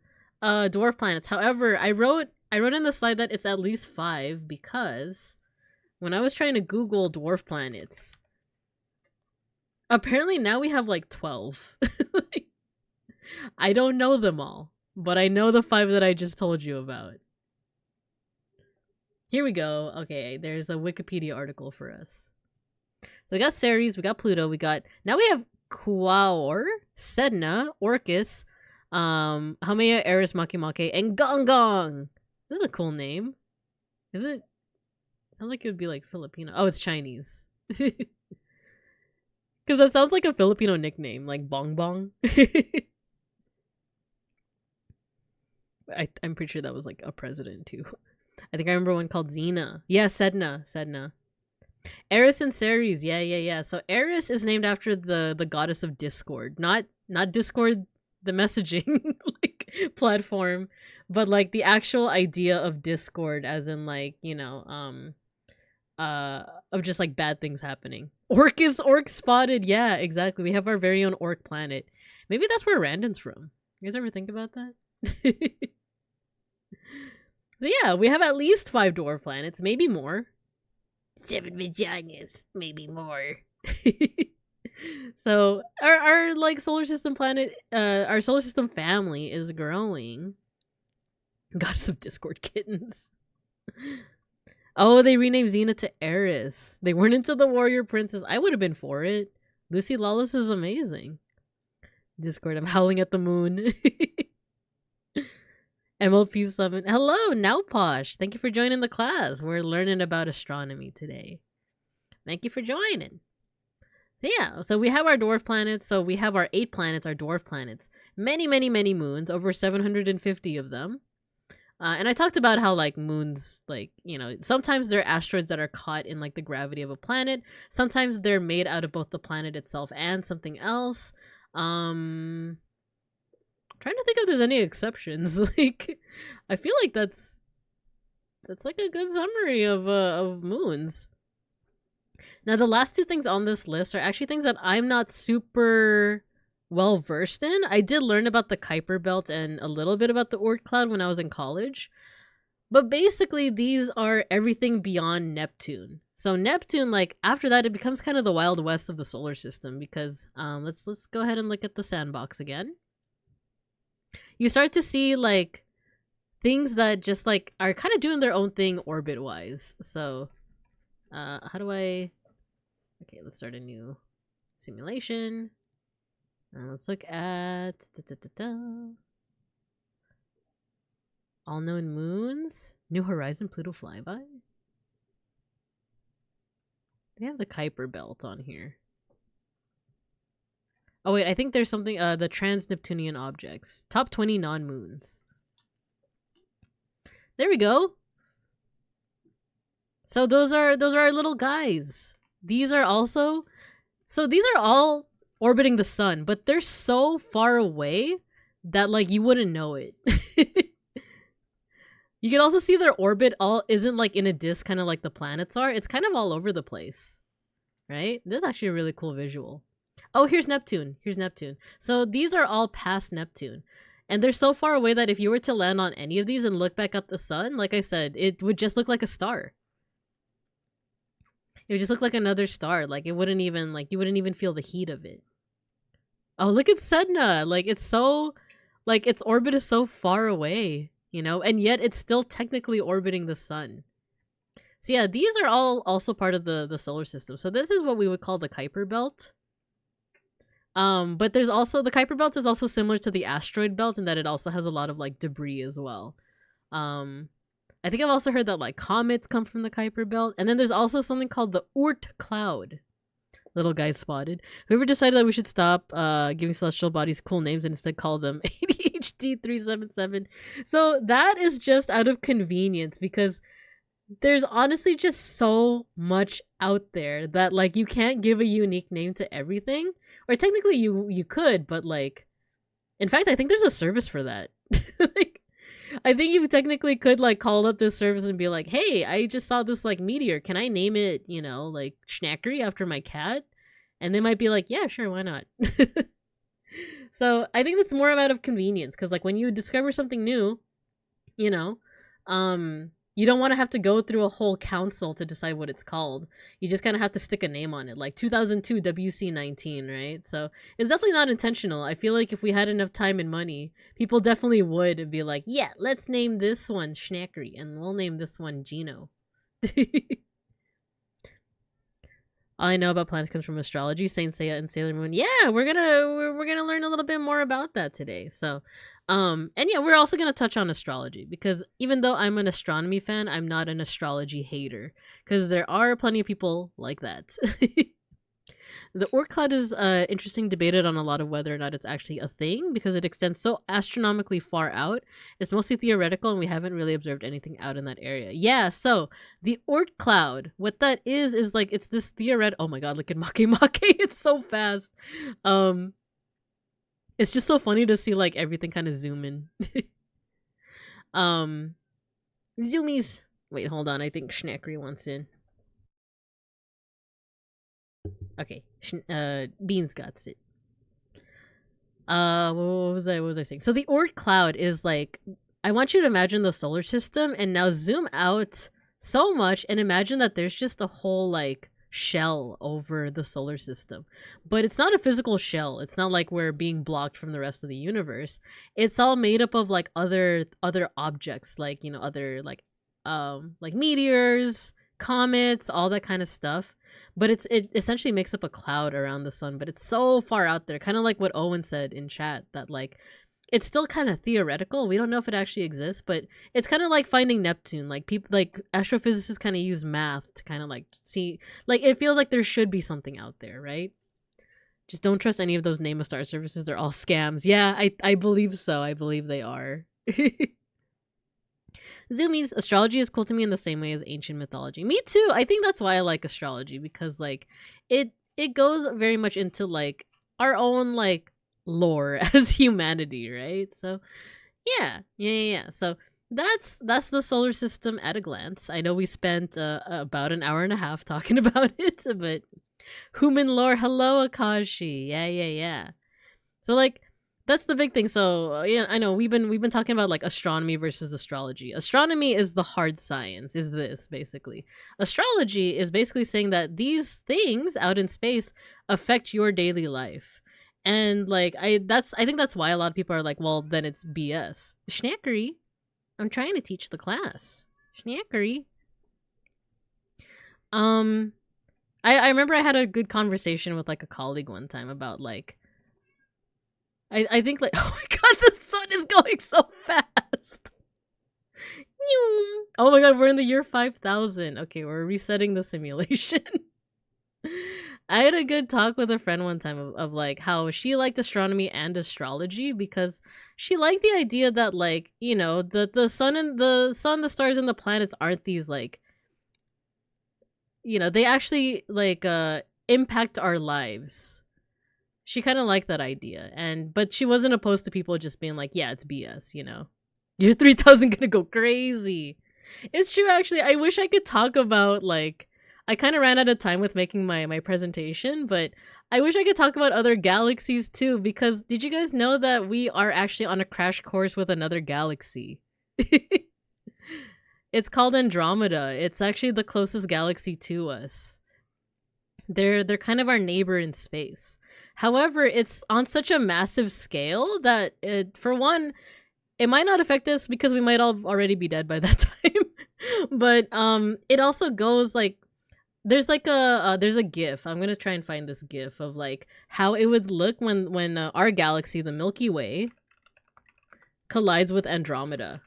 dwarf planets. However, I wrote in the slide that it's at least 5 because when I was trying to Google dwarf planets, apparently now we have like 12. I don't know them all, but I know the 5 that I just told you about. Here we go. Okay, there's a Wikipedia article for us. So we got Ceres, we got Pluto, now we have Quaoar, Sedna, Orcus, Haumea, Eris, Makemake, and Gonggong. This is a cool name. Is it? I like it would be like Filipino. Oh, it's Chinese. Because that sounds like a Filipino nickname, like Bong Bong. I'm pretty sure that was like a president too. I think I remember one called Xena. Yeah, Sedna. Eris and Ceres. Yeah. So Eris is named after the goddess of Discord. Not Discord, the messaging like platform, but like the actual idea of Discord, as in like, you know, of just like bad things happening. Orc spotted. Yeah, exactly. We have our very own orc planet. Maybe that's where Randon's from. You guys ever think about that? So yeah, we have at least 5 dwarf planets, maybe more. 7 vaginas, maybe more. So our like solar system planet, our solar system family is growing. Goddess of Discord kittens. Oh, they renamed Xena to Eris. They weren't into the warrior princess. I would have been for it. Lucy Lawless is amazing. Discord, I'm howling at the moon. MLP Summon. Hello, Now Posh. Thank you for joining the class. We're learning about astronomy today. Thank you for joining. So yeah, so we have our dwarf planets. So we have our 8 planets, our dwarf planets. Many moons, over 750 of them. And I talked about how like moons, like, you know, sometimes they're asteroids that are caught in like the gravity of a planet. Sometimes they're made out of both the planet itself and something else. Trying to think if there's any exceptions. Like, I feel like that's like a good summary of moons. Now, the last 2 things on this list are actually things that I'm not super well versed in. I did learn about the Kuiper Belt and a little bit about the Oort cloud when I was in college. But basically, these are everything beyond Neptune. So Neptune, like, after that, it becomes kind of the Wild West of the solar system because let's go ahead and look at the sandbox again. You start to see like things that just like are kind of doing their own thing orbit wise. So how do I, okay, let's start a new simulation. Let's look at all known moons. New Horizon Pluto flyby. They have the Kuiper Belt on here. Oh wait, I think there's something, the trans-Neptunian objects. Top 20 non-moons. There we go. So those are our little guys. These are also, so these are all orbiting the sun, but they're so far away that like you wouldn't know it. You can also see their orbit all isn't like in a disk, kind of like the planets are. It's kind of all over the place, right? This is actually a really cool visual. Oh, here's Neptune. So these are all past Neptune. And they're so far away that if you were to land on any of these and look back at the sun, like I said, it would just look like a star. It would just look like another star. Like it wouldn't even, like you wouldn't even feel the heat of it. Oh, look at Sedna. Like it's so, like its orbit is so far away, you know, and yet it's still technically orbiting the sun. So yeah, these are all also part of the solar system. So this is what we would call the Kuiper Belt. But there's also, the Kuiper Belt is also similar to the asteroid belt in that it also has a lot of like debris as well. I think I've also heard that like comets come from the Kuiper Belt, and then there's also something called the Oort cloud. Little guy spotted. Whoever decided that we should stop giving celestial bodies cool names and instead call them ADHD 377. So that is just out of convenience because there's honestly just so much out there that like you can't give a unique name to everything. Or technically you could, but like in fact I think there's a service for that. Like I think you technically could like call up this service and be like, "Hey, I just saw this like meteor. Can I name it, you know, like Schnackery after my cat?" And they might be like, "Yeah, sure, why not?" So I think that's more out of convenience because like when you discover something new, you know, you don't want to have to go through a whole council to decide what it's called. You just kind of have to stick a name on it, like 2002 WC19, right? So it's definitely not intentional. I feel like if we had enough time and money, people definitely would be like, yeah, let's name this one Schnackery and we'll name this one Gino. All I know about planets comes from astrology, Saint Seiya and Sailor Moon. Yeah, we're gonna learn a little bit more about that today. So, and yeah, we're also gonna touch on astrology because even though I'm an astronomy fan, I'm not an astrology hater because there are plenty of people like that. The Oort cloud is interesting, debated on a lot of whether or not it's actually a thing because it extends so astronomically far out. It's mostly theoretical, and we haven't really observed anything out in that area. Yeah, so the Oort cloud, what that is like it's this theoretical. Oh my god, look at Make Make! It's so fast. Um, it's just so funny to see like everything kind of zoom in. um, Zoomies. Wait, hold on. I think Schnackery wants in. Okay, Beans got it. What was I saying? So the Oort cloud is like, I want you to imagine the solar system and now zoom out so much and imagine that there's just a whole like shell over the solar system. But it's not a physical shell. It's not like we're being blocked from the rest of the universe. It's all made up of like other objects, like, you know, other like meteors, comets, all that kind of stuff. But it essentially makes up a cloud around the sun, but it's so far out there, kind of like what Owen said in chat, that like it's still kind of theoretical. We don't know if it actually exists, but it's kind of like finding Neptune. Like people, like astrophysicists kind of use math to kind of like see, like it feels like there should be something out there, right? Just don't trust any of those name a star services. They're all scams. Yeah, I believe so. I believe they are. Zoomies, astrology is cool to me in the same way as ancient mythology. Me too. I think that's why I like astrology, because like it goes very much into like our own like lore as humanity, right? So yeah. So that's the solar system at a glance. I know we spent about an hour and a half talking about it, but human lore. Hello, Akashi. Yeah. So like that's the big thing. So yeah, I know we've been talking about like astronomy versus astrology. Astronomy is the hard science. Is this basically? Astrology is basically saying that these things out in space affect your daily life. And like I think that's why a lot of people are like, well, then it's BS. Schnackery, I'm trying to teach the class. Schnackery. Um, I remember I had a good conversation with like a colleague one time about like I think like oh my god, the sun is going so fast. Oh my god, we're in the year 5000. Okay, we're resetting the simulation. I had a good talk with a friend one time of like how she liked astronomy and astrology because she liked the idea that like, you know, the sun, the stars and the planets aren't these like, you know, they actually like impact our lives. She kind of liked that idea, but she wasn't opposed to people just being like, yeah, it's BS, you know. You're 3000 gonna go crazy. It's true, actually. I wish I could talk about like I kind of ran out of time with making my presentation, but I wish I could talk about other galaxies too, because did you guys know that we are actually on a crash course with another galaxy? It's called Andromeda. It's actually the closest galaxy to us. They're kind of our neighbor in space. However, it's on such a massive scale that for one, it might not affect us because we might all already be dead by that time. But it also goes like there's like there's a GIF. I'm gonna try and find this GIF of like how it would look when our galaxy, the Milky Way, collides with Andromeda.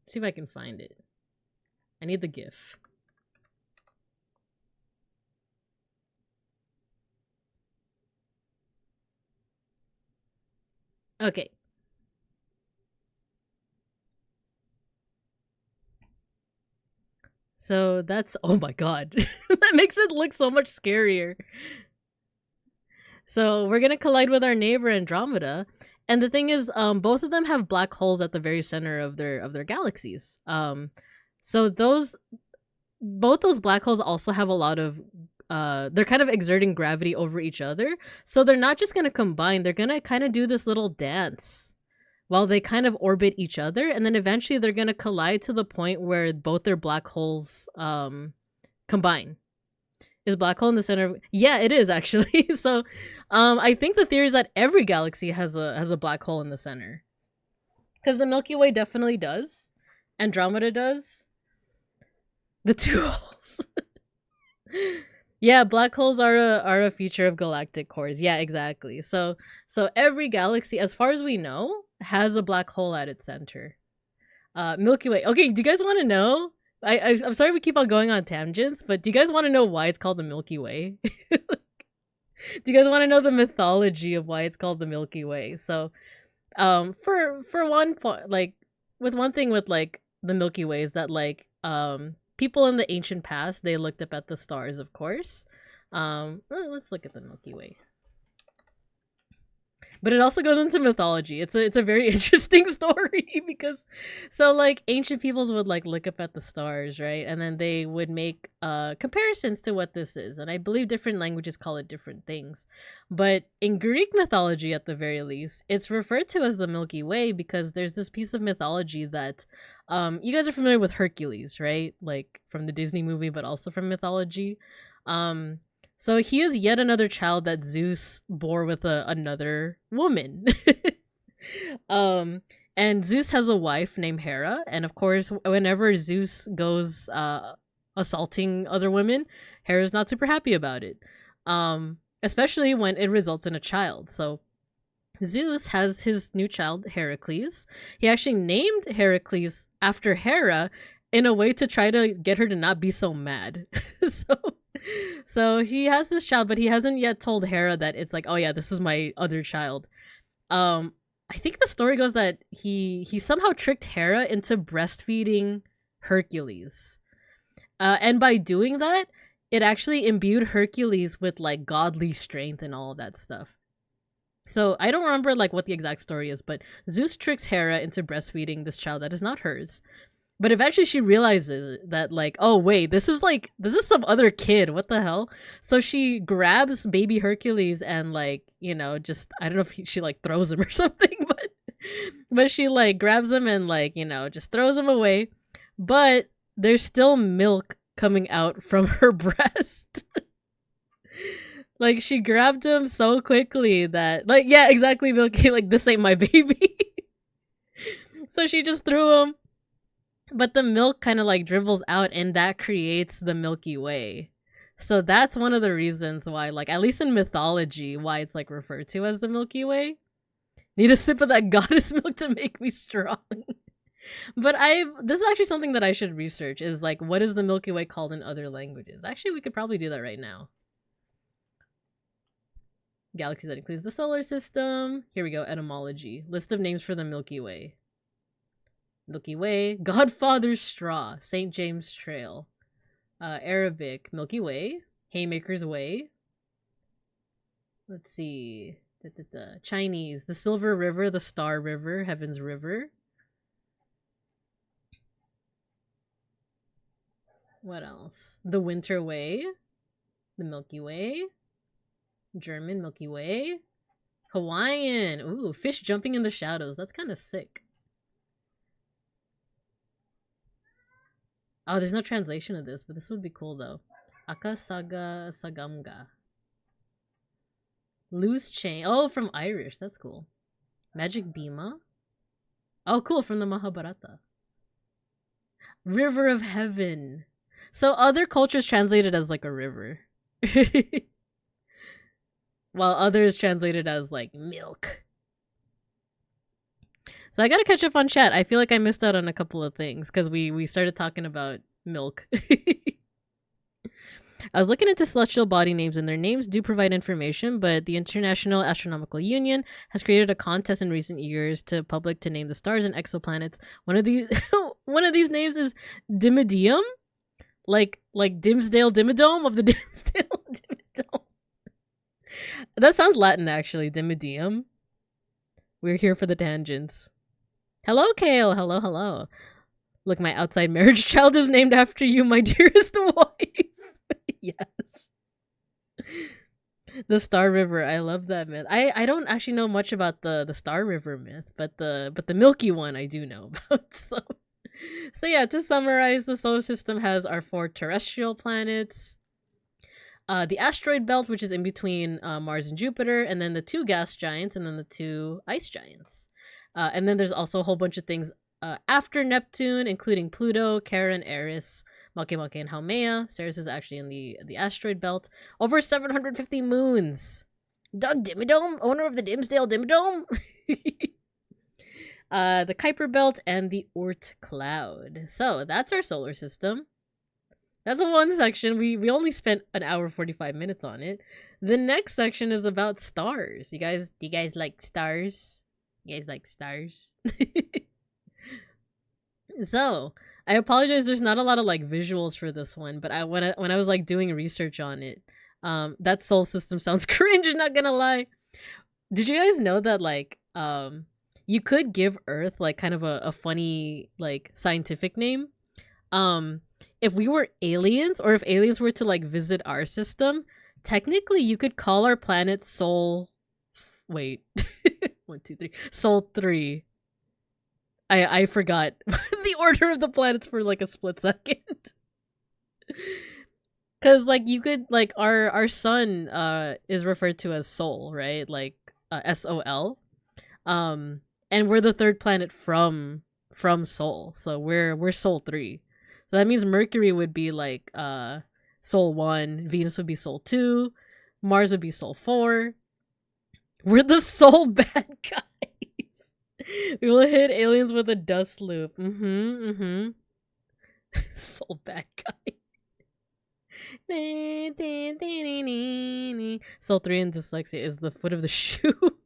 See if I can find it. I need the GIF. Okay. So that's, oh my god. That makes it look so much scarier. So we're gonna collide with our neighbor Andromeda. And the thing is, both of them have black holes at the very center of their galaxies. So both those black holes also have a lot of they're kind of exerting gravity over each other. So they're not just gonna combine, they're gonna kind of do this little dance while they kind of orbit each other, and then eventually they're gonna collide to the point where both their black holes combine. Is black hole in the center? Yeah, it is actually. So, I think the theory is that every galaxy has a black hole in the center, because the Milky Way definitely does, Andromeda does. The two holes. Yeah, black holes are a feature of galactic cores. Yeah, exactly. So every galaxy, as far as we know, has a black hole at its center. Milky Way. Okay, do you guys want to know? I'm sorry we keep on going on tangents, but do you guys want to know why it's called the Milky Way? Do you guys want to know the mythology of why it's called the Milky Way? So, for one point, like, with one thing with like the Milky Way is that like people in the ancient past, they looked up at the stars, of course. Let's look at the Milky Way. But it also goes into mythology. It's a very interesting story because, so like ancient peoples would like look up at the stars, right? And then they would make comparisons to what this is. And I believe different languages call it different things. But in Greek mythology, at the very least, it's referred to as the Milky Way because there's this piece of mythology that you guys are familiar with Hercules, right? Like from the Disney movie, but also from mythology. So he is yet another child that Zeus bore with another woman. And Zeus has a wife named Hera, and of course, whenever Zeus goes assaulting other women, Hera's not super happy about it. Especially when it results in a child. So Zeus has his new child, Heracles. He actually named Heracles after Hera in a way to try to get her to not be so mad. So he has this child, but he hasn't yet told Hera that it's like, oh yeah, this is my other child. I think the story goes that he somehow tricked Hera into breastfeeding Hercules. And by doing that, it actually imbued Hercules with like godly strength and all of that stuff. So I don't remember like what the exact story is, but Zeus tricks Hera into breastfeeding this child that is not hers. But eventually she realizes that like, oh wait, this is some other kid. What the hell? So she grabs baby Hercules and like, you know, just, I don't know if she like throws him or something, but she like grabs him and like, you know, just throws him away. But there's still milk coming out from her breast. Like she grabbed him so quickly that like, yeah, exactly, Milky, like this ain't my baby. So she just threw him. But the milk kind of like dribbles out and that creates the Milky Way. So that's one of the reasons why, like, at least in mythology, why it's like referred to as the Milky Way. Need a sip of that goddess milk to make me strong. But this is actually something that I should research, is like, what is the Milky Way called in other languages? Actually, we could probably do that right now. Galaxy that includes the solar system. Here we go, etymology. List of names for the Milky Way. Milky Way, Godfather's Straw, St. James Trail, Arabic, Milky Way, Haymaker's Way. Let's see, Chinese, the Silver River, the Star River, Heaven's River. What else? The Winter Way, the Milky Way, German, Milky Way, Hawaiian, ooh, fish jumping in the shadows, that's kind of sick. Oh, there's no translation of this, but this would be cool though. Akasaga Sagamga. Loose chain. Oh, from Irish. That's cool. Magic Bima. Oh, cool. From the Mahabharata. River of Heaven. So other cultures translate it as like a river. While others translate it as like milk. So I gotta catch up on chat. I feel like I missed out on a couple of things because we started talking about milk. I was looking into celestial body names, and their names do provide information, but the International Astronomical Union has created a contest in recent years to public to name the stars and exoplanets. One of these names is Dimidium, Like Dimsdale Dimmadome of the Dimsdale Dimmadome. That sounds Latin, actually. Dimidium. We're here for the tangents. Hello, Kale. Hello, hello. Look, my outside marriage child is named after you, my dearest wife. Yes. The Star River. I love that myth. I don't actually know much about the Star River myth, but the Milky one I do know about. So yeah, to summarize, the solar system has our 4 terrestrial planets, the asteroid belt, which is in between Mars and Jupiter, and then the 2 gas giants, and then the 2 ice giants. And then there's also a whole bunch of things after Neptune, including Pluto, Charon, Eris, Makemake, and Haumea. Ceres is actually in the asteroid belt. Over 750 moons. Doug Dimmadome, owner of the Dimsdale Dimmadome. The Kuiper belt and the Oort cloud. So that's our solar system. That's the one section. We only spent an hour 45 minutes on it. The next section is about stars. Do you guys like stars? You guys like stars? So I apologize. There's not a lot of like visuals for this one, but when I was like doing research on it, that solar system sounds cringe. Not gonna lie. Did you guys know that like you could give Earth like kind of a funny like scientific name? If we were aliens, or if aliens were to like visit our system, technically you could call our planet Sol. Wait, 1, 2, 3. Sol 3. I forgot the order of the planets for like a split second. Cause like you could like our sun is referred to as Sol, right? Like SOL. And we're the 3rd planet from Sol. So we're Sol 3. So that means Mercury would be like Sol 1, Venus would be Sol 2, Mars would be Sol 4. We're the Sol bad guys. We will hit aliens with a dust loop. Sol bad guy. Sol 3 in dyslexia is the foot of the shoe.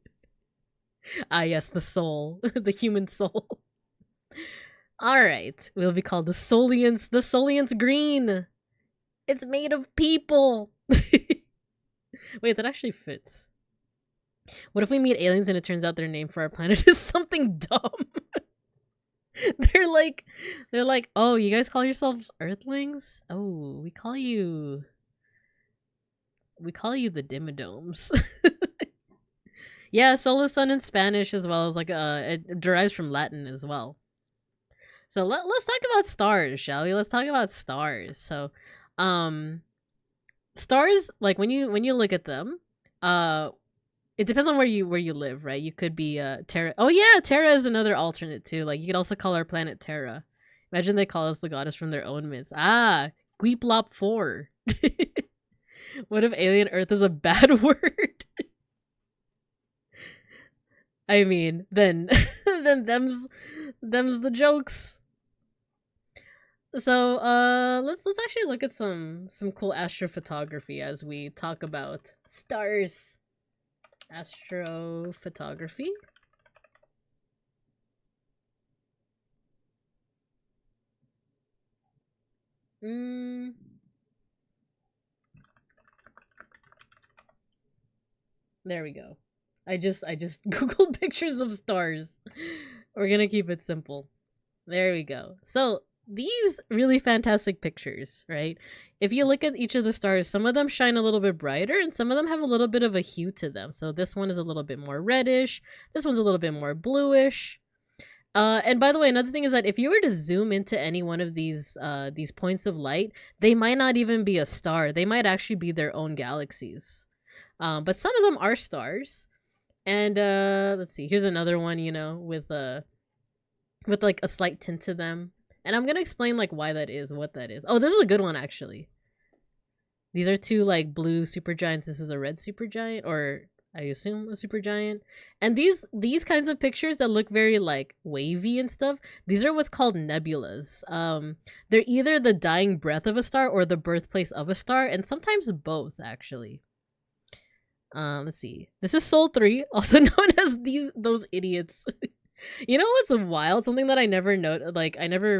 Ah yes, the soul. The human soul. Alright, we'll be called the Solians. The Solians green. It's made of people. Wait, that actually fits. What if we meet aliens and it turns out their name for our planet is something dumb? They're like, oh, you guys call yourselves Earthlings? Oh, we call you the Dimmadomes. Yeah, solar sun in Spanish as well as like it derives from Latin as well. So let's talk about stars, shall we? Let's talk about stars. So, stars, like when you look at them, it depends on where you live, right? You could be Terra. Oh yeah, Terra is another alternate too. Like you could also call our planet Terra. Imagine they call us the goddess from their own myths. Ah, Gweeplop 4. What if alien Earth is a bad word? I mean, then them's the jokes. So let's actually look at some cool astrophotography as we talk about stars. Astrophotography. There we go. I just googled pictures of stars. We're gonna keep it simple. There we go. So these really fantastic pictures, right? If you look at each of the stars, some of them shine a little bit brighter and some of them have a little bit of a hue to them. So this one is a little bit more reddish. This one's a little bit more bluish. And by the way, another thing is that if you were to zoom into any one of these points of light, they might not even be a star. They might actually be their own galaxies. But some of them are stars. And let's see, here's another one, you know, with like a slight tint to them. And I'm gonna explain like why that is, what that is. Oh, this is a good one actually. These are 2 like blue supergiants. This is a red supergiant, or I assume a supergiant. And these kinds of pictures that look very like wavy and stuff, these are what's called nebulas. They're either the dying breath of a star or the birthplace of a star, and sometimes both actually. Let's see. This is Sol 3, also known as those idiots. You know what's wild? Something that I never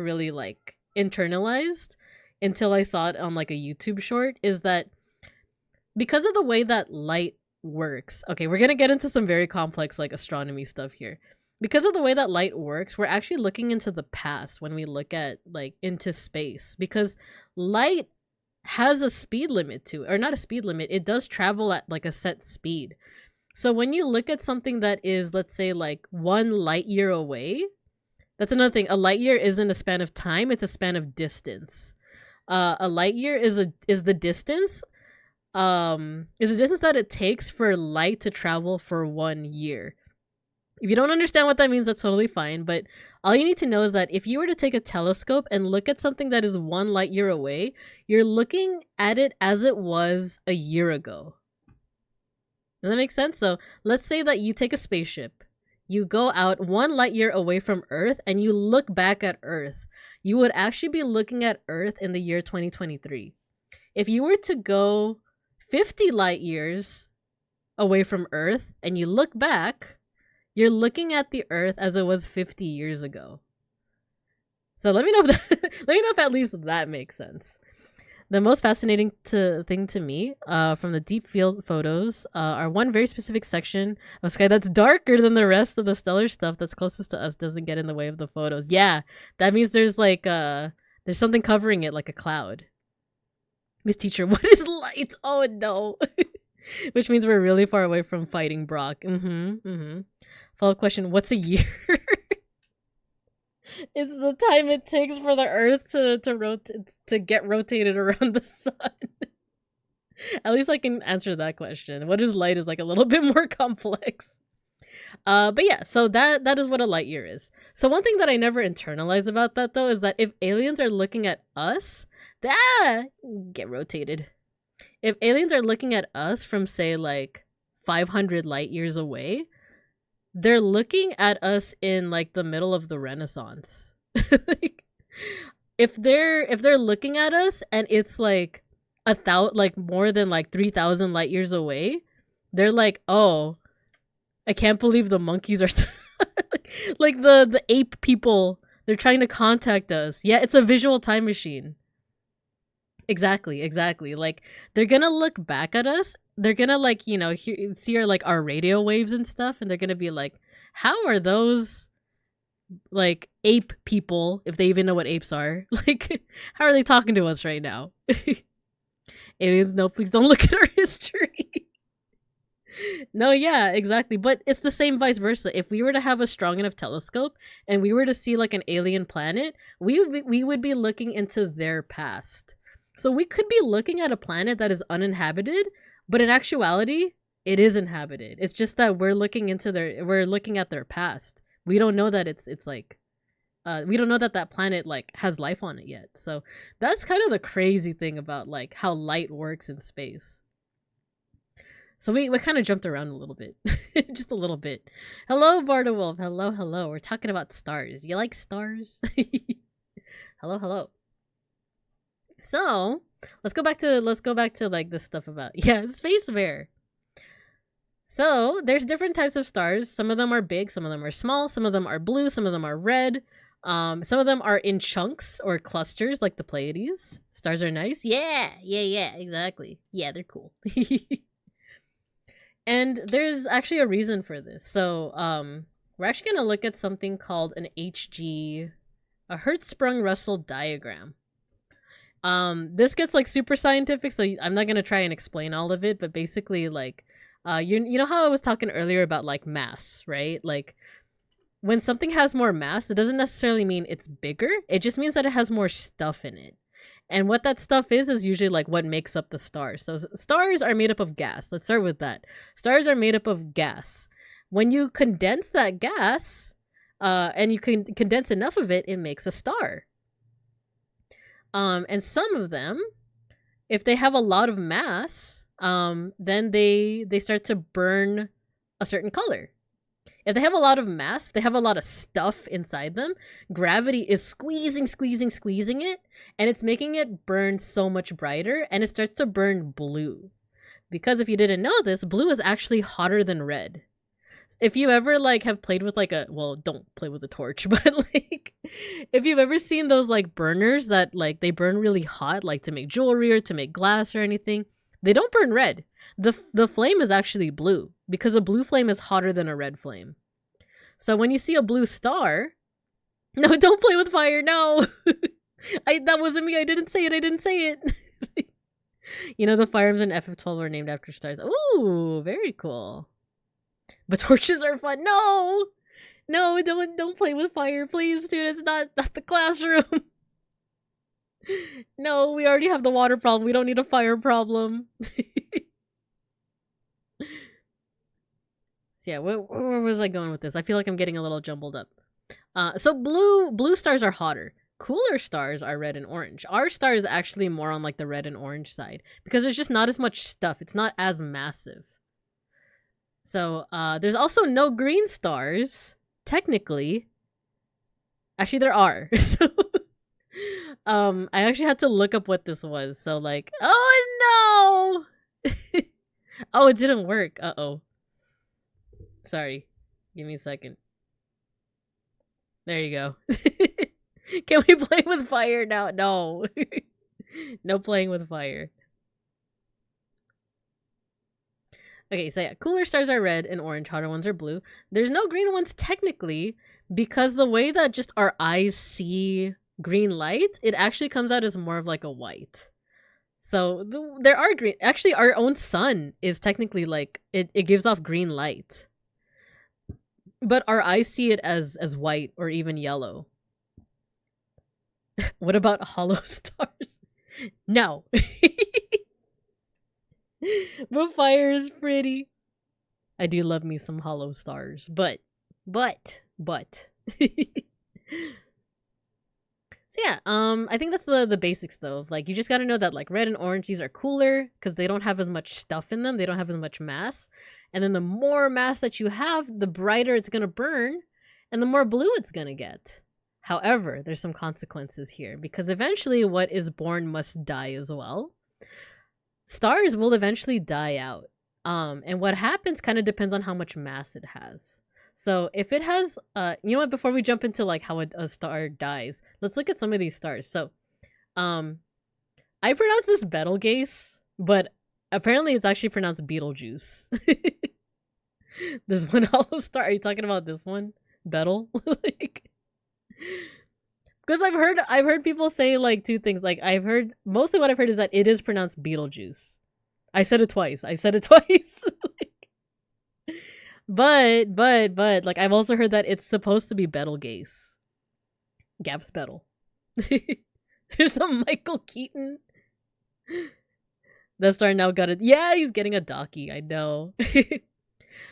really like internalized until I saw it on like a YouTube short, is that because of the way that light works. Okay, we're gonna get into some very complex like astronomy stuff here. Because of the way that light works, we're actually looking into the past when we look at like into space, because light has a speed limit to it, or not a speed limit, it does travel at like a set speed. So when you look at something that is, let's say, like 1 light year away, that's another thing. A light year isn't a span of time, it's a span of distance. A light year is the distance that it takes for light to travel for 1 year. If you don't understand what that means, that's totally fine, but all you need to know is that if you were to take a telescope and look at something that is 1 light year away, you're looking at it as it was a year ago. Does that make sense? So let's say that you take a spaceship, you go out 1 light year away from Earth, and you look back at Earth. You would actually be looking at Earth in the year 2023. If you were to go 50 light years away from Earth and you look back, you're looking at the Earth as it was 50 years ago. So let me know if let me know if at least that makes sense. The most fascinating thing to me from the deep field photos are one very specific section of sky that's darker than the rest of the stellar stuff that's closest to us doesn't get in the way of the photos. Yeah, that means there's like there's something covering it, like a cloud. Miss Teacher, what is light? Oh no. Which means we're really far away from fighting Brock. Follow-up question, what's a year? It's the time it takes for the Earth to get rotated around the sun. At least I can answer that question. What is light is like a little bit more complex. But yeah, so that is what a light year is. So one thing that I never internalized about that though is that if aliens are looking at us, get rotated. If aliens are looking at us from say like 500 light years away, they're looking at us in like the middle of the Renaissance. Like, if they're looking at us and it's like like more than like 3,000 light years away, they're like, oh, I can't believe the monkeys are like the ape people. They're trying to contact us. Yeah, it's a visual time machine. Exactly. Like they're gonna look back at us. They're gonna like, see our radio waves and stuff, and they're gonna be like, how are those like ape people, if they even know what apes are, like how are they talking to us right now? Aliens, no, please don't look at our history. No, yeah, exactly. But it's the same vice versa. If we were to have a strong enough telescope and we were to see like an alien planet, we would be looking into their past. So we could be looking at a planet that is uninhabited, but in actuality, it is inhabited. It's just that we're looking at their past. We don't know that it's like, we don't know that planet like has life on it yet. So that's kind of the crazy thing about like how light works in space. So we kind of jumped around a little bit, just a little bit. Hello, Bardawolf. Hello. We're talking about stars. You like stars? Hello. So let's go back to like this stuff about space bear. So there's different types of stars. Some of them are big, some of them are small, some of them are blue, some of them are red. Some of them are in chunks or clusters, like the Pleiades. Stars are nice. Yeah, exactly. Yeah, they're cool. And there's actually a reason for this. So we're actually gonna look at something called an a Hertzsprung-Russell diagram. This gets like super scientific, so I'm not gonna try and explain all of it, but basically like you know how I was talking earlier about like mass, right? Like when something has more mass, it doesn't necessarily mean it's bigger. It just means that it has more stuff in it. And what that stuff is usually like what makes up the stars. So stars are made up of gas. Let's start with that. Stars are made up of gas. When you condense that gas, and you can condense enough of it, it makes a star. And some of them, if they have a lot of mass, then they start to burn a certain color. If they have a lot of mass, if they have a lot of stuff inside them, gravity is squeezing it, and it's making it burn so much brighter, and it starts to burn blue. Because if you didn't know this, blue is actually hotter than red. If you ever like have played with like don't play with a torch, but like if you've ever seen those like burners that like they burn really hot, like to make jewelry or to make glass or anything, they don't burn red. The flame is actually blue because a blue flame is hotter than a red flame. So when you see a blue star, no, don't play with fire. No, that wasn't me. I didn't say it. You know, the firearms in FF12 are named after stars. Ooh, very cool. But torches are fun. No, don't play with fire, please, dude. It's not the classroom. No, we already have the water problem. We don't need a fire problem. So yeah, where was I going with this? I feel like I'm getting a little jumbled up. So blue stars are hotter. Cooler stars are red and orange. Our star is actually more on like the red and orange side because there's just not as much stuff. It's not as massive. So there's also no green stars, technically. Actually, there are. So I actually had to look up what this was. So like, oh no! Oh, it didn't work. Uh-oh. Sorry. Give me a second. There you go. Can we play with fire now? No. No playing with fire. Okay, so yeah, cooler stars are red and orange, hotter ones are blue. There's no green ones technically because the way that just our eyes see green light, it actually comes out as more of like a white. So there are green. Actually, our own sun is technically like, it gives off green light. But our eyes see it as white or even yellow. What about hollow stars? No. But fire is pretty. I do love me some hollow stars, but. So yeah, I think that's the basics though. Like you just gotta know that like red and orange, these are cooler because they don't have as much stuff in them. They don't have as much mass. And then the more mass that you have, the brighter it's gonna burn and the more blue it's gonna get. However, there's some consequences here because eventually what is born must die as well. Stars will eventually die out. And what happens kind of depends on how much mass it has. So if it has, you know what, before we jump into like how a star dies, let's look at some of these stars. So, I pronounce this Betelgeuse, but apparently it's actually pronounced Beetlejuice. There's one hollow star. Are you talking about this one? Betel? Like, because I've heard people say like two things. Like mostly what I've heard is that it is pronounced Beetlejuice. I said it twice. But like I've also heard that it's supposed to be Betelgeuse. Gaps Betel. There's some Michael Keaton. That star now got it. Yeah, he's getting a docky. I know.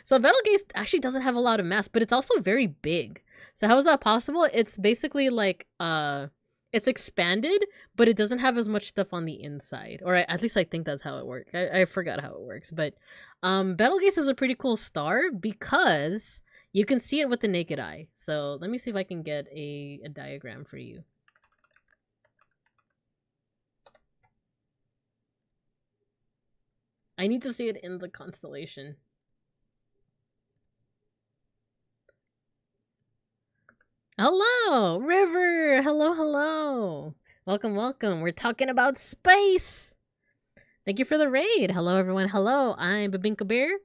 So Betelgeuse actually doesn't have a lot of mass, but it's also very big. So how is that possible? It's basically like it's expanded, but it doesn't have as much stuff on the inside. Or at least I think that's how it works. I forgot how it works. But Betelgeuse is a pretty cool star because you can see it with the naked eye. So let me see if I can get a diagram for you. I need to see it in the constellation. Hello, River. Hello. Welcome. We're talking about space. Thank you for the raid. Hello, everyone. Hello, I'm BINKA Bear,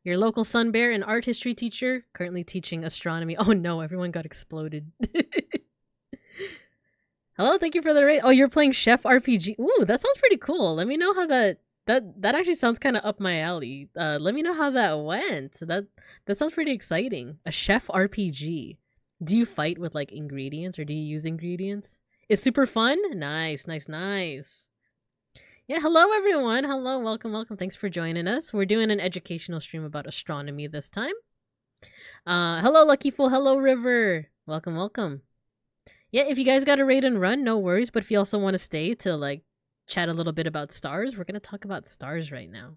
your local sun bear and art history teacher, currently teaching astronomy. Oh no, everyone got exploded. Hello, thank you for the raid. Oh, you're playing Chef RPG. Ooh, that sounds pretty cool. Let me know how that actually sounds kind of up my alley. Let me know how that went. That sounds pretty exciting. A Chef RPG. Do you fight with like ingredients or do you use ingredients? It's super fun. Nice. Yeah, hello everyone. Hello, welcome. Thanks for joining us. We're doing an educational stream about astronomy this time. Hello, Lucky Fool. Hello, River. Welcome. Yeah, if you guys got a raid and run, no worries. But if you also want to stay to like chat a little bit about stars, we're gonna talk about stars right now.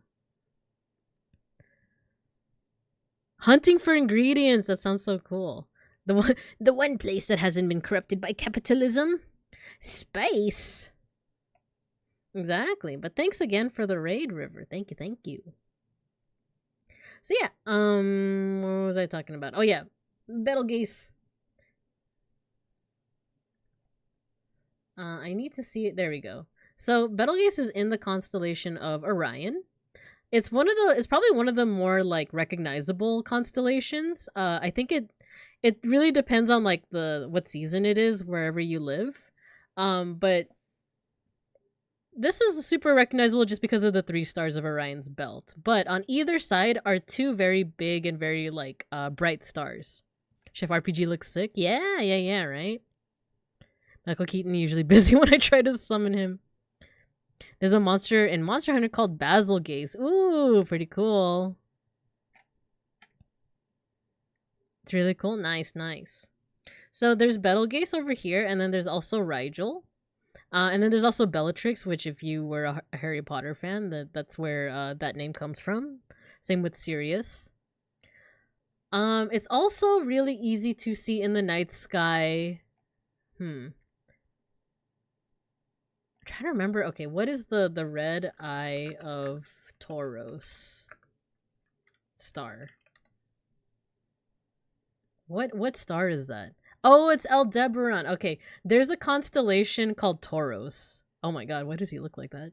Hunting for ingredients. That sounds so cool. The one place that hasn't been corrupted by capitalism. Space. Exactly. But thanks again for the raid, River. Thank you. So yeah, what was I talking about? Oh yeah, Betelgeuse. I need to see it. There we go. So Betelgeuse is in the constellation of Orion. It's probably one of the more like recognizable constellations. I think it really depends on like what season it is wherever you live. But this is super recognizable just because of the 3 stars of Orion's belt. But on either side are 2 very big and very like bright stars. Chef RPG looks sick. Yeah, right? Michael Keaton usually busy when I try to summon him. There's a monster in Monster Hunter called Basilgaze. Ooh, pretty cool. It's really cool. Nice. So there's Betelgeuse over here, and then there's also Rigel. And then there's also Bellatrix, which if you were a Harry Potter fan, that's where that name comes from. Same with Sirius. It's also really easy to see in the night sky. I'm trying to remember. Okay, what is the red eye of Taurus star? What star is that? Oh, it's Aldebaran. Okay, there's a constellation called Tauros. Oh my god, why does he look like that?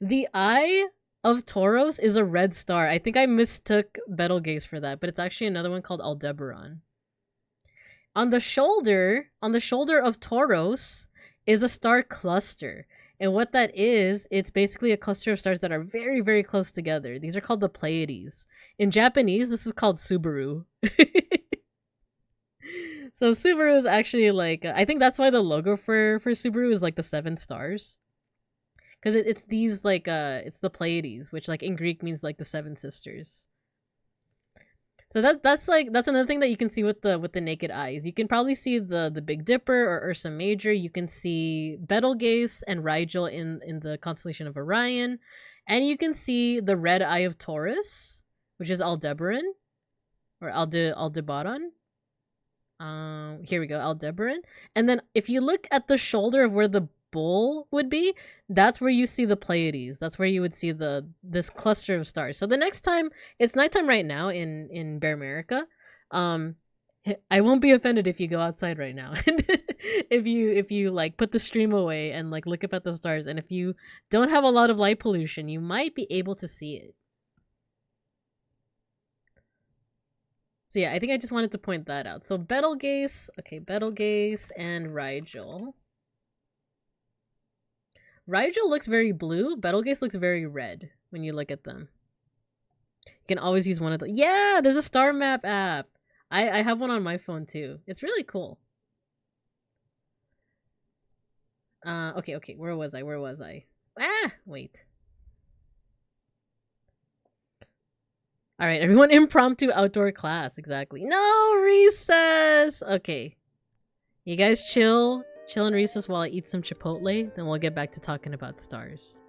The eye of Tauros is a red star. I think I mistook Betelgeuse for that, but it's actually another one called Aldebaran. On the shoulder of Tauros is a star cluster. And what that is, it's basically a cluster of stars that are very, very close together. These are called the Pleiades. In Japanese, this is called Subaru. So Subaru is actually like, I think that's why the logo for Subaru is like the 7 stars. Because it's these like, it's the Pleiades, which like in Greek means like the 7 sisters. So that's another thing that you can see with the naked eyes. You can probably see the Big Dipper or Ursa Major. You can see Betelgeuse and Rigel in the constellation of Orion, and you can see the red eye of Taurus, which is Aldebaran or Aldebaran. Here we go, Aldebaran. And then if you look at the shoulder of where the bull would be, that's where you see the Pleiades. That's where you would see this cluster of stars. So the next time, it's nighttime right now in Bear America. I won't be offended if you go outside right now and if you like put the stream away and like look up at the stars, and if you don't have a lot of light pollution, you might be able to see it. So yeah, I think I just wanted to point that out. So Betelgeuse, okay, Betelgeuse and Rigel. Rigel looks very blue. Betelgeuse looks very red when you look at them. You can always use one of the... Yeah, there's a star map app. I have one on my phone too. It's really cool. Okay. Where was I? Ah, wait. All right, everyone, impromptu outdoor class. Exactly. No recess. Okay. You guys chill in recess while I eat some Chipotle. Then we'll get back to talking about stars.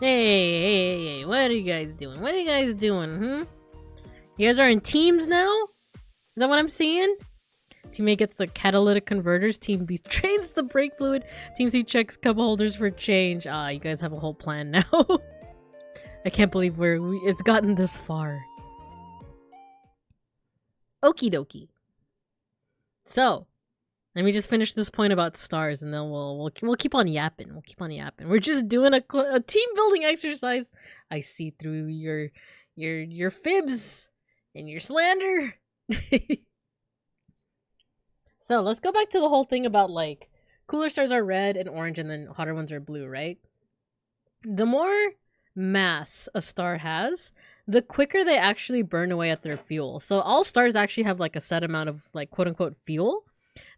Hey, what are you guys doing? You guys are in teams now? Is that what I'm seeing? Team A gets the catalytic converters. Team B trains the brake fluid. Team C checks cup holders for change. Ah, you guys have a whole plan now. I can't believe it's gotten this far. Okie dokie. So, let me just finish this point about stars, and then we'll keep on yapping. We'll keep on yapping. We're just doing a team building exercise. I see through your fibs and your slander. So let's go back to the whole thing about like cooler stars are red and orange, and then hotter ones are blue, right? The more mass a star has, the quicker they actually burn away at their fuel. So all stars actually have like a set amount of like quote unquote fuel.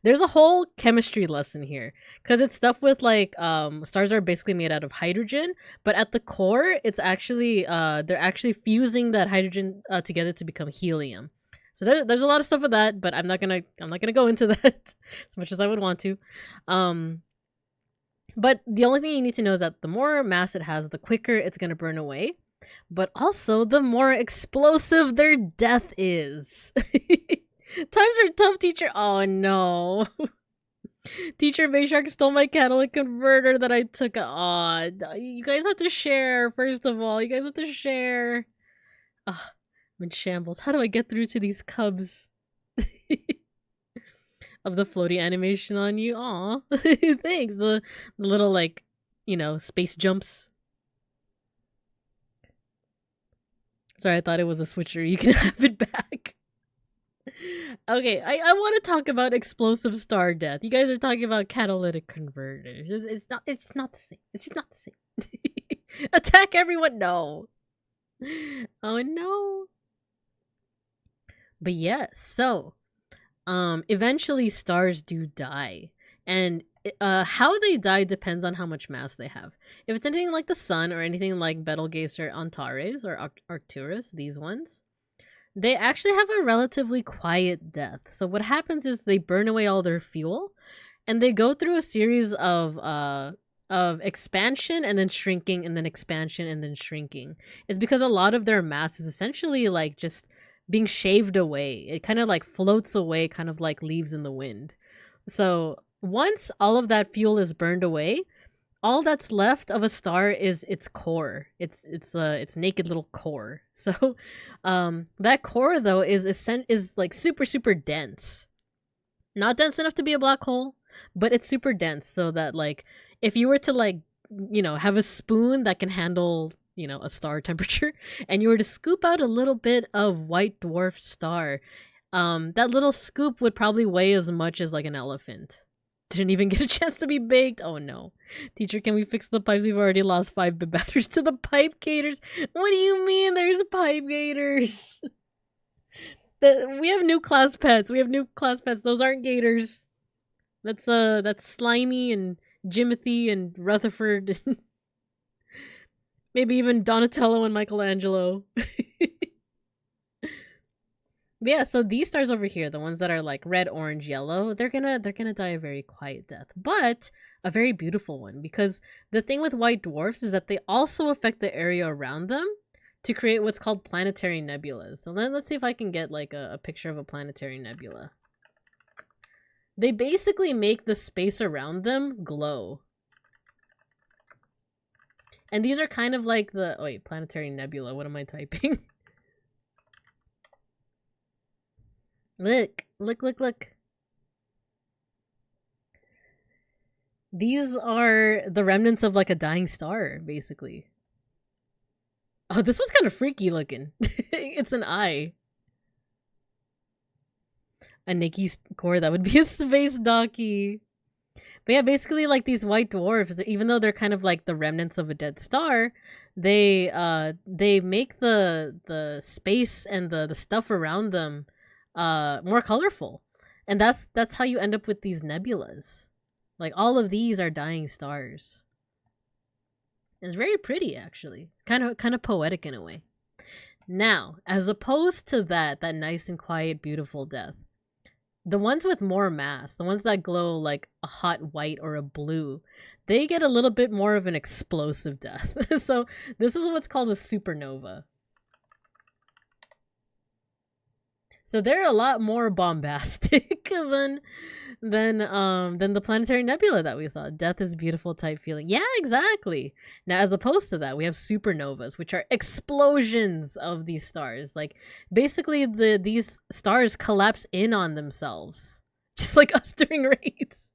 There's a whole chemistry lesson here because it's stuff with like stars are basically made out of hydrogen, but at the core it's actually they're actually fusing that hydrogen together to become helium. So there's a lot of stuff with that, but I'm not gonna go into that as much as I would want to. But the only thing you need to know is that the more mass it has, the quicker it's gonna burn away, but also the more explosive their death is. Times are tough, teacher. Oh no. Teacher Bayshark stole my catalytic converter that I took. Aw, you guys have to share, first of all. You guys have to share. Ugh, I'm in shambles. How do I get through to these cubs? Of the floaty animation on you. Aw. Thanks. The little, like, you know, space jumps. Sorry, I thought it was a switcher. You can have it back. Okay, I want to talk about explosive star death. You guys are talking about catalytic converters. It's just not the same. It's just not the same. Attack everyone. No. Oh no. But yes, so eventually stars do die. And how they die depends on how much mass they have. If it's anything like the sun or anything like Betelgeuse or Antares or Arcturus, these ones, they actually have a relatively quiet death. So what happens is they burn away all their fuel, and they go through a series of expansion and then shrinking and then expansion and then shrinking. It's because a lot of their mass is essentially like just being shaved away. It kind of like floats away, kind of like leaves in the wind. So once all of that fuel is burned away, all that's left of a star is its core. Its naked little core. So that core though is like super dense. Not dense enough to be a black hole, but it's super dense, so that like if you were to like, you know, have a spoon that can handle, you know, a star temperature, and you were to scoop out a little bit of white dwarf star, that little scoop would probably weigh as much as like an elephant. Didn't even get a chance to be baked. Oh no. Teacher, can we fix the pipes? We've already lost 5 batters to the pipe gators. What do you mean there's pipe gators? We have new class pets. Those aren't gators. That's Slimy and Jimothy and Rutherford. And maybe even Donatello and Michelangelo. But yeah, so these stars over here, the ones that are like red, orange, yellow, they're gonna die a very quiet death, but a very beautiful one, because the thing with white dwarfs is that they also affect the area around them to create what's called planetary nebulas. So let's see if I can get like a picture of a planetary nebula. They basically make the space around them glow. And these are kind of like the... Oh wait, planetary nebula. What am I typing? Look. These are the remnants of like a dying star, basically. Oh, this one's kind of freaky looking. It's an eye. A Nikki's core, that would be a space donkey. But yeah, basically like these white dwarfs, even though they're kind of like the remnants of a dead star, they make the space and the stuff around them more colorful. And that's how you end up with these nebulas. Like all of these are dying stars. It's very pretty, actually. Kind of poetic in a way. Now, as opposed to that nice and quiet, beautiful death, the ones with more mass, the ones that glow like a hot white or a blue, they get a little bit more of an explosive death. So this is what's called a supernova. So they're a lot more bombastic than the planetary nebula that we saw. Death is beautiful type feeling. Yeah, exactly. Now, as opposed to that, we have supernovas, which are explosions of these stars. Like, basically, these stars collapse in on themselves, just like us during raids.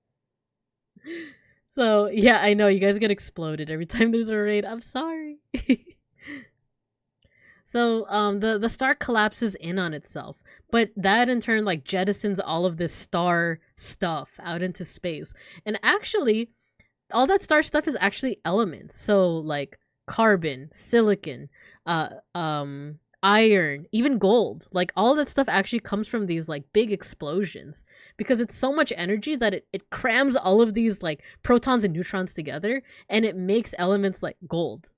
So yeah, I know you guys get exploded every time there's a raid. I'm sorry. So the star collapses in on itself, but that in turn like jettisons all of this star stuff out into space. And actually, all that star stuff is actually elements. So like carbon, silicon, iron, even gold. Like all that stuff actually comes from these like big explosions because it's so much energy that it crams all of these like protons and neutrons together and it makes elements like gold.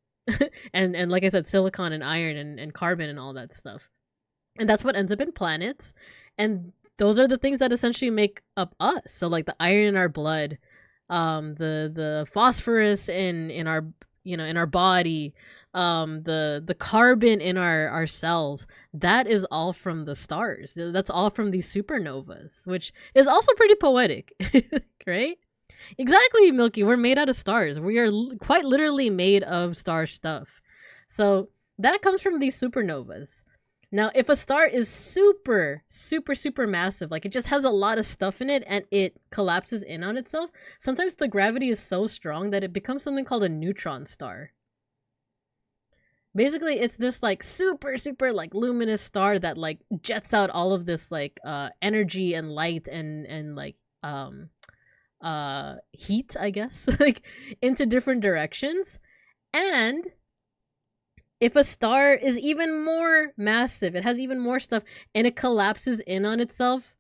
and like I said, silicon and iron and carbon and all that stuff. And that's what ends up in planets. And those are the things that essentially make up us. So like the iron in our blood, the phosphorus in our in our body, the carbon in our cells, that is all from the stars. That's all from these supernovas, which is also pretty poetic, right? Exactly, Milky. We're made out of stars. We are quite literally made of star stuff. So that comes from these supernovas. Now, if a star is super, super, super massive, like it just has a lot of stuff in it and it collapses in on itself, sometimes the gravity is so strong that it becomes something called a neutron star. Basically, it's this like super, super like luminous star that like jets out all of this like energy and light and like heat, I guess, like into different directions. And if a star is even more massive, it has even more stuff and it collapses in on itself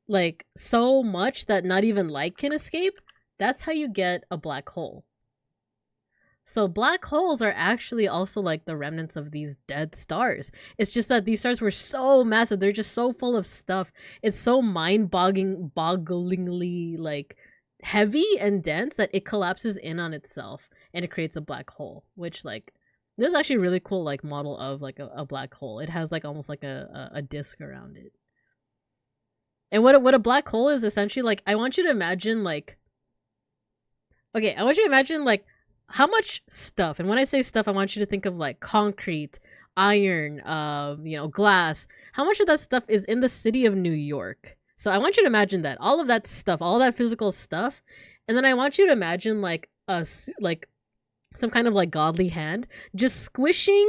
like so much that not even light can escape, that's how you get a black hole. So black holes are actually also like the remnants of these dead stars. It's just that these stars were so massive, they're just so full of stuff. It's so mind-bogglingly like heavy and dense that it collapses in on itself and it creates a black hole, which like this is actually a really cool like model of like a black hole. It has like almost like a disc around it. And what a black hole is essentially like, I want you to imagine like, okay, I want you to imagine like how much stuff, and when I say stuff, I want you to think of like concrete, iron, glass. How much of that stuff is in the city of New York? So I want you to imagine that all of that stuff, all that physical stuff, and then I want you to imagine like some kind of like godly hand just squishing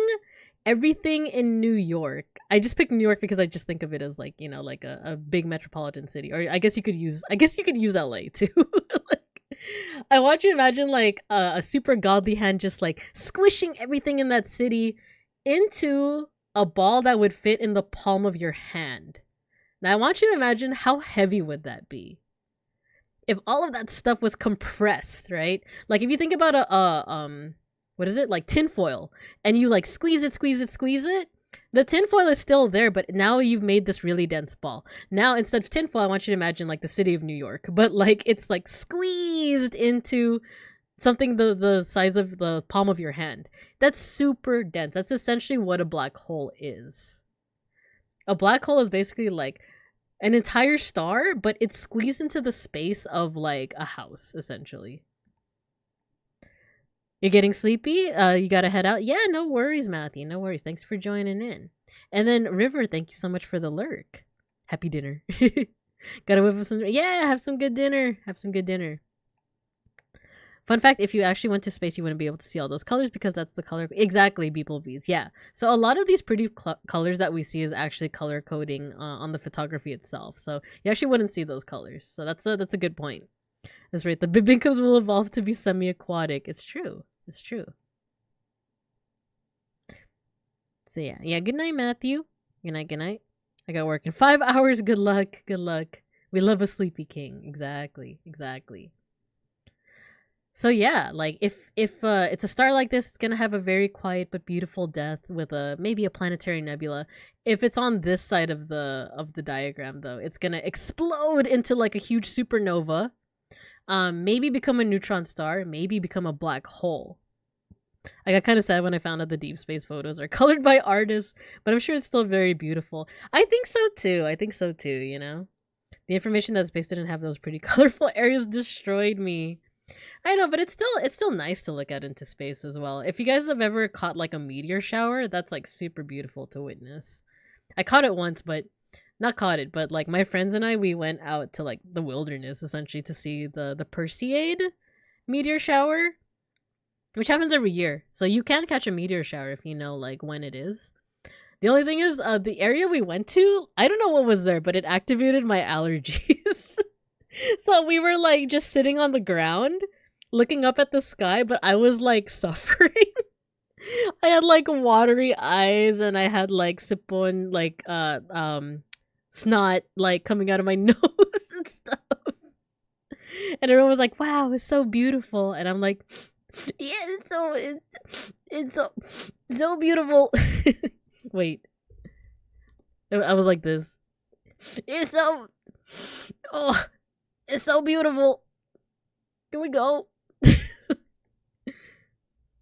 everything in New York. I just picked New York because I just think of it as like like a big metropolitan city, or I guess you could use LA too. I want you to imagine like a super godly hand just like squishing everything in that city into a ball that would fit in the palm of your hand. Now I want you to imagine how heavy would that be if all of that stuff was compressed, right? Like if you think about what is it, like tinfoil, and you like squeeze it, the tinfoil is still there, but now you've made this really dense ball. Now instead of tinfoil, I want you to imagine like the city of New York, but like it's like squeezed into something the size of the palm of your hand. That's super dense. That's essentially what a black hole is. A black hole is basically like an entire star, but it's squeezed into the space of like a house, essentially. You're getting sleepy? You gotta head out? Yeah, no worries, Matthew. No worries. Thanks for joining in. And then River, thank you so much for the lurk. Happy dinner. Gotta whip up some... Yeah, have some good dinner. Fun fact, if you actually went to space, you wouldn't be able to see all those colors because that's the color... Exactly, beeplebees. Yeah. So a lot of these pretty colors that we see is actually color coding on the photography itself. So you actually wouldn't see those colors. So that's a good point. That's right. The bibinkos will evolve to be semi-aquatic. It's true. So yeah. Good night, Matthew. Good night. I got work in 5 hours. Good luck. We love a sleepy king. Exactly. So yeah, like if it's a star like this, it's gonna have a very quiet but beautiful death with maybe a planetary nebula. If it's on this side of the diagram, though, it's gonna explode into like a huge supernova. Maybe become a neutron star, maybe become a black hole. I got kind of sad when I found out the deep space photos are colored by artists, but I'm sure it's still very beautiful. I think so too. I think so too, you know? The information that space didn't have those pretty colorful areas destroyed me. I know, but it's still nice to look at into space as well. If you guys have ever caught like a meteor shower, that's like super beautiful to witness. I caught it once, but not caught it, but like my friends and I, we went out to like the wilderness essentially to see the Perseid meteor shower, which happens every year. So you can catch a meteor shower if you know like when it is. The only thing is, the area we went to, I don't know what was there, but it activated my allergies. So we were like just sitting on the ground, looking up at the sky, but I was like suffering. I had like watery eyes, and I had like sipon, like snot like coming out of my nose and stuff. And everyone was like, "Wow, it's so beautiful," and I'm like, "Yeah, it's so beautiful." Wait, I was like this. It's so, oh, it's so beautiful. Here we go.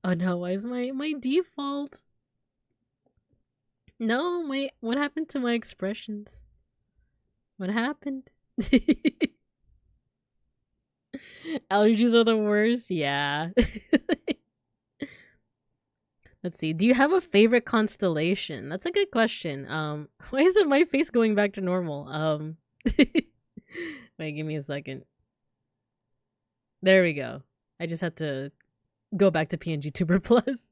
Oh no, why is my default? No, what happened to my expressions? What happened? Allergies are the worst. Yeah. Let's see. Do you have a favorite constellation? That's a good question. Why isn't my face going back to normal? Wait, give me a second. There we go. I just had to go back to PNGTuber Plus.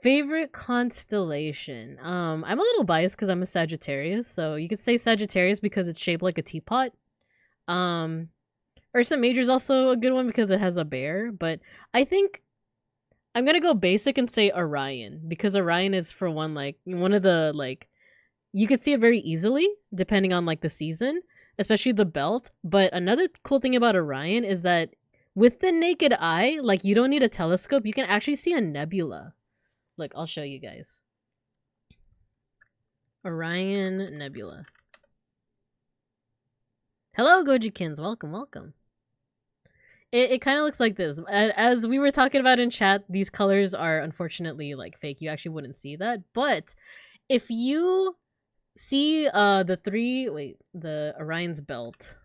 Favorite constellation. I'm a little biased because I'm a Sagittarius, so you could say Sagittarius because it's shaped like a teapot. Ursa Major is also a good one because it has a bear, but I think I'm gonna go basic and say Orion, because Orion is, for one, like one of the, like, you could see it very easily depending on like the season, especially the belt. But another cool thing about Orion is that with the naked eye, like, you don't need a telescope, you can actually see a nebula. Look, I'll show you guys. Orion Nebula. Hello, Gojikins. Welcome, welcome. It kind of looks like this. As we were talking about in chat, these colors are unfortunately like fake. You actually wouldn't see that. But if you see the Orion's belt.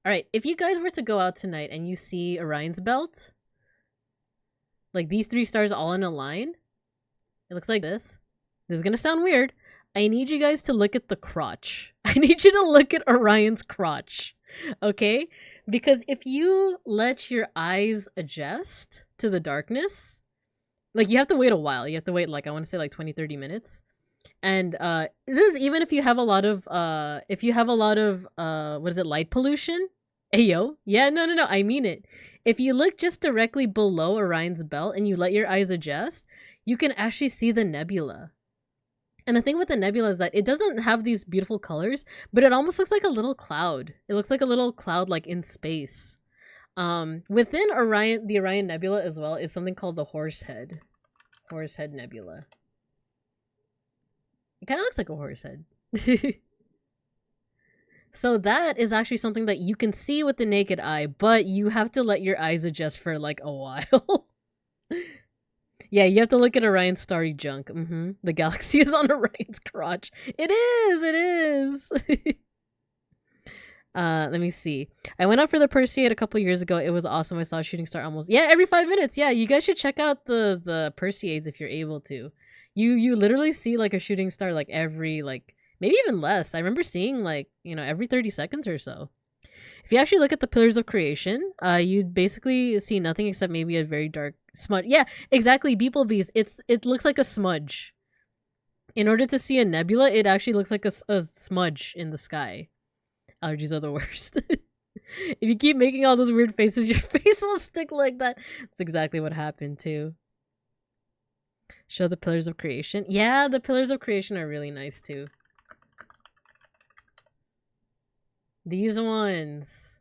Alright, if you guys were to go out tonight and you see Orion's belt, like these three stars all in a line, it looks like this. This is gonna sound weird. I need you guys to look at the crotch. I need you to look at Orion's crotch. Okay? Because if you let your eyes adjust to the darkness, like, you have to wait a while. You have to wait, like, I want to say like 20-30 minutes. And this is even if you have a lot of what is it, light pollution? Ayo. Yeah, no, I mean it. If you look just directly below Orion's belt and you let your eyes adjust, you can actually see the nebula. And the thing with the nebula is that it doesn't have these beautiful colors, but it almost looks like a little cloud. It looks like a little cloud, like in space. Within Orion, the Orion Nebula as well, is something called the Horsehead Nebula. It kind of looks like a horse head. So that is actually something that you can see with the naked eye, but you have to let your eyes adjust for like a while. Yeah, you have to look at Orion's starry junk. The galaxy is on Orion's crotch. It is. Let me see. I went out for the Perseid a couple years ago. It was awesome. I saw a shooting star almost. Yeah, every 5 minutes. Yeah, you guys should check out the Perseids if you're able to. You literally see like a shooting star like every, like, maybe even less. I remember seeing like, every 30 seconds or so. If you actually look at the pillars of creation, you basically see nothing except maybe a very dark smudge. Yeah, exactly. Beeplebees. It looks like a smudge. In order to see a nebula, it actually looks like a smudge in the sky. Allergies are the worst. If you keep making all those weird faces, your face will stick like that. That's exactly what happened too. Show the pillars of creation. Yeah, the pillars of creation are really nice too. These ones.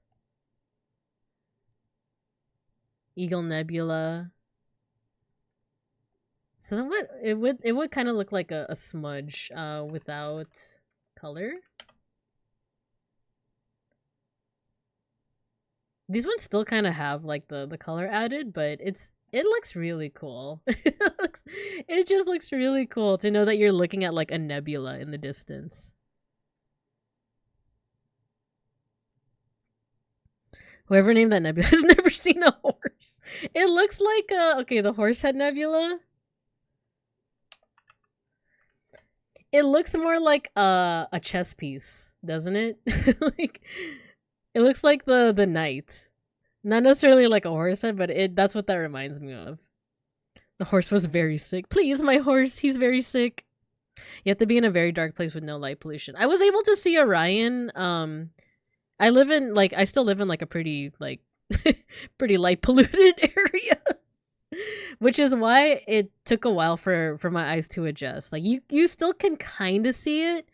Eagle Nebula. So then what? It would kind of look like a smudge without color. These ones still kind of have like the color added, but it's It looks really cool. It just looks really cool to know that you're looking at like a nebula in the distance. Whoever named that nebula has never seen a horse. It looks like okay, the Horsehead Nebula. It looks more like a chess piece, doesn't it? Like it looks like the knight. Not necessarily like a horse head, but that's what that reminds me of. The horse was very sick. Please, my horse, he's very sick. You have to be in a very dark place with no light pollution. I was able to see Orion. I still live in like a pretty like pretty light polluted area. Which is why it took a while for my eyes to adjust. Like you still can kind of see it,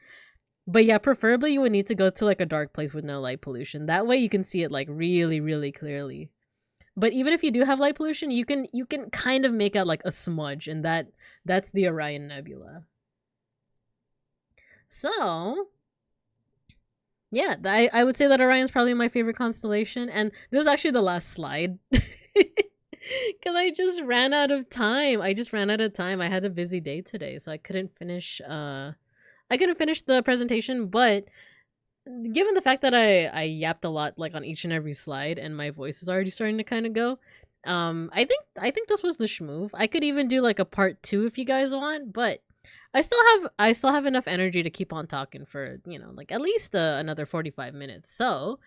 but yeah, preferably you would need to go to like a dark place with no light pollution. That way you can see it like really, really clearly. But even if you do have light pollution, you can kind of make out like a smudge, and that's the Orion Nebula. So yeah, I would say that Orion's probably my favorite constellation, and this is actually the last slide. Because I just ran out of time. I had a busy day today, so I couldn't finish the presentation, but given the fact that I yapped a lot like on each and every slide and my voice is already starting to kind of go, I think this was the schmoove. I could even do like a part 2 if you guys want, but I still have enough energy to keep on talking for, like at least another 45 minutes. So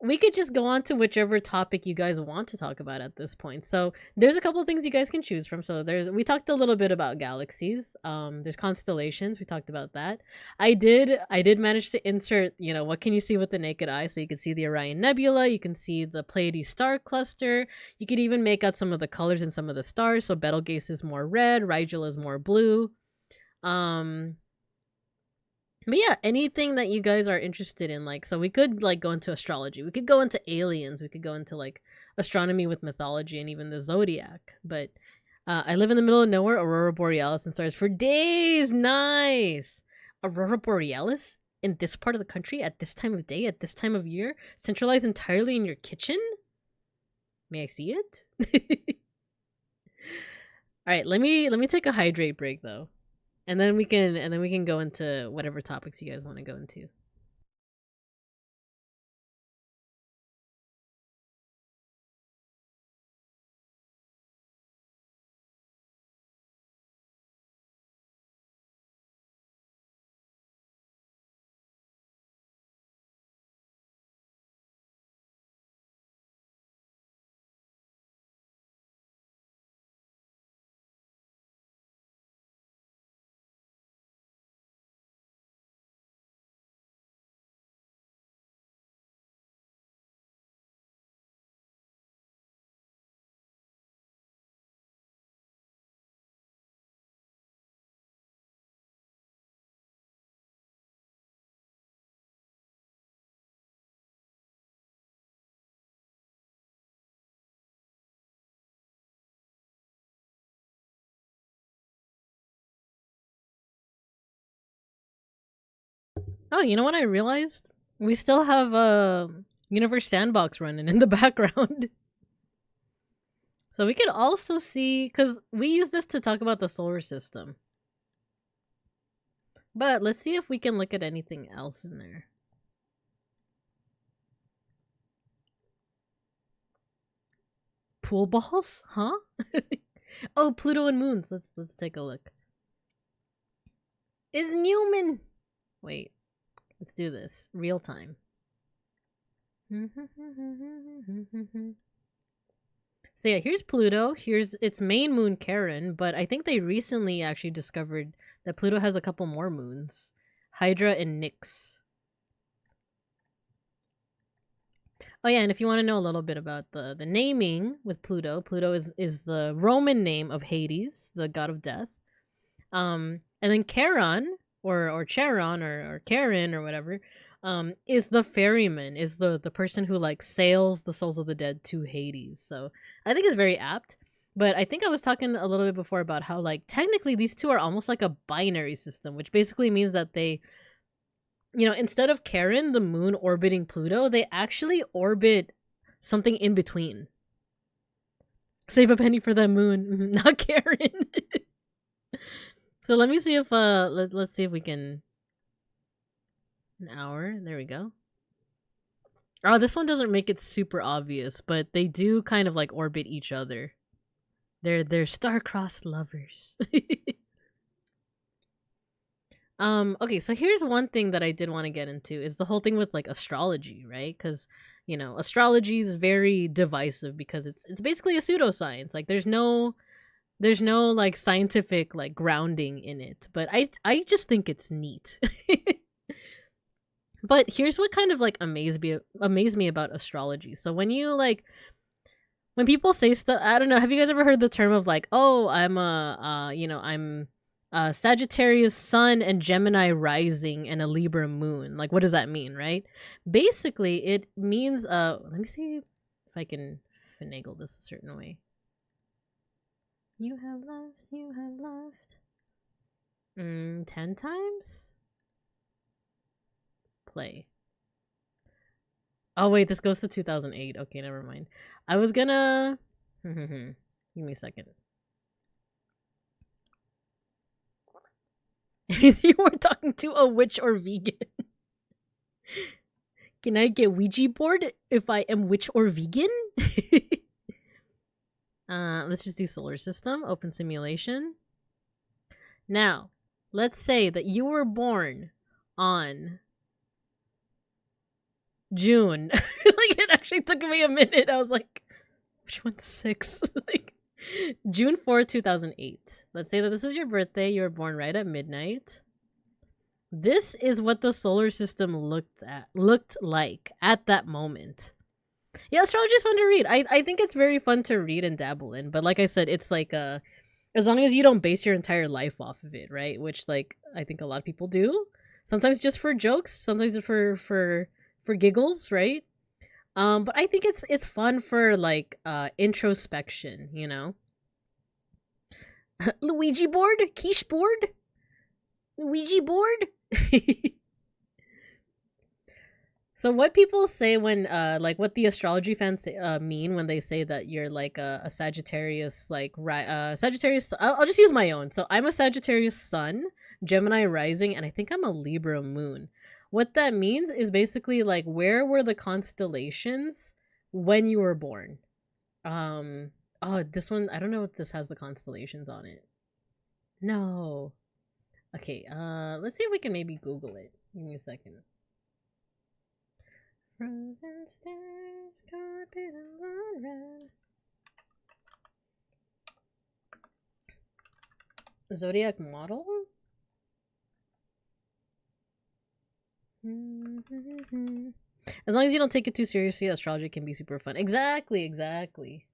we could just go on to whichever topic you guys want to talk about at this point. So there's a couple of things you guys can choose from. So we talked a little bit about galaxies. There's constellations. We talked about that. I did manage to insert, what can you see with the naked eye? So you can see the Orion Nebula. You can see the Pleiades star cluster. You could even make out some of the colors in some of the stars. So Betelgeuse is more red. Rigel is more blue. But yeah, anything that you guys are interested in, like, so we could like go into astrology, we could go into aliens, we could go into like astronomy with mythology and even the zodiac. But I live in the middle of nowhere, Aurora Borealis and stars for days. Nice. Aurora Borealis in this part of the country at this time of day, at this time of year, centralized entirely in your kitchen. May I see it? All right, let me take a hydrate break though. And then we can go into whatever topics you guys want to go into. Oh, you know what I realized? We still have Universe Sandbox running in the background. So we could also see, because we use this to talk about the solar system. But let's see if we can look at anything else in there. Pool balls? Huh? Oh, Pluto and moons. Let's take a look. Is Newman? Wait. Let's do this. Real time. So yeah, here's Pluto. Here's its main moon, Charon, but I think they recently actually discovered that Pluto has a couple more moons. Hydra and Nix. Oh yeah, and if you want to know a little bit about the naming with Pluto, Pluto is the Roman name of Hades, the god of death. And then Charon, or Charon, or Charon, or whatever, is the ferryman, is the person who like sails the souls of the dead to Hades. So I think it's very apt. But I think I was talking a little bit before about how like technically these two are almost like a binary system, which basically means that they, instead of Charon, the moon orbiting Pluto, they actually orbit something in between. Save a penny for that moon. Not Karen. So let me see if let's see if we can. An hour. There we go. Oh, this one doesn't make it super obvious, but they do kind of like orbit each other. They're star-crossed lovers. Okay, so here's one thing that I did want to get into is the whole thing with like astrology, right? Because you know, astrology is very divisive because it's basically a pseudoscience. Like there's no like scientific like grounding in it, but I just think it's neat. But here's what kind of like amazed me about astrology. So when people say stuff, I don't know, have you guys ever heard the term of like, oh, I'm I'm Sagittarius sun and Gemini rising and a Libra moon. Like, what does that mean, right? Basically, it means let me see if I can finagle this a certain way. You have loved 10 times? Play. Oh wait, this goes to 2008. Okay, never mind. I was gonna give me a second. You were talking to a witch or vegan. Can I get Ouija board if I am witch or vegan? Let's just do solar system, open simulation. Now, let's say that you were born on June. Like, it actually took me a minute. I was like, which one's 6? Like, June 4th, 2008. Let's say that this is your birthday. You were born right at midnight. This is what the solar system looked like at that moment. Yeah, astrology is fun to read. I think it's very fun to read and dabble in. But like I said, it's like as long as you don't base your entire life off of it, right? Which like I think a lot of people do. Sometimes just for jokes, sometimes for giggles, right? But I think it's fun for like introspection, you know. Luigi board, quiche board, Luigi board. So what people say when like what the astrology fans say, mean when they say that you're like a Sagittarius, like Sagittarius, I'll just use my own. So I'm a Sagittarius sun, Gemini rising, and I think I'm a Libra moon. What that means is basically like where were the constellations when you were born. Oh, this one, I don't know if this has the constellations on it. No. Okay, let's see if we can maybe Google it. Give me a second. Frozen stars, carpet and red. Zodiac model? As long as you don't take it too seriously, astrology can be super fun. Exactly.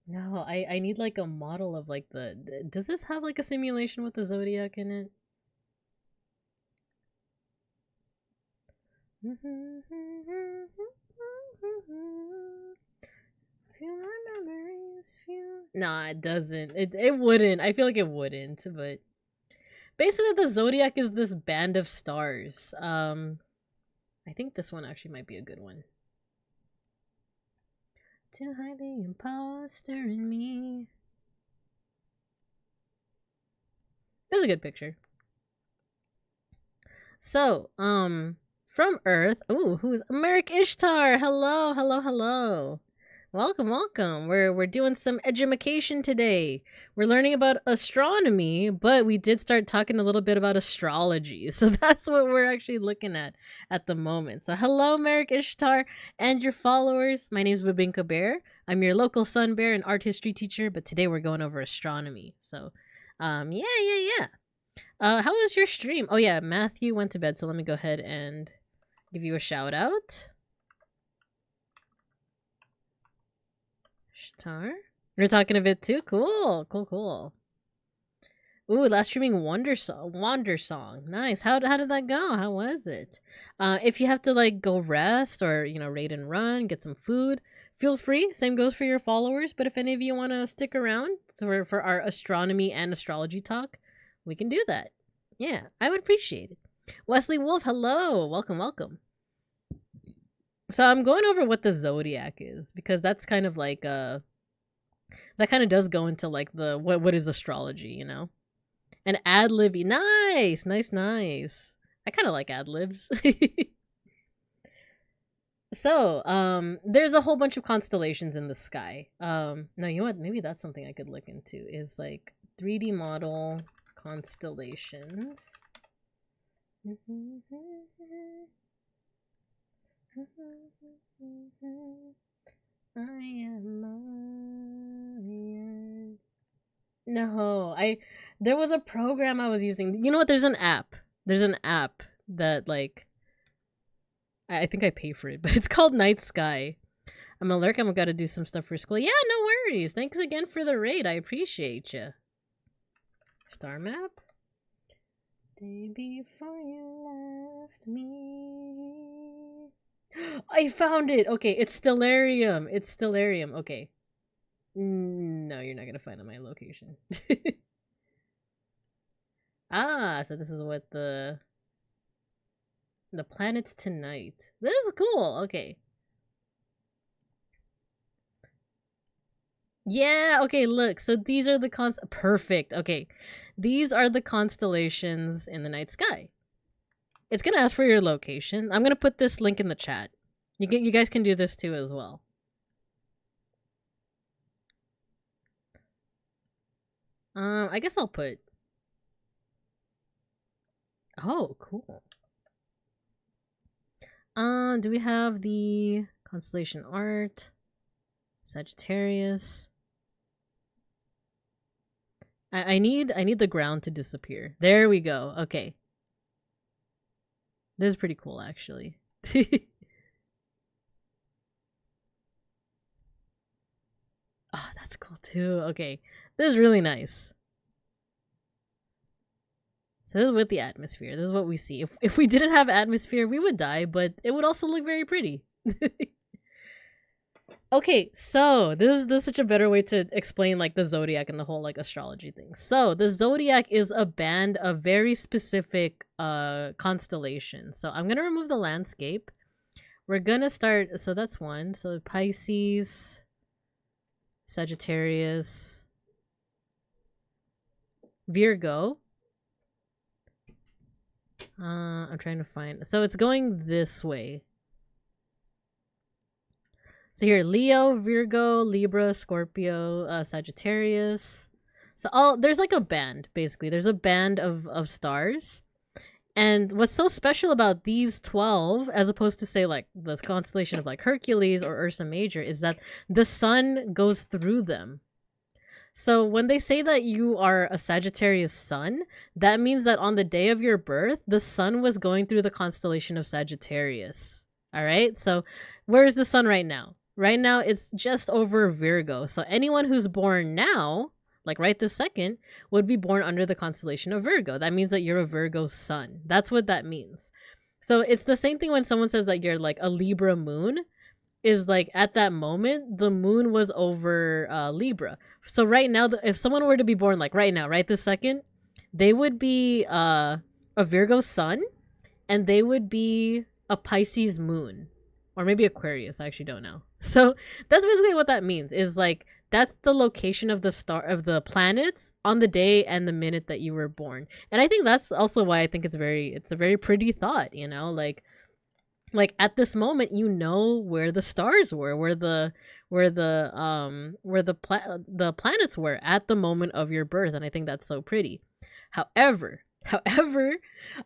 No, I need like a model of like does this have like a simulation with the zodiac in it? Nah, it doesn't. It wouldn't. I feel like it wouldn't, but basically the zodiac is this band of stars. I think this one actually might be a good one. To hide the imposter in me. This is a good picture. So, from Earth. Ooh, who's Merrick Ishtar? Hello. Welcome. We're doing some edumacation today. We're learning about astronomy, but we did start talking a little bit about astrology. So that's what we're actually looking at the moment. So hello, Merrick Ishtar and your followers. My name is BINKA Bear. I'm your local sun bear and art history teacher, but today we're going over astronomy. So, yeah. How was your stream? Oh yeah, Matthew went to bed, so let me go ahead and give you a shout out. Star. We're talking a bit too. Cool. Ooh, last streaming Wander Song. Nice. How did that go? How was it? If you have to like go rest or raid and run, get some food, feel free. Same goes for your followers. But if any of you want to stick around for our astronomy and astrology talk, we can do that. Yeah, I would appreciate it. Wesley Wolf, hello. Welcome. So I'm going over what the zodiac is, because that's kind of like that kind of does go into like the what is astrology, you know? And ad-libby. Nice. I kind of like ad-libs. So, there's a whole bunch of constellations in the sky. No, you know what? Maybe that's something I could look into, is like 3D model constellations. No, there was a program I was using. You know what? There's an app. That like I think I pay for it, but it's called Night Sky. I'm a lurk. I'm gotta do some stuff for school. Yeah, no worries. Thanks again for the raid. I appreciate you. Star map. Day before you left me. I found it. Okay, it's Stellarium. Okay. No, you're not gonna find my location. Ah, so this is what the planets tonight. This is cool. Okay. Yeah, okay, look. So these are the perfect. Okay. These are the constellations in the night sky. It's going to ask for your location. I'm going to put this link in the chat. You guys can do this too as well. I guess I'll put. Oh, cool. Do we have the constellation art? Sagittarius. I need the ground to disappear. There we go. Okay. This is pretty cool, actually. Oh, that's cool too. Okay. This is really nice. So this is with the atmosphere. This is what we see. If we didn't have atmosphere, we would die, but it would also look very pretty. Okay, so this is such a better way to explain like the zodiac and the whole like astrology thing. So the zodiac is a band of very specific constellations. So I'm gonna remove the landscape. We're gonna start. So that's one. So Pisces, Sagittarius, Virgo. I'm trying to find. So it's going this way. So here, Leo, Virgo, Libra, Scorpio, Sagittarius. So there's like a band, basically. There's a band of stars. And what's so special about these 12, as opposed to say like the constellation of like Hercules or Ursa Major, is that the sun goes through them. So when they say that you are a Sagittarius sun, that means that on the day of your birth, the sun was going through the constellation of Sagittarius. All right? So where's the sun right now? Right now, it's just over Virgo. So anyone who's born now, like right this second, would be born under the constellation of Virgo. That means that you're a Virgo sun. That's what that means. So it's the same thing when someone says that you're like a Libra moon, is like at that moment, the moon was over Libra. So right now, if someone were to be born like right now, right this second, they would be a Virgo sun, and they would be a Pisces moon. Or maybe Aquarius, I actually don't know. So that's basically what that means, is like that's the location of the planets on the day and the minute that you were born. And I think that's also why I think it's a very pretty thought, you know, like at this moment you know where the stars were, where the planets were at the moment of your birth, and I think that's so pretty. However,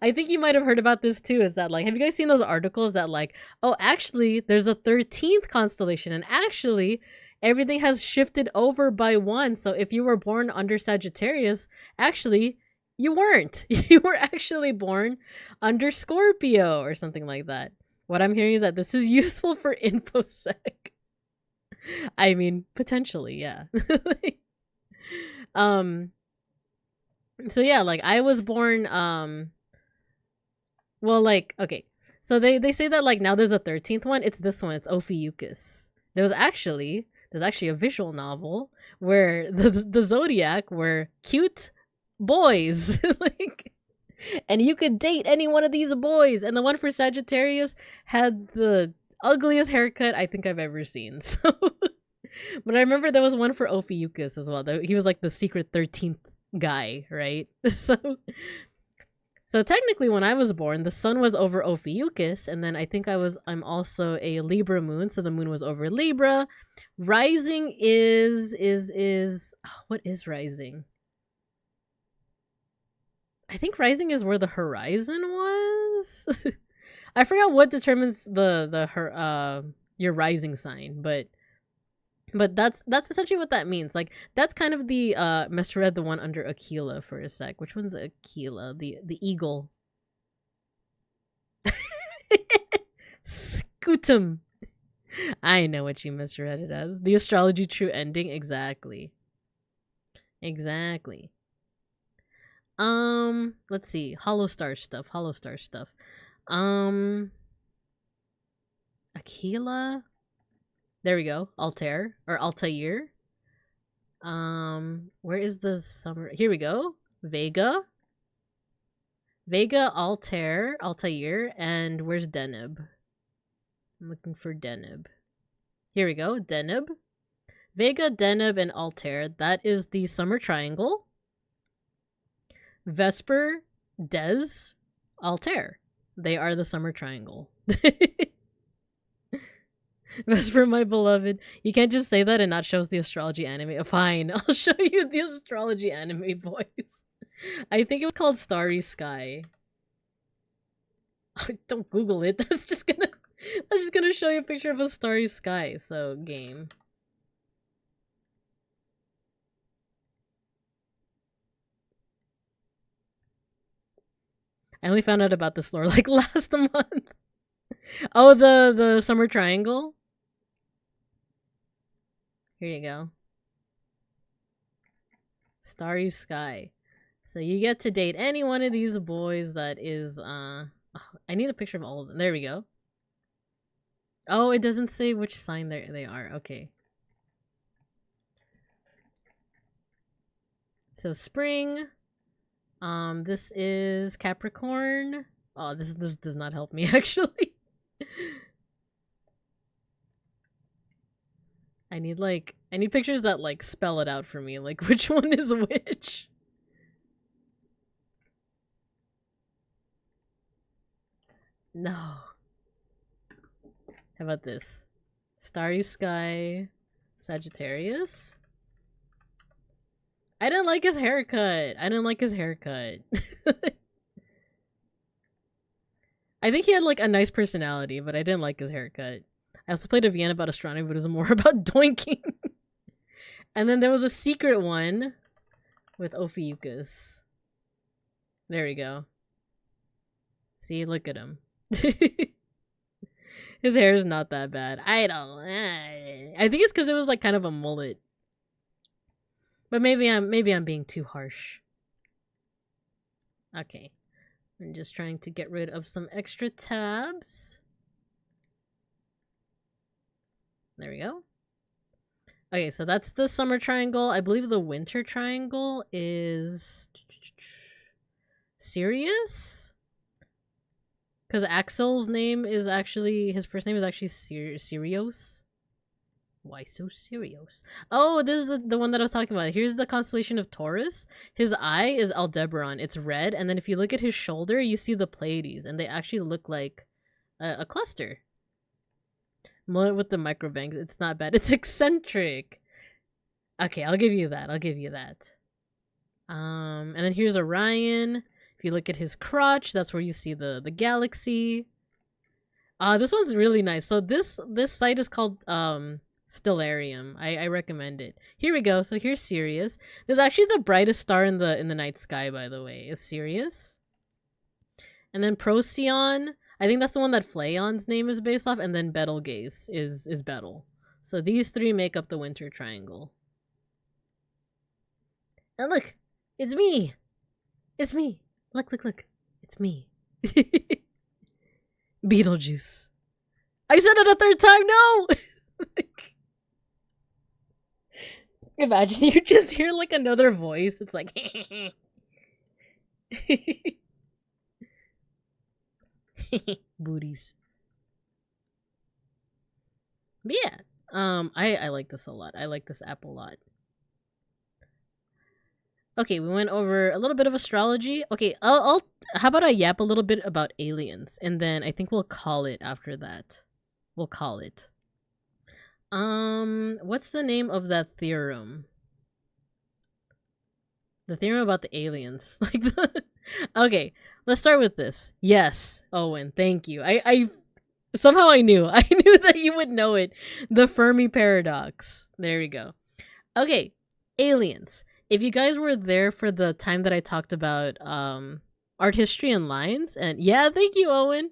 I think you might have heard about this too, is that like, have you guys seen those articles that like, oh, actually there's a 13th constellation, and actually everything has shifted over by one. So if you were born under Sagittarius, actually you weren't. You were actually born under Scorpio or something like that. What I'm hearing is that this is useful for InfoSec. I mean, potentially, yeah. So yeah, like I was born well, like, okay, so they say that like now there's a 13th one. It's this one. It's Ophiuchus. There's actually a visual novel where the zodiac were cute boys. Like, and you could date any one of these boys. And the one for Sagittarius had the ugliest haircut I think I've ever seen. So, but I remember there was one for Ophiuchus as well. He was like the secret 13th guy, right? So technically, when I was born, the sun was over Ophiuchus, and then I think I'm also a Libra moon, so the moon was over Libra. Rising is what is rising? I think rising is where the horizon was. I forgot what determines your rising sign, but that's essentially what that means. Like that's kind of the misread the one under Aquila for a sec. Which one's Aquila? The eagle. Scutum. I know what you misread it as. The astrology true ending. Exactly. Exactly. Let's see. Hollow star stuff. Aquila. There we go. Altair or Altair. Where is the summer? Here we go. Vega, Altair, and where's Deneb? I'm looking for Deneb. Here we go. Deneb. Vega, Deneb, and Altair. That is the summer triangle. Vesper, Des, Altair. They are the summer triangle. Vesper, my beloved. You can't just say that and not show us the astrology anime. Fine, I'll show you the astrology anime, boys. I think it was called Starry Sky. Don't Google it. That's just gonna show you a picture of a starry sky. So game. I only found out about this lore like last month. Oh, the summer triangle. Here you go. Starry Sky. So you get to date any one of these boys that is I need a picture of all of them. There we go. Oh, it doesn't say which sign they are. Okay. So spring. This is Capricorn. Oh, this does not help me actually. I need pictures that like spell it out for me, like which one is which. No. How about this? Starry Sky, Sagittarius. I didn't like his haircut. I think he had like a nice personality, but I didn't like his haircut. I also played a VN about astronomy, but it was more about doinking. And then there was a secret one with Ophiuchus. There we go. See, look at him. His hair is not that bad. I think it's because it was like kind of a mullet. But maybe I'm being too harsh. Okay. I'm just trying to get rid of some extra tabs. There we go. Okay, so that's the summer triangle. I believe the winter triangle is Sirius? Because Axel's name is actually, his first name is actually Sirius. Why so serious? Oh, this is the one that I was talking about. Here's the constellation of Taurus. His eye is Aldebaran. It's red, and then if you look at his shoulder, you see the Pleiades, and they actually look like a cluster. Mullet with the microbangs. It's not bad. It's eccentric. Okay, I'll give you that. And then here's Orion. If you look at his crotch, that's where you see the galaxy. This one's really nice. So this site is called Stellarium. I recommend it. Here we go. So here's Sirius. This is actually the brightest star in the night sky, by the way, is Sirius. And then Procyon, I think that's the one that Phleon's name is based off, and then Betelgeuse is Betel. So these three make up the winter triangle. And look, it's me. It's me. Look. It's me. Beetlejuice. I said it a third time, no! Imagine you just hear like another voice. It's like booties. But yeah, I like this a lot. I like this app a lot. Okay, we went over a little bit of astrology. Okay, I'll how about I yap a little bit about aliens, and then I think we'll call it after that. We'll call it. What's the name of that theorem? The theorem about the aliens. Okay, let's start with this. Yes, Owen, thank you. I somehow I knew. I knew that you would know it. The Fermi paradox. There we go. Okay, aliens. If you guys were there for the time that I talked about art history and lines, and yeah, thank you, Owen.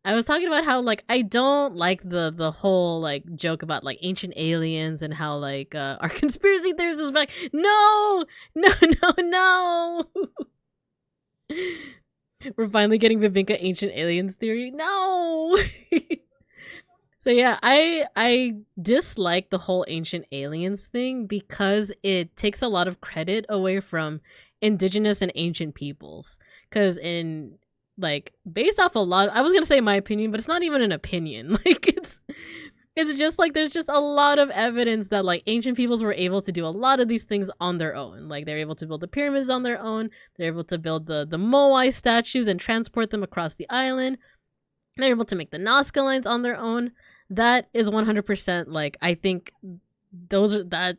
I was talking about how like I don't like the whole like joke about like ancient aliens and how like our conspiracy theorists is back. No, no, no, no. We're finally getting the BINKA ancient aliens theory. No. So yeah, I dislike the whole ancient aliens thing because it takes a lot of credit away from indigenous and ancient peoples. Because in like based off a lot, I was gonna say my opinion, but it's not even an opinion. Like it's just like there's just a lot of evidence that like ancient peoples were able to do a lot of these things on their own. Like they're able to build the pyramids on their own. They're able to build the Moai statues and transport them across the island. They're able to make the Nazca lines on their own. That is 100% like I think those are that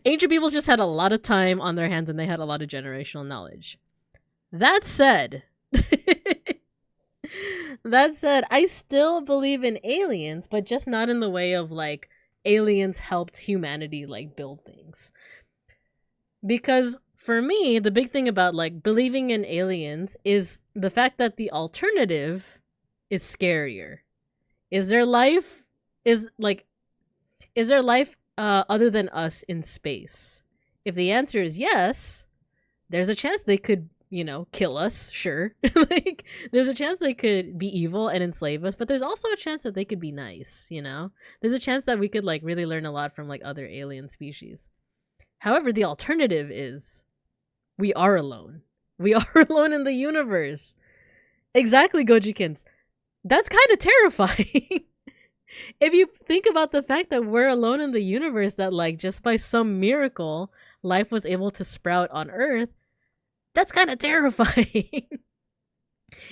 ancient peoples just had a lot of time on their hands and they had a lot of generational knowledge. That said, I still believe in aliens, but just not in the way of like aliens helped humanity like build things. Because for me, the big thing about like believing in aliens is the fact that the alternative is scarier. Is there life other than us in space? If the answer is yes, there's a chance they could, you know, kill us, sure. Like there's a chance they could be evil and enslave us, but there's also a chance that they could be nice, you know? There's a chance that we could like really learn a lot from like other alien species. However, the alternative is we are alone. We are alone in the universe. Exactly, Gojikins. That's kind of terrifying. If you think about the fact that we're alone in the universe, that like just by some miracle life was able to sprout on Earth, that's kind of terrifying.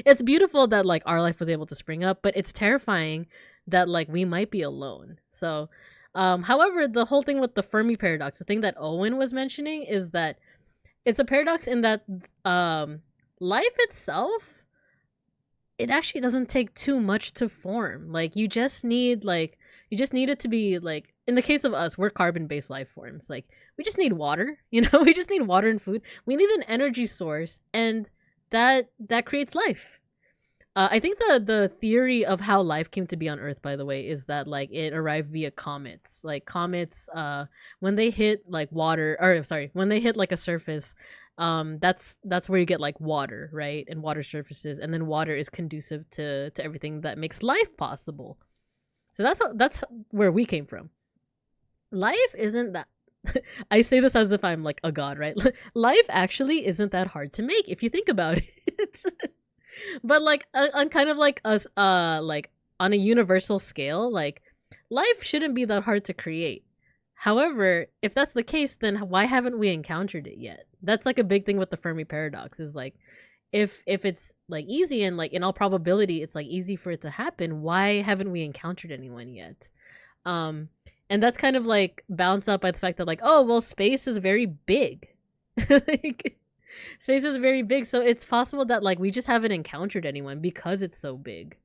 It's beautiful that like our life was able to spring up, but it's terrifying that like we might be alone. So however, the whole thing with the Fermi paradox, the thing that Owen was mentioning is that it's a paradox in that life itself, it actually doesn't take too much to form. Like you just need it to be like, in the case of us, we're carbon-based life forms. Like we just need water, you know, we just need water and food. We need an energy source, and that creates life. I think the theory of how life came to be on Earth, by the way, is that like it arrived via comets. Like comets, when they hit like water, or sorry, when they hit like a surface, that's where you get like water, right? And water surfaces, and then water is conducive to everything that makes life possible. So that's where we came from. Life isn't that I say this as if I'm like a god, right? Life actually isn't that hard to make if you think about it. But like on kind of like us like on a universal scale, like life shouldn't be that hard to create. However, if that's the case, then why haven't we encountered it yet? That's like a big thing with the Fermi paradox, is like if it's like easy and like in all probability it's like easy for it to happen, why haven't we encountered anyone yet? And that's kind of like balanced out by the fact that like, oh well, space is very big. Like space is very big, so it's possible that like we just haven't encountered anyone because it's so big.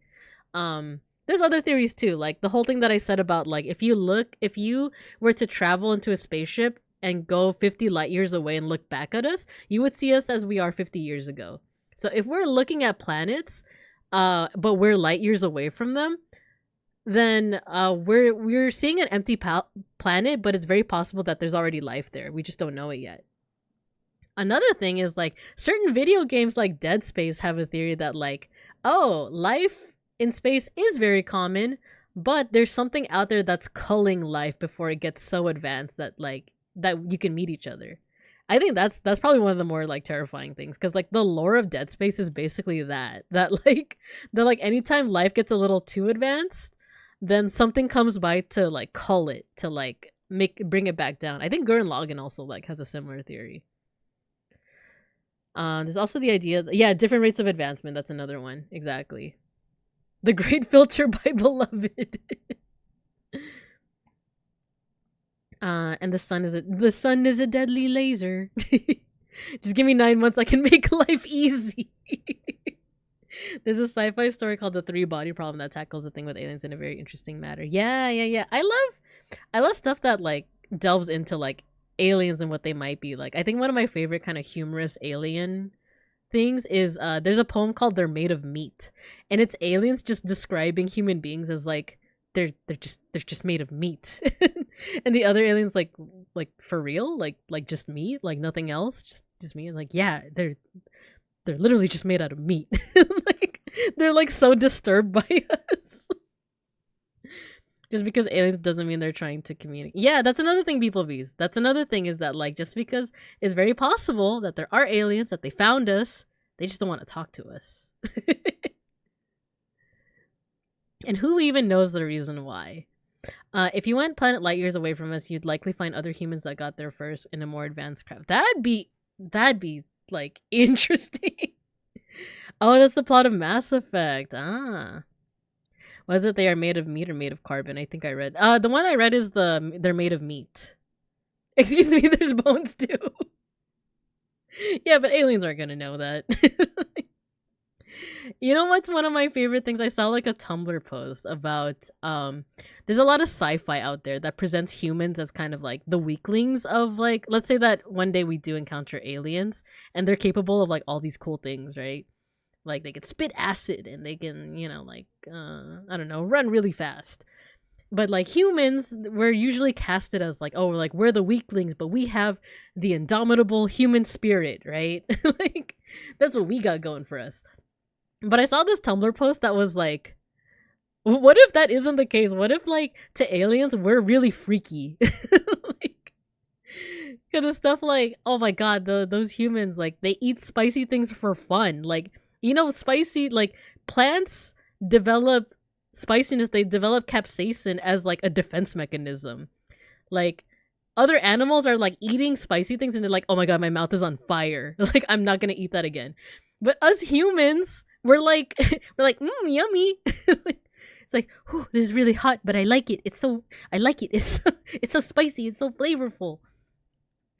There's other theories too, like the whole thing that I said about like if you were to travel into a spaceship and go 50 light years away and look back at us, you would see us as we are 50 years ago. So if we're looking at planets, but we're light years away from them, then we're seeing an empty planet, but it's very possible that there's already life there. We just don't know it yet. Another thing is like certain video games like Dead Space have a theory that like, oh, life in space is very common, but there's something out there that's culling life before it gets so advanced that like that you can meet each other. I think that's probably one of the more like terrifying things, because like the lore of Dead Space is basically that like anytime life gets a little too advanced, then something comes by to like cull it, to like bring it back down. I think Gurren Lagann also like has a similar theory. There's also the idea that, different rates of advancement. That's another one. Exactly. The Great Filter by Beloved. And the sun is a deadly laser. Just give me 9 months, I can make life easy. There's a sci-fi story called The Three Body Problem that tackles the thing with aliens in a very interesting manner. Yeah. I love stuff that like delves into like aliens and what they might be like. I think one of my favorite kind of humorous alien things is there's a poem called They're Made of Meat, and it's aliens just describing human beings as like they're just made of meat. And the other aliens like for real, like just meat, like nothing else, just meat. Like, yeah, they're literally just made out of meat. Like they're like so disturbed by us. Just because aliens doesn't mean they're trying to communicate. Yeah, that's another thing, beeplebees. That's another thing, is that like just because it's very possible that there are aliens, that they found us, they just don't want to talk to us. And who even knows the reason why? If you went planet light years away from us, you'd likely find other humans that got there first in a more advanced craft. That'd be like interesting. Oh, that's the plot of Mass Effect. Was it they are made of meat or made of carbon? I think I read. The one I read is they're made of meat. Excuse me, there's bones too. Yeah, but aliens aren't gonna know that. You know what's one of my favorite things? I saw like a Tumblr post about there's a lot of sci-fi out there that presents humans as kind of like the weaklings of, like, let's say that one day we do encounter aliens and they're capable of like all these cool things, right? Like they can spit acid and they can, you know, like I don't know, run really fast. But like humans, we're usually casted as like, oh, we're the weaklings, but we have the indomitable human spirit, right? Like that's what we got going for us. But I saw this Tumblr post that was like, what if that isn't the case? What if like to aliens we're really freaky? Like, because it's stuff like, oh my god, those humans, like they eat spicy things for fun. Like, you know, spicy, like plants develop spiciness, they develop capsaicin as like a defense mechanism. Like other animals are like eating spicy things and they're like, oh my god, my mouth is on fire. Like I'm not gonna eat that again. But us humans, we're like yummy. It's like, this is really hot, but I like it. It's so spicy. It's so flavorful.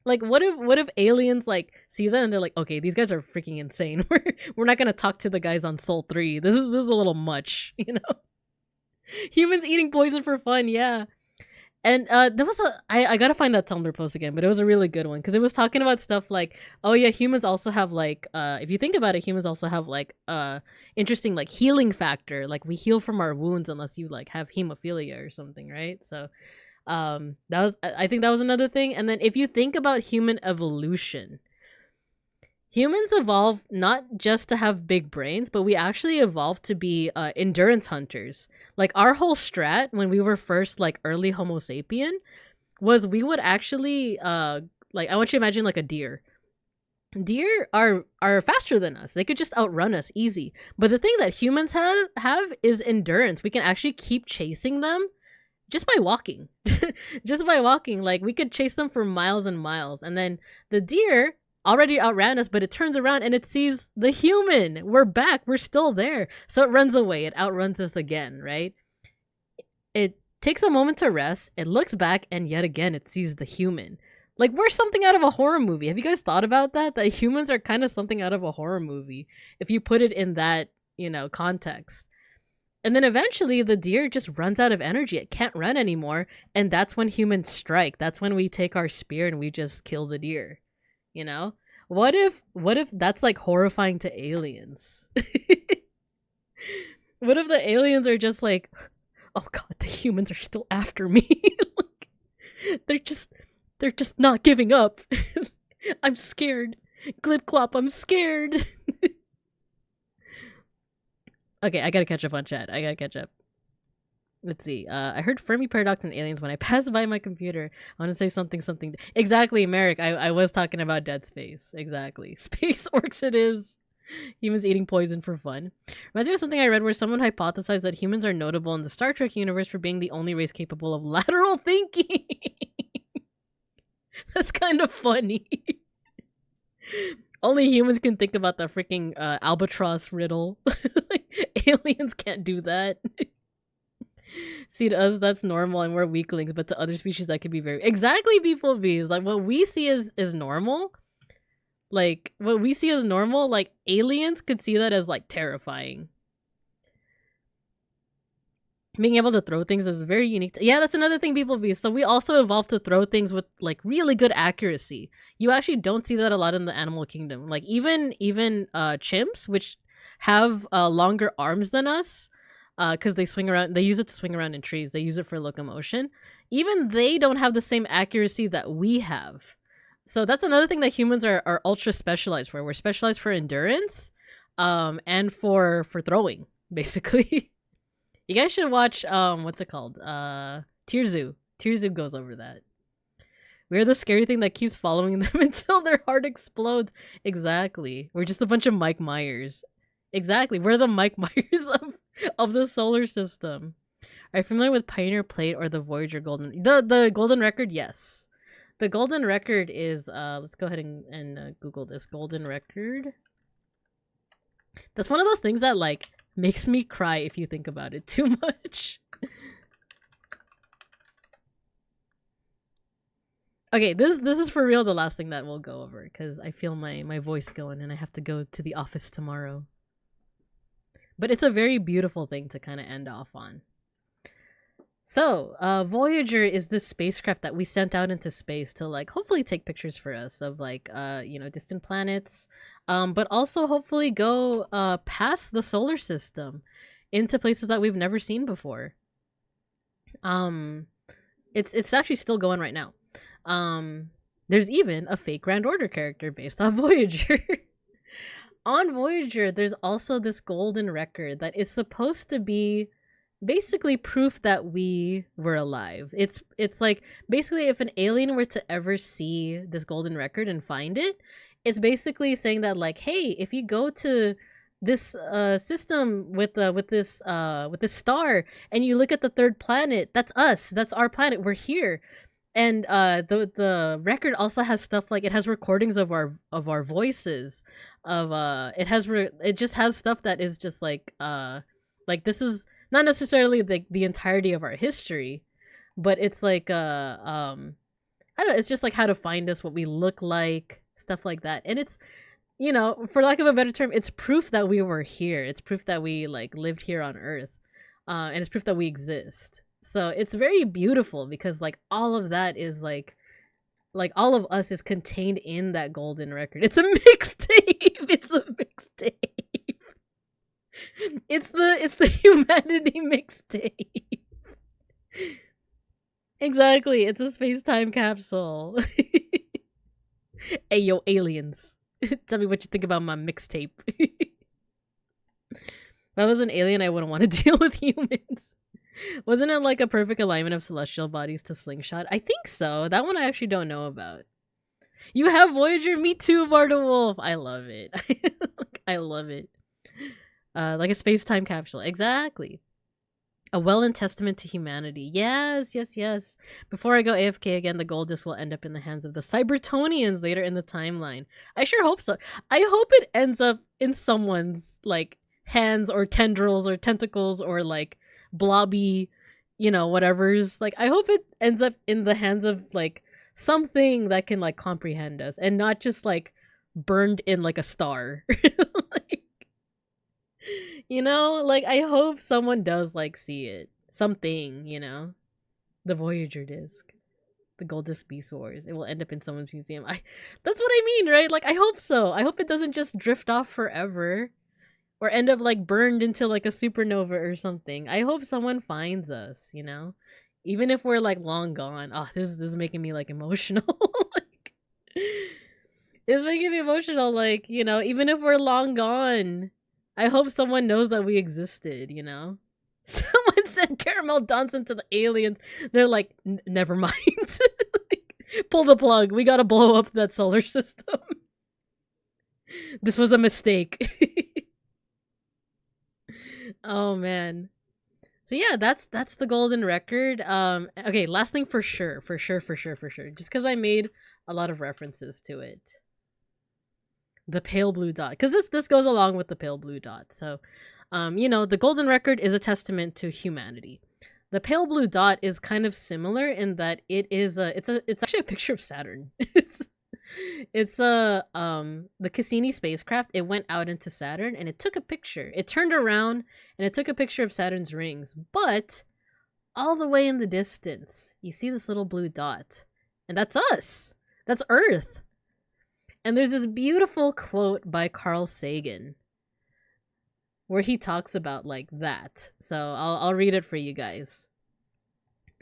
Like, what if aliens like see that and they're like, okay, these guys are freaking insane. We're not gonna talk to the guys on Sol 3. This is a little much, you know. Humans eating poison for fun, yeah. And there was I gotta find that Tumblr post again, but it was a really good one because it was talking about stuff like, oh yeah, humans also have like if you think about it, humans also have like interesting like healing factor. Like we heal from our wounds unless you like have hemophilia or something, right? So I think that was another thing. And then if you think about human evolution, humans evolved not just to have big brains, but we actually evolved to be endurance hunters. Like our whole strat when we were first like early Homo sapien was we would actually like, I want you to imagine like a deer. Deer are faster than us. They could just outrun us easy. But the thing that humans have is endurance. We can actually keep chasing them just by walking. Just by walking. Like we could chase them for miles and miles. And then the deer already outran us, but it turns around and it sees the human. We're back. We're still there. So it runs away. It outruns us again, right? It takes a moment to rest. It looks back and yet again it sees the human. Like we're something out of a horror movie. Have you guys thought about that? That humans are kind of something out of a horror movie if you put it in that, you know, context. And then eventually the deer just runs out of energy. It can't run anymore. And that's when humans strike. That's when we take our spear and we just kill the deer. You know? What if that's like horrifying to aliens? What if the aliens are just like, oh god, the humans are still after me? Like, they're just not giving up. I'm scared. Glip clop, I'm scared. Okay, I gotta catch up on chat. I gotta catch up. Let's see. I heard Fermi paradox and aliens when I passed by my computer. I want to say something. Exactly, Merrick. I was talking about Dead Space. Exactly. Space orcs it is. Humans eating poison for fun. Reminds me of something I read where someone hypothesized that humans are notable in the Star Trek universe for being the only race capable of lateral thinking. That's kind of funny. Only humans can think about the freaking albatross riddle. Like, aliens can't do that. See, to us, that's normal and we're weaklings, but to other species, that could be very... Exactly, beeplebees. Like, what we see is normal. Like, what we see as normal, like, aliens could see that as, like, terrifying. Being able to throw things is very unique. Yeah, that's another thing people be. So we also evolved to throw things with like really good accuracy. You actually don't see that a lot in the animal kingdom. Like even chimps, which have longer arms than us, because they swing around. They use it to swing around in trees. They use it for locomotion. Even they don't have the same accuracy that we have. So that's another thing that humans are ultra specialized for. We're specialized for endurance, and for throwing, basically. You guys should watch, what's it called? Tear Zoo. Tear Zoo goes over that. We're the scary thing that keeps following them until their heart explodes. Exactly. We're just a bunch of Mike Myers. Exactly. We're the Mike Myers of the solar system. Are you familiar with Pioneer Plate or the Voyager Golden? The Golden Record, yes. The Golden Record is, let's go ahead and Google this. Golden Record. That's one of those things that, like, makes me cry if you think about it too much. Okay, this is for real the last thing that we'll go over, because I feel my voice going and I have to go to the office tomorrow. But it's a very beautiful thing to kind of end off on. So, Voyager is this spacecraft that we sent out into space to, like, hopefully take pictures for us of, like, you know, distant planets, but also hopefully go past the solar system into places that we've never seen before. It's actually still going right now. There's even a fake Grand Order character based on Voyager. On Voyager, there's also this golden record that is supposed to be basically proof that we were alive. It's like basically if an alien were to ever see this golden record and find it, it's basically saying that, like, hey, if you go to this system with this star and you look at the third planet, that's us. That's our planet. We're here. And the record also has stuff like it has recordings of our voices, it just has stuff that is just like this is not necessarily the entirety of our history, but it's like I don't know, it's just like how to find us, what we look like, stuff like that. And it's, you know, for lack of a better term, it's proof that we were here. It's proof that we like lived here on Earth, and it's proof that we exist. So it's very beautiful because like all of that is like all of us is contained in that golden record. It's a mixtape. It's a mixtape. It's the humanity mixtape. Exactly. It's a space-time capsule. Hey yo, aliens. Tell me what you think about my mixtape. If I was an alien, I wouldn't want to deal with humans. Wasn't it like a perfect alignment of celestial bodies to slingshot? I think so. That one I actually don't know about. You have Voyager? Me too, Barda Wolf. I love it. I love it. Like a space-time capsule. Exactly. A well-in testament to humanity. Yes, yes, yes. Before I go AFK again, the gold disc will end up in the hands of the Cybertonians later in the timeline. I sure hope so. I hope it ends up in someone's, like, hands or tendrils or tentacles or, like, blobby, you know, whatever's. Like, I hope it ends up in the hands of, like, something that can, like, comprehend us and not just, like, burned in, like, a star. Like, you know, like, I hope someone does, like, see it. Something, you know? The Voyager disc. The Gold Disc Beast Wars. It will end up in someone's museum. That's what I mean, right? Like, I hope so. I hope it doesn't just drift off forever. Or end up, like, burned into, like, a supernova or something. I hope someone finds us, you know? Even if we're, like, long gone. Oh, this is making me, like, emotional. Like, it's making me emotional, like, you know? Even if we're long gone, I hope someone knows that we existed, you know? Someone sent Caramel Johnson to the aliens. They're like, never mind. Like, pull the plug. We gotta blow up that solar system. This was a mistake. Oh man. So yeah, that's the golden record. Okay, last thing for sure. Just because I made a lot of references to it. The pale blue dot. Because this goes along with the pale blue dot. So you know, the golden record is a testament to humanity. The pale blue dot is kind of similar in that it's actually a picture of Saturn. It's the Cassini spacecraft. It went out into Saturn and it took a picture. It turned around and it took a picture of Saturn's rings. But all the way in the distance, you see this little blue dot. And that's us. That's Earth. And there's this beautiful quote by Carl Sagan where he talks about like that. So I'll read it for you guys.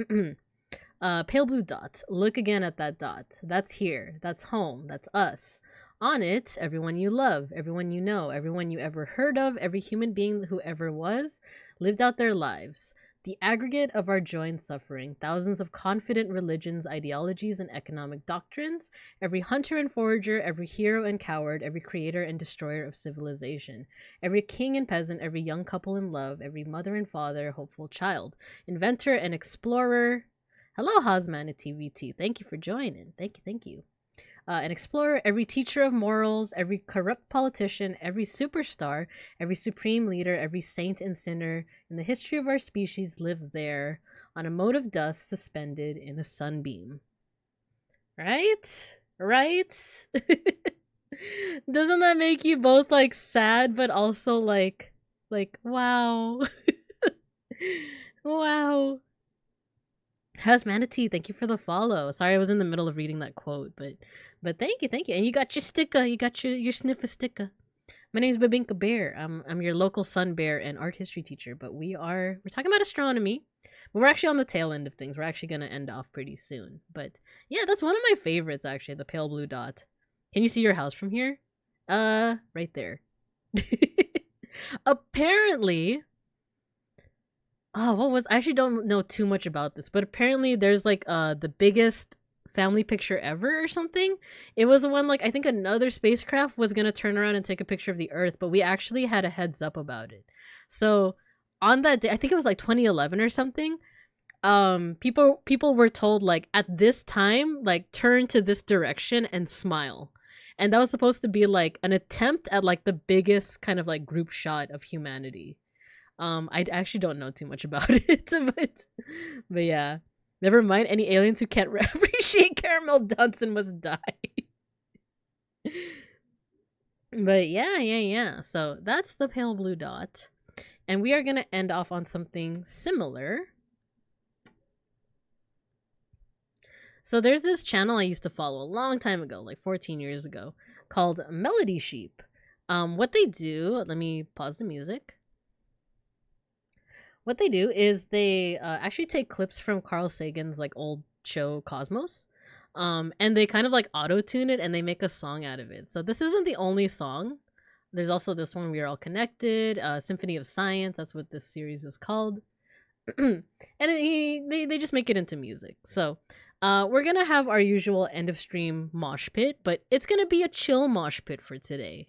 Pale blue dot. Look again at that dot. That's here. That's home. That's us. On it, everyone you love, everyone you know, everyone you ever heard of, every human being who ever was, lived out their lives. The aggregate of our joy and suffering, thousands of confident religions, ideologies, and economic doctrines, every hunter and forager, every hero and coward, every creator and destroyer of civilization, every king and peasant, every young couple in love, every mother and father, hopeful child, inventor and explorer. Hello, HosmanityVT. Thank you for joining. Thank you. An explorer, every teacher of morals, every corrupt politician, every superstar, every supreme leader, every saint and sinner in the history of our species lived there on a mote of dust suspended in a sunbeam. Right? Right? Doesn't that make you both like sad but also like wow. Wow. Hasmanity, thank you for the follow. Sorry I was in the middle of reading that quote, but thank you. And you got your sticker. You got your sniffer sticker. My name's BINKA Bear. I'm your local sun bear and art history teacher, but we're talking about astronomy. But we're actually on the tail end of things. We're actually gonna end off pretty soon. But yeah, that's one of my favorites actually, the pale blue dot. Can you see your house from here? Right there. Apparently, I actually don't know too much about this, but apparently there's like the biggest family picture ever or something. It was the one like I think another spacecraft was gonna turn around and take a picture of the Earth, but we actually had a heads up about it. So on that day, I think it was like 2011 or something. People were told like at this time, like turn to this direction and smile. And that was supposed to be like an attempt at like the biggest kind of like group shot of humanity. I actually don't know too much about it, but yeah. Never mind, any aliens who can't appreciate caramel Dunson must die. But yeah. So that's the pale blue dot. And we are going to end off on something similar. So there's this channel I used to follow a long time ago, like 14 years ago, called Melody Sheep. What they do, let me pause the music. What they do is they actually take clips from Carl Sagan's like old show Cosmos, and they kind of like auto-tune it and they make a song out of it. So this isn't the only song. There's also this one, We Are All Connected, Symphony of Science. That's what this series is called. And they just make it into music. So we're gonna have our usual end of stream mosh pit, but it's gonna be a chill mosh pit for today.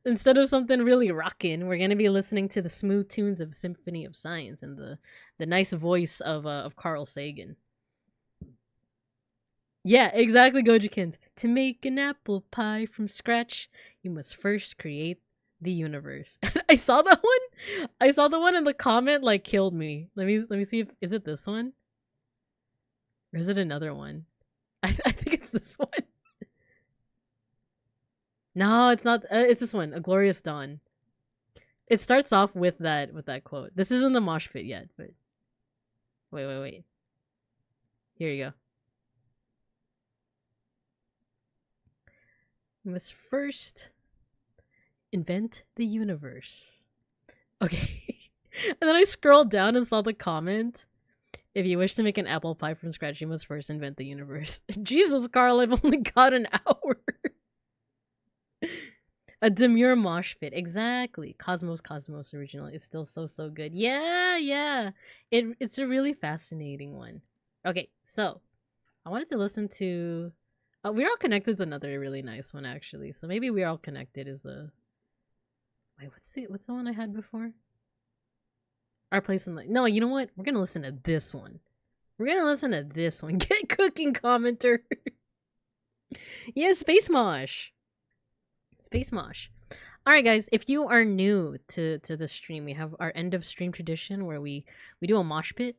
Instead of something really rockin', we're gonna be listening to the smooth tunes of Symphony of Science and the nice voice of Carl Sagan. Yeah, exactly, Gojikins. To make an apple pie from scratch, you must first create the universe. I saw that one. I saw the one in the comment like killed me. Let me see if is it this one? Or is it another one? I think it's this one. No, it's not. It's this one, A Glorious Dawn. It starts off with that quote. This isn't the mosh pit yet, but wait. Here you go. You must first invent the universe. Okay. And then I scrolled down and saw the comment. If you wish to make an apple pie from scratch, you must first invent the universe. Jesus, Carl, I've only got an hour. A demure mosh pit, exactly. Cosmos original is still so good. Yeah. It's a really fascinating one. Okay, so I wanted to listen to We're All Connected is another really nice one, actually. So maybe We're All Connected is a... Wait, what's the one I had before? Our Place in Life. No, you know what? We're gonna listen to this one. We're gonna listen to this one. Get cooking, commenter. Yeah, Space Mosh. Space Mosh. Alright guys, if you are new to the stream, we have our end of stream tradition where we do a mosh pit.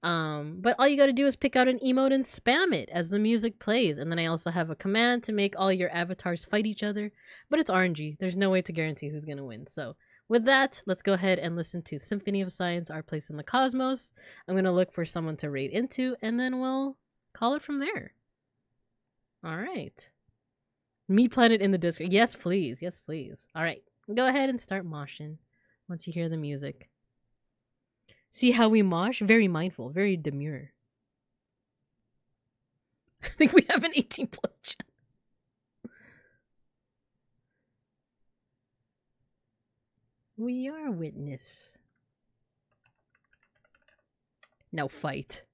But all you gotta do is pick out an emote and spam it as the music plays. And then I also have a command to make all your avatars fight each other. But it's RNG. There's no way to guarantee who's gonna win. So with that, let's go ahead and listen to Symphony of Science, Our Place in the Cosmos. I'm gonna look for someone to raid into, and then we'll call it from there. Alright. Me Planet in the Discord. Yes, please. Yes, please. Alright. Go ahead and start moshing once you hear the music. See how we mosh? Very mindful, very demure. I think we have an 18 plus chat. We are witness. Now fight.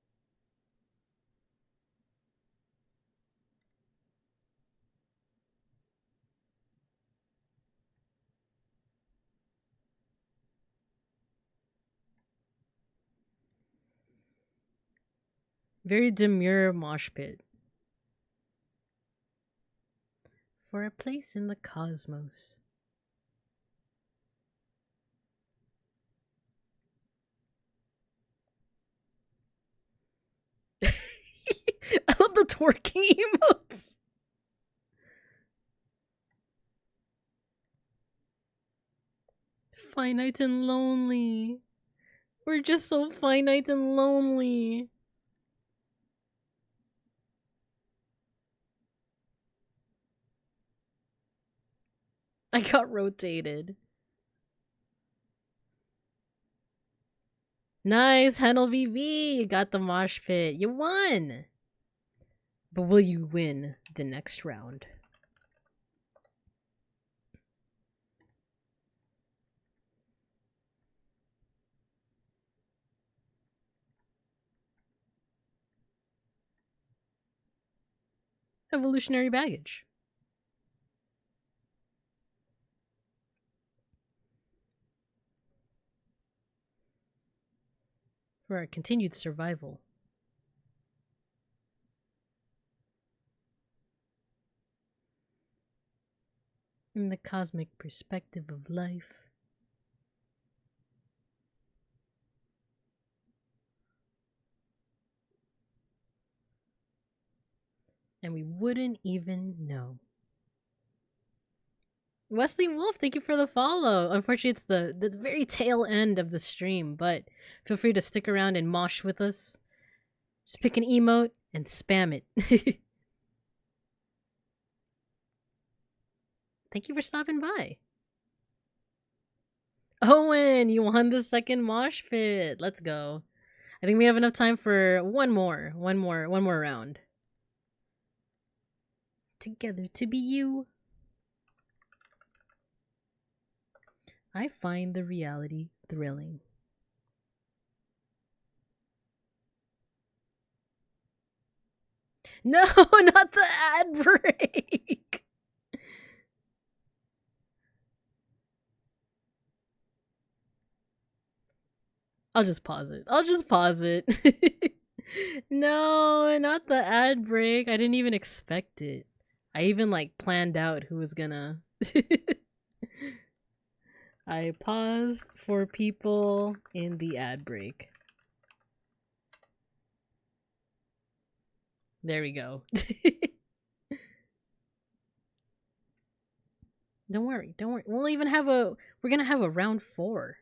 Very demure mosh pit. For a place in the cosmos. I love the twerking emotes. Finite and lonely. We're just so finite and lonely. I got rotated. Nice, Hanel VV. You got the mosh pit. You won. But will you win the next round? Evolutionary baggage. For our continued survival. In the cosmic perspective of life. And we wouldn't even know. Wesley Wolf, thank you for the follow. Unfortunately, it's the very tail end of the stream, but feel free to stick around and mosh with us. Just pick an emote and spam it. Thank you for stopping by. Owen, you won the second mosh pit. Let's go. I think we have enough time for one more round. Together to be you. I find the reality thrilling. No, not the ad break. I'll just pause it. No, not the ad break. I didn't even expect it. I even like planned out who was gonna. I paused for people in the ad break. There we go. Don't worry. We'll even have we're gonna have a round 4.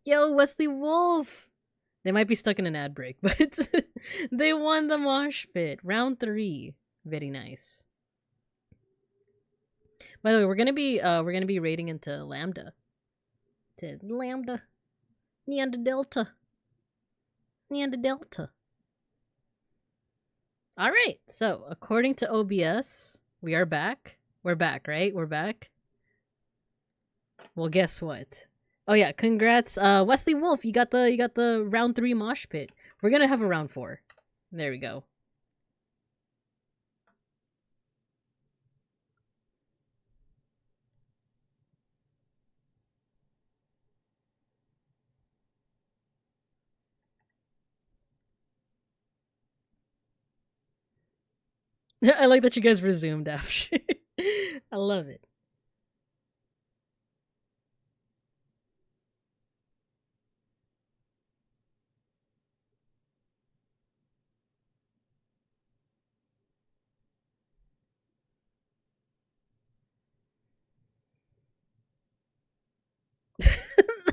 Yo, Wesley Wolf! They might be stuck in an ad break, but they won the mosh pit. Round 3. Very nice. By the way, we're gonna be raiding into Lambda. To Lambda. Neanderdelta. Alright, so according to OBS, we are back. We're back, right? We're back. Well, guess what? Oh yeah, congrats, Wesley Wolf. You got the round 3 mosh pit. We're gonna have a round 4. There we go. I like that you guys resumed after. I love it.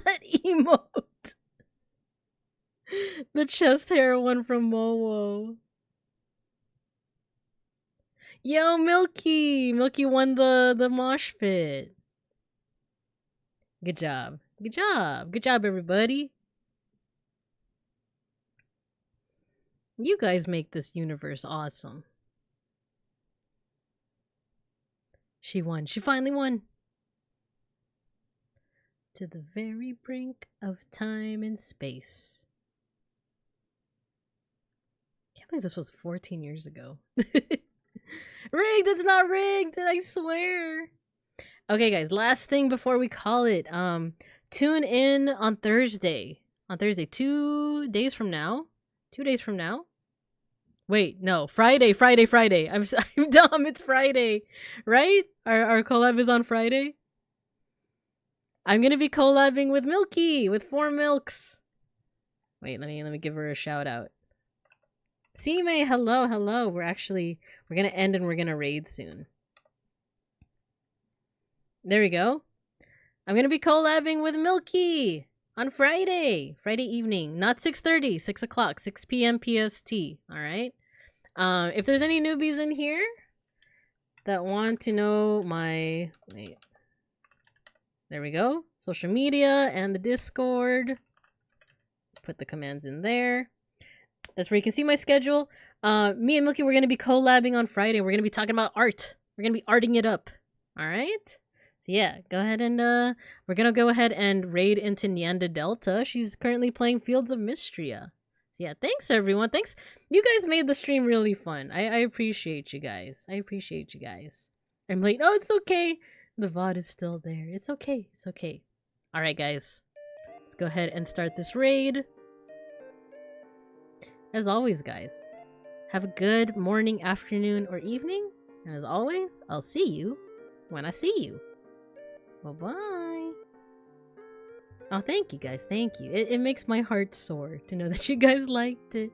That emote. The chest hair one from Mowo. Yo, Milky! Milky won the mosh pit. Good job. Good job. Good job, everybody. You guys make this universe awesome. She won. She finally won. To the very brink of time and space. Can't believe this was 14 years ago. Rigged! It's not rigged! I swear! Okay, guys, last thing before we call it. Tune in on Thursday. On Thursday, 2 days from now. 2 days from now? Wait, no. Friday. I'm dumb. It's Friday. Right? Our collab is on Friday? I'm gonna be collabing with Milky, with 4 Milks. Wait, let me give her a shout out. May, hello. We're gonna end and we're gonna raid soon. There we go. I'm gonna be collabing with Milky on Friday evening, not 6:30, 6 o'clock, 6 p.m. PST. All right. If there's any newbies in here that want to know my there we go, social media and the Discord. Put the commands in there. That's where you can see my schedule. Me and Milky, we're gonna be collabing on Friday. We're gonna be talking about art. We're gonna be arting it up. All right. So yeah, go ahead and we're gonna go ahead and raid into Nyanda Delta. She's currently playing Fields of Mystria. So yeah, thanks everyone. Thanks. You guys made the stream really fun. I appreciate you guys. I'm late. Oh, it's okay. The VOD is still there. It's okay. All right, guys. Let's go ahead and start this raid. As always, guys, have a good morning, afternoon, or evening. And as always, I'll see you when I see you. Bye-bye. Oh, thank you, guys. Thank you. It makes my heart soar to know that you guys liked it.